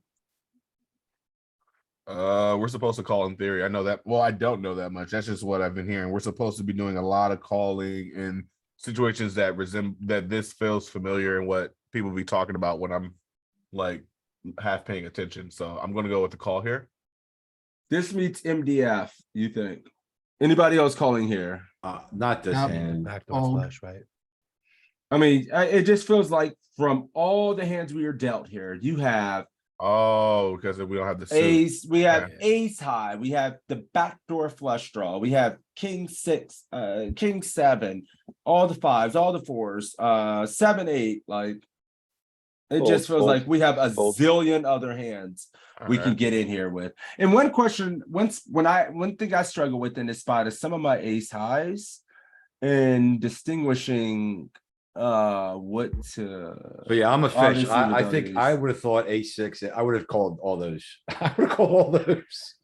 We're supposed to call in theory. I know that. Well, I don't know that much. That's just what I've been hearing. We're supposed to be doing a lot of calling in situations that this feels familiar and what people be talking about when I'm like half paying attention. So I'm gonna go with the call here. This meets MDF, you think? Anybody else calling here? Not this hand. Backdoor flush, right? I mean, it just feels like from all the hands we are dealt here, you have because we don't have the suit. ace, we have ace high, we have the backdoor flush draw, we have king six, king seven, all the fives, all the fours, 7, 8, like it just feels like we have a zillion other hands we can get in here with. And one thing I struggle with in this spot is some of my ace highs and distinguishing what to. So yeah, I'm a fish. obviously I without think ace. I would have thought ace-6. I would have called all those. I would have called all those.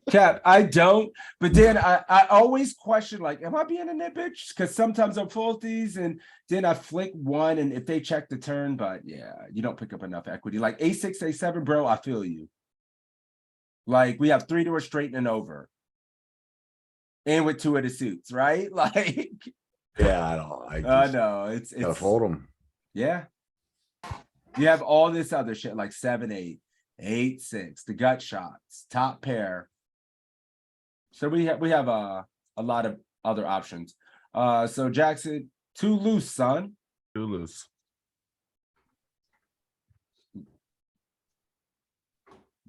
Cap, I don't, but then I always question, like, am I being a nit bitch? Because sometimes I'll fold these and then I flick one, and if they check the turn, but yeah, you don't pick up enough equity. Like A6, A7, bro, I feel you. Like we have 3 doors straight and over. And with 2 of the suits, right? Like, Yeah, I don't. know it's Gotta fold them. yeah. You have all this other shit like 7, 8, 8, 6, the gut shots, top pair. So we have a lot of other options. So Jackson, too loose, son. Too loose.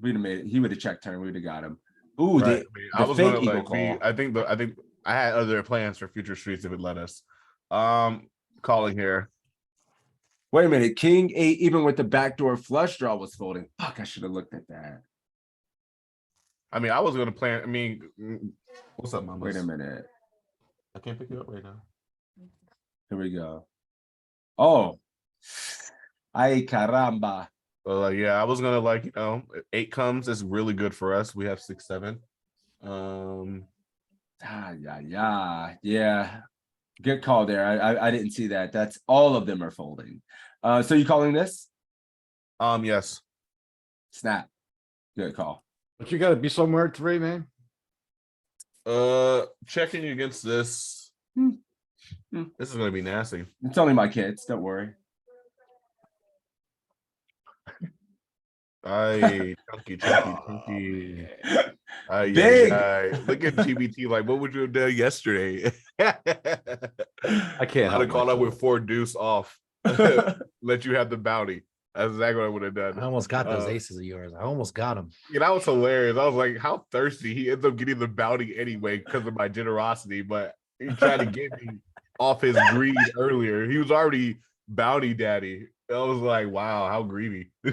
We'd have made it. He would have checked turn. We'd have got him. Ooh, Right. I was fake gonna eagle like call. I think I had other plans for future streets if it let us. Calling here. Wait a minute. King 8, even with the backdoor flush draw, was folding. Fuck, I should have looked at that. I mean, I was gonna plan. I mean, what's up, mama? Wait a minute. I can't pick you up right now. Here we go. Oh. Ay, caramba. Well, yeah, I was gonna like, 8 comes is really good for us. We have 6, 7. Yeah. Good call there. I didn't see that. That's all of them are folding. So you calling this? Yes. Snap. Good call. But you gotta be somewhere at 3, man. Checking against this. This is gonna be nasty. It's only my kids. Don't worry. Chunky. Big. Look at GBT. Like, what would you have done yesterday? I can't I'd have help called up myself. with 4 deuce off. Let you have the bounty. That's exactly what I would have done. I almost got those aces of yours. I almost got them. Yeah, that was hilarious. I was like, how thirsty. He ends up getting the bounty anyway because of my generosity. But He tried to get me off his greed earlier. He was already bounty daddy. I was like, wow, how greedy. All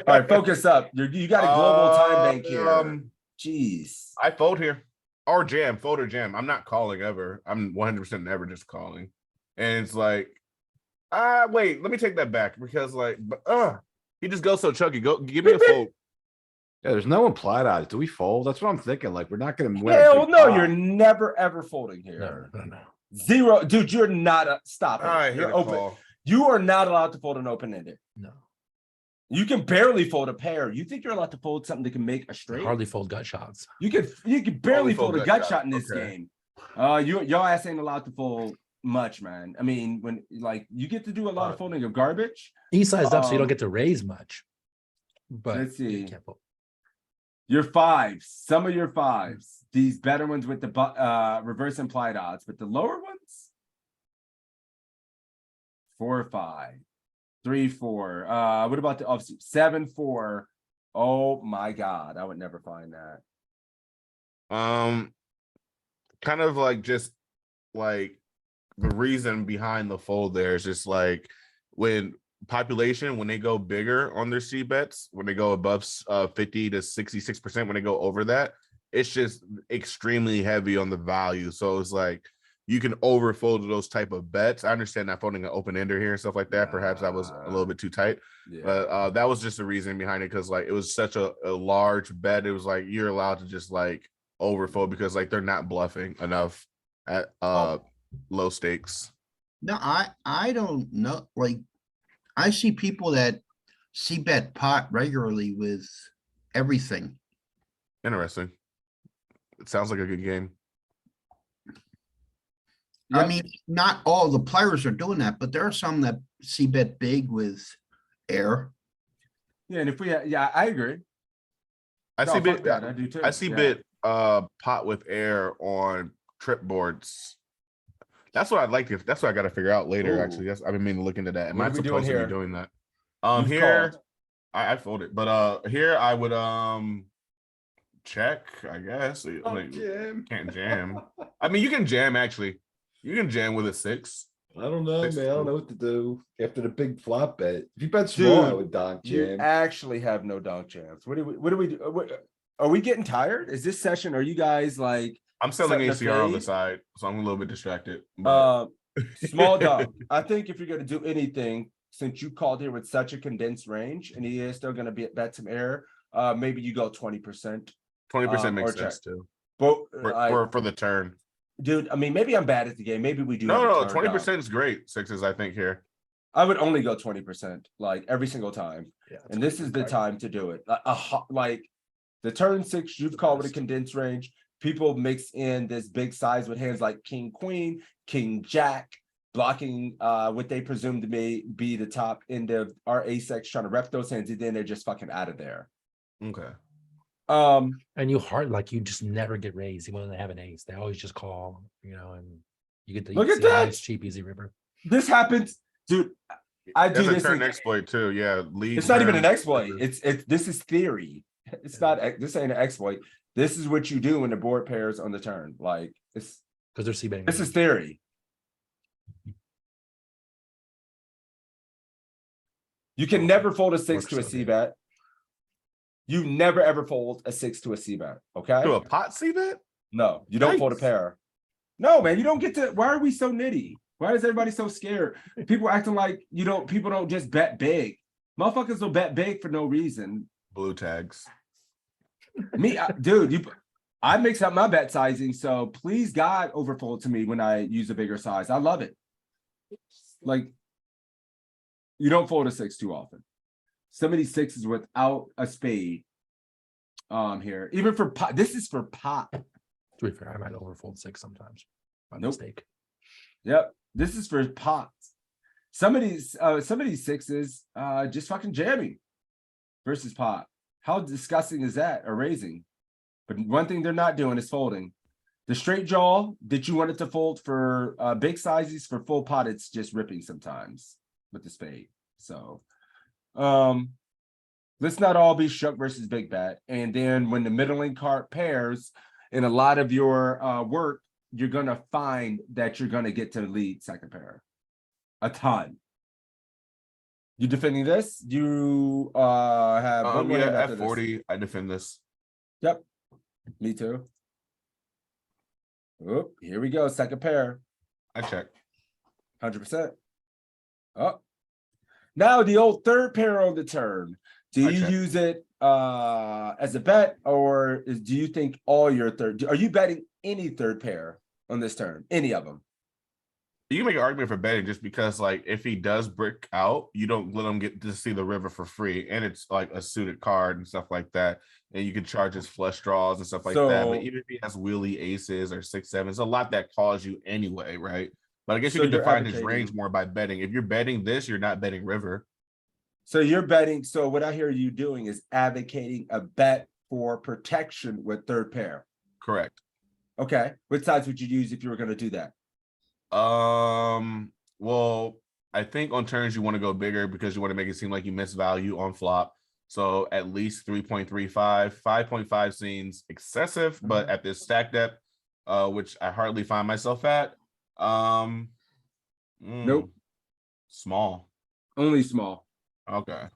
right, focus up. You got a global time bank here. Jeez. I fold here. Or jam, fold or jam. I'm not calling ever. I'm 100% never just calling. And it's like, wait, let me take that back because like, he just goes so chunky. Go give me a fold. Yeah, there's no implied odds. Do we fold? That's what I'm thinking. Like, we're not gonna win. a Hell big no, pot. you're never ever folding here. No. Zero, dude. You're not stop it. I hate You're a open. call. You are not allowed to fold an open-ended. No. You can barely fold a pair. You think you're allowed to fold something that can make a straight? Hardly fold gut shots. You can barely fold a gut gut shot. shot in this Okay. game. Y'all ass ain't allowed to fold much, man. I mean, when like you get to do a lot of folding of garbage. He sized up, so you don't get to raise much. But Let's see. you can't fold. Your fives, some of your fives, these better ones with the reverse implied odds, but the lower ones, 4, 5, 3, 4. What about the offsuit? 7, 4. Oh my God, I would never find that. Kind of like just like the reason behind the fold there is just like when population, when they go bigger on their C bets, when they go above 50 to 66%, when they go over that, it's just extremely heavy on the value. So it's like you can overfold those type of bets. I understand that folding an open ender here and stuff like that. Perhaps that was a little bit too tight, but that was just the reason behind it because like it was such a large bet. It was like you're allowed to just like overfold because like they're not bluffing enough at low stakes. No, I don't know. Like, I see people that see bet pot regularly with everything. Interesting. It sounds like a good game. I mean, not all the players are doing that, but there are some that see bet big with air. Yeah, and if we, I agree. I No, see fuck bit. that, I do too, I see yeah. bit pot with air on trip boards. That's what I'd like to. That's what I got to figure out later. Ooh. Actually, I've been meaning to look into that. Am What I are we doing supposed to here? be doing that? You've Here called. I folded, but here I would check. I guess like, Jam. can't jam. I mean, you can jam actually. You can jam with a 6. I don't know, man. I 6-2. don't know what to do after the big flop bet. If you bet small, I Dude, would donk you jam. actually have no donk jams. What do we do? Are we getting tired? Is this session? Are you guys like? I'm selling setting a ACR on the fade? side, so I'm a little bit distracted. But Small dunk. I think if you're going to do anything, since you called here with such a condensed range, and he is still going to bet some air, maybe you go 20%. 20% makes or check. sense too. But For the turn. dude, I mean, maybe I'm bad at the game. Maybe we do. No, 20% is great. Sixes, I think here. I would only go 20%, like every single time. Yeah, And this is the time to do it. Like the turn 6, you've called with a condensed range. People mix in this big size with hands like King, Queen, King, Jack, blocking what they presume to be the top end of our ace-X, trying to rep those hands, and then they're just fucking out of there. Okay. And you just never get raised even when they have an ace. They always just call, and you get the Look at that. nice cheap easy river. This happens, dude. I do That's a this. turn exploit too. Yeah, lead. It's not even turn. an exploit. It's this is theory. It's not. This ain't an exploit. This is what you do when the board pairs on the turn. Like it's Because they're c-betting. this is theory. You can never fold a 6 Works to a so C good. bet. You never ever fold a 6 to a C bet. Okay. Do a pot C bet? No, you don't fold a Yikes. pair. No, man, you don't get to. Why are we so nitty? Why is everybody so scared? People acting like people don't just bet big. Motherfuckers will bet big for no reason. Blue tags. Me, dude, I mix up my bet sizing, so please God overfold to me when I use a bigger size. I love it. Like, you don't fold a 6 too often. Some of these 6s without a spade. Here, even for pot, this is for pot. To be fair, I might overfold 6 sometimes by Nope. mistake. Yep, this is for pots. Some of these 6s, just fucking jamming versus pot. How disgusting is that? Or raising? But one thing they're not doing is folding. The straight jaw that you wanted to fold for big sizes for full pot, it's just ripping sometimes with the spade. So, let's not all be shook versus big bet. And then when the middling card pairs, in a lot of your work, you're gonna find that you're gonna get to lead second pair. A ton. You defending this? You have one more Yeah, hand at after this. 40, I defend this. Yep. Me too. Oh, here we go. Second pair. I check. 100%. Oh. Now the old third pair on the turn. Do I you check. use it as a bet, or do you think all your are you betting any third pair on this turn? Any of them? You can make an argument for betting just because, like, if he does brick out, you don't let him get to see the river for free, and it's like a suited card and stuff like that, and you can charge his flush draws and stuff like that. But So- even if he has wheelie aces or 6-7s, a lot that calls you anyway, right? But I guess So you can you're define his advocating- range more by betting. If you're betting this, you're not betting river. So you're betting. So what I hear you doing is advocating a bet for protection with third pair. Correct. Okay. What sides would you use if you were going to do that? Well, I think on turns you want to go bigger because you want to make it seem like you miss value on flop. So at least 3.35, 5.5 seems excessive, but at this stack depth, which I hardly find myself at, Nope. Small. Only small. Okay.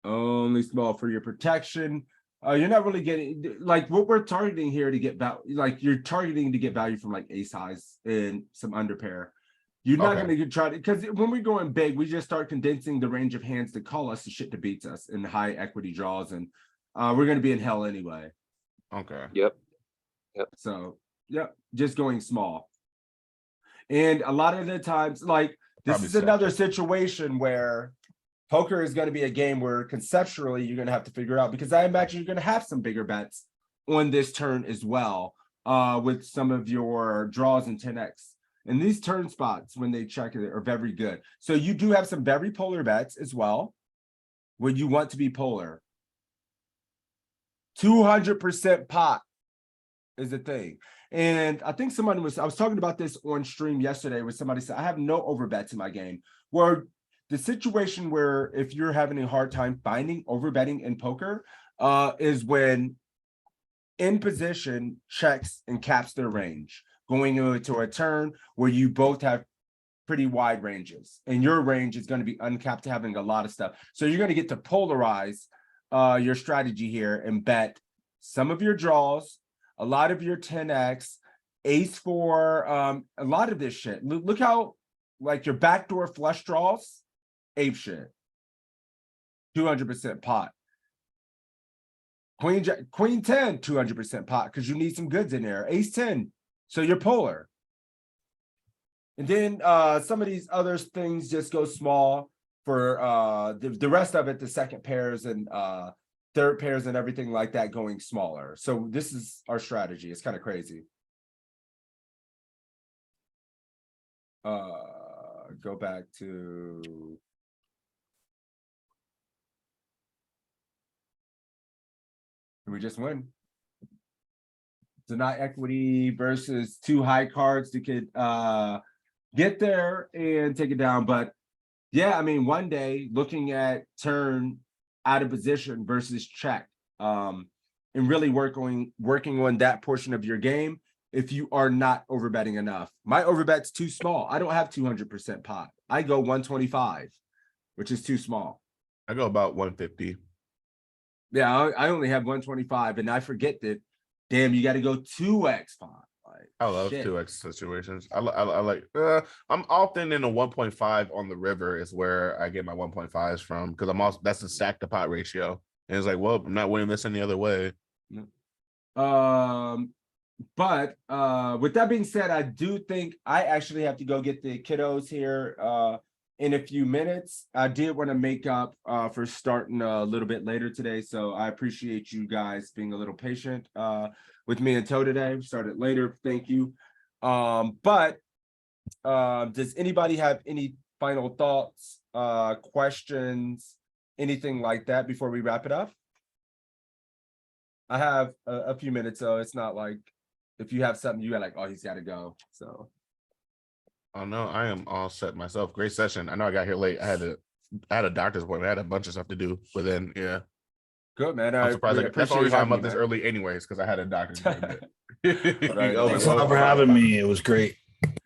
Only small for your protection. You're not really getting like what we're targeting here to get value. Like you're targeting to get value from like ace highs and some under pair. You're not Okay. going to try to, because when we're going big, we just start condensing the range of hands that call us the shit that beats us in high equity draws, and we're going to be in hell anyway. Okay. Yep. So yeah, just going small. And a lot of the times, like this Probably is stack another check. situation where poker is going to be a game where conceptually you're going to have to figure out, because I imagine you're going to have some bigger bets on this turn as well, with some of your draws in 10x. And these turn spots, when they check it, are very good. So you do have some very polar bets as well, when you want to be polar. 200% pot is the thing. And I think I was talking about this on stream yesterday where somebody said, I have no overbets in my game. Where the situation where if you're having a hard time finding overbetting in poker is when in position checks and caps their range, going into a turn where you both have pretty wide ranges and your range is going to be uncapped, having a lot of stuff. So you're going to get to polarize your strategy here and bet some of your draws, a lot of your 10x, ace four, a lot of this shit. Look how like your backdoor flush draws, ape shit. 200% pot. Queen 10, 200% pot, because you need some goods in there. Ace 10, so you're polar. And then some of these other things just go small for the rest of it, the second pairs and third pairs and everything like that going smaller. So this is our strategy. It's kind of crazy. Go back to we just win. Deny equity versus two high cards that could get there and take it down. But yeah, I mean, one day looking at turn out of position versus check, and really working on that portion of your game. If you are not overbetting enough, my overbet's too small. I don't have 200% pot. I go 125, which is too small. I go about 150. Yeah, I only have 125, and I forget that. Damn, you got to go 2x pot. Like, I love shit. 2x situations. I like. I'm often in a 1.5 on the river is where I get my 1.5s from, because I'm also that's the stack to pot ratio, and it's like, well, I'm not winning this any other way. But with that being said, I do think I actually have to go get the kiddos here in a few minutes. I did want to make up for starting a little bit later today, so I appreciate you guys being a little patient with me until today. We started later, thank you. But does anybody have any final thoughts, questions, anything like that before we wrap it up? I have a few minutes, so it's not like if you have something, you got like, oh, he's got to go. So, Oh no, I am all set myself. Great session. I know I got here late. I had a doctor's appointment. I had a bunch of stuff to do, but then yeah. Good, man. I'm surprised. We That's the only appreciate reason I'm having up you, this man. early anyways, because I had a doctor's appointment. Right. Oh, Thanks Thanks a lot for having me. It was great.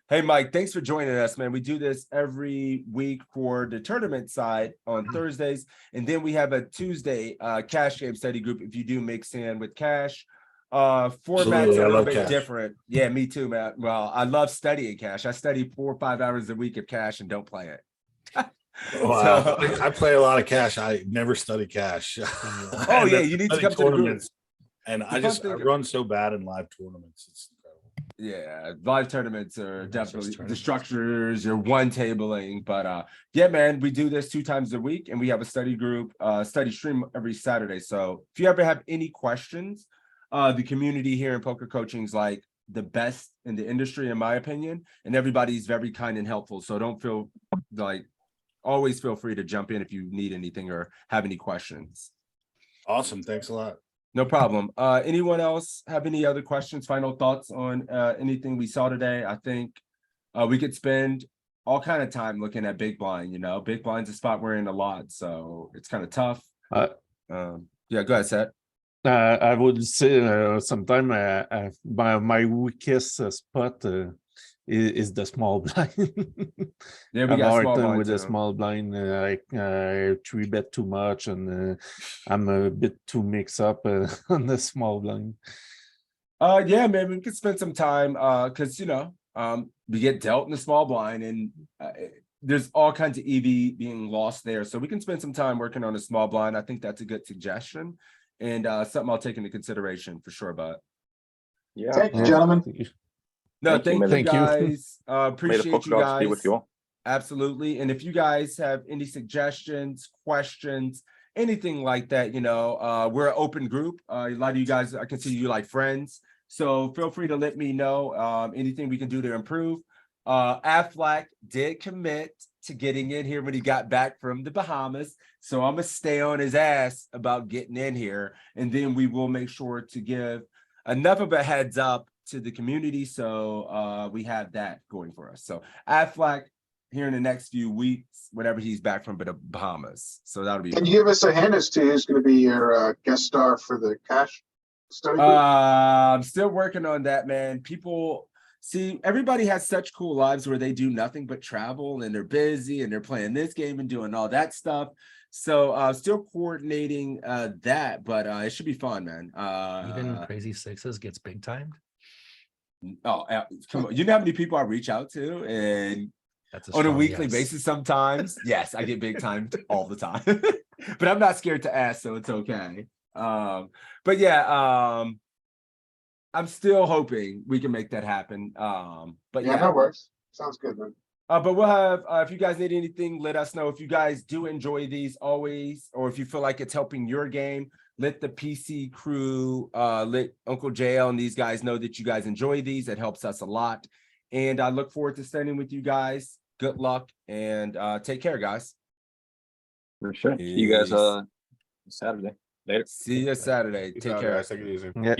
Hey, Mike, thanks for joining us, man. We do this every week for the tournament side on Thursdays. And then we have a Tuesday cash game study group if you do mix in with cash. Format's Absolutely, I a little love bit cash. different. Yeah, me too, man. Well, I love studying cash. I study 4 or 5 hours a week of cash and don't play it. Wow. So- I play a lot of cash. I never study cash. Oh, yeah, you need to come to the group. And The I fun thing- run so bad in live tournaments. It's incredible. Yeah, live tournaments are definitely the tournaments. structures, your one tabling, but yeah, man, we do this 2 times a week and we have a study group, study stream every Saturday. So if you ever have any questions, the community here in poker coaching is like the best in the industry, in my opinion, and everybody's very kind and helpful. So don't feel like, always feel free to jump in if you need anything or have any questions. Awesome. Thanks a lot. No problem. Anyone else have any other questions, final thoughts on anything we saw today? I think we could spend all kind of time looking at big blind, big blind's a spot we're in a lot, so it's kind of tough. Yeah, go ahead, Seth. I would say sometime my weakest spot is the small blind. Yeah, we I'm got hard small time blind with the too. small blind. I 3-bet too much, and I'm a bit too mixed up on the small blind. Yeah, man, we could spend some time because we get dealt in the small blind and there's all kinds of EV being lost there. So we can spend some time working on a small blind. I think that's a good suggestion and something I'll take into consideration for sure. But Yeah. Thank you, gentlemen. no, thank you Thank you. guys. Appreciate you guys. Be with you all. Absolutely. And if you guys have any suggestions, questions, anything like that, we're an open group. A lot of you guys, I consider you like friends. So feel free to let me know anything we can do to improve. Aflac did commit to getting in here when he got back from the Bahamas. So I'm gonna stay on his ass about getting in here. And then we will make sure to give enough of a heads up to the community. So we have that going for us. So Aflac here in the next few weeks, whenever he's back from the Bahamas. So that'll be Can you give us a hint as to who's going to be your guest star for the cash study group? I'm still working on that, man. People see everybody has such cool lives where they do nothing but travel and they're busy and they're playing this game and doing all that stuff. So still coordinating that, but it should be fun, man. Even Crazy Sixes gets big timed. Oh, come on. You know how many people I reach out to and That's on a strong weekly yes. basis sometimes. Yes, I get big timed all the time. But I'm not scared to ask, so it's okay. But yeah, I'm still hoping we can make that happen. But Yeah, that works. Sounds good, man. But we'll have if you guys need anything, let us know. If you guys do enjoy these always, or if you feel like it's helping your game, let the PC crew, let Uncle JL and these guys know that you guys enjoy these. It helps us a lot. And I look forward to studying with you guys. Good luck and take care, guys. For sure. See you guys Peace. Saturday. Later. See you Saturday. Peace Take out, care. guys. Take it easy. Yeah.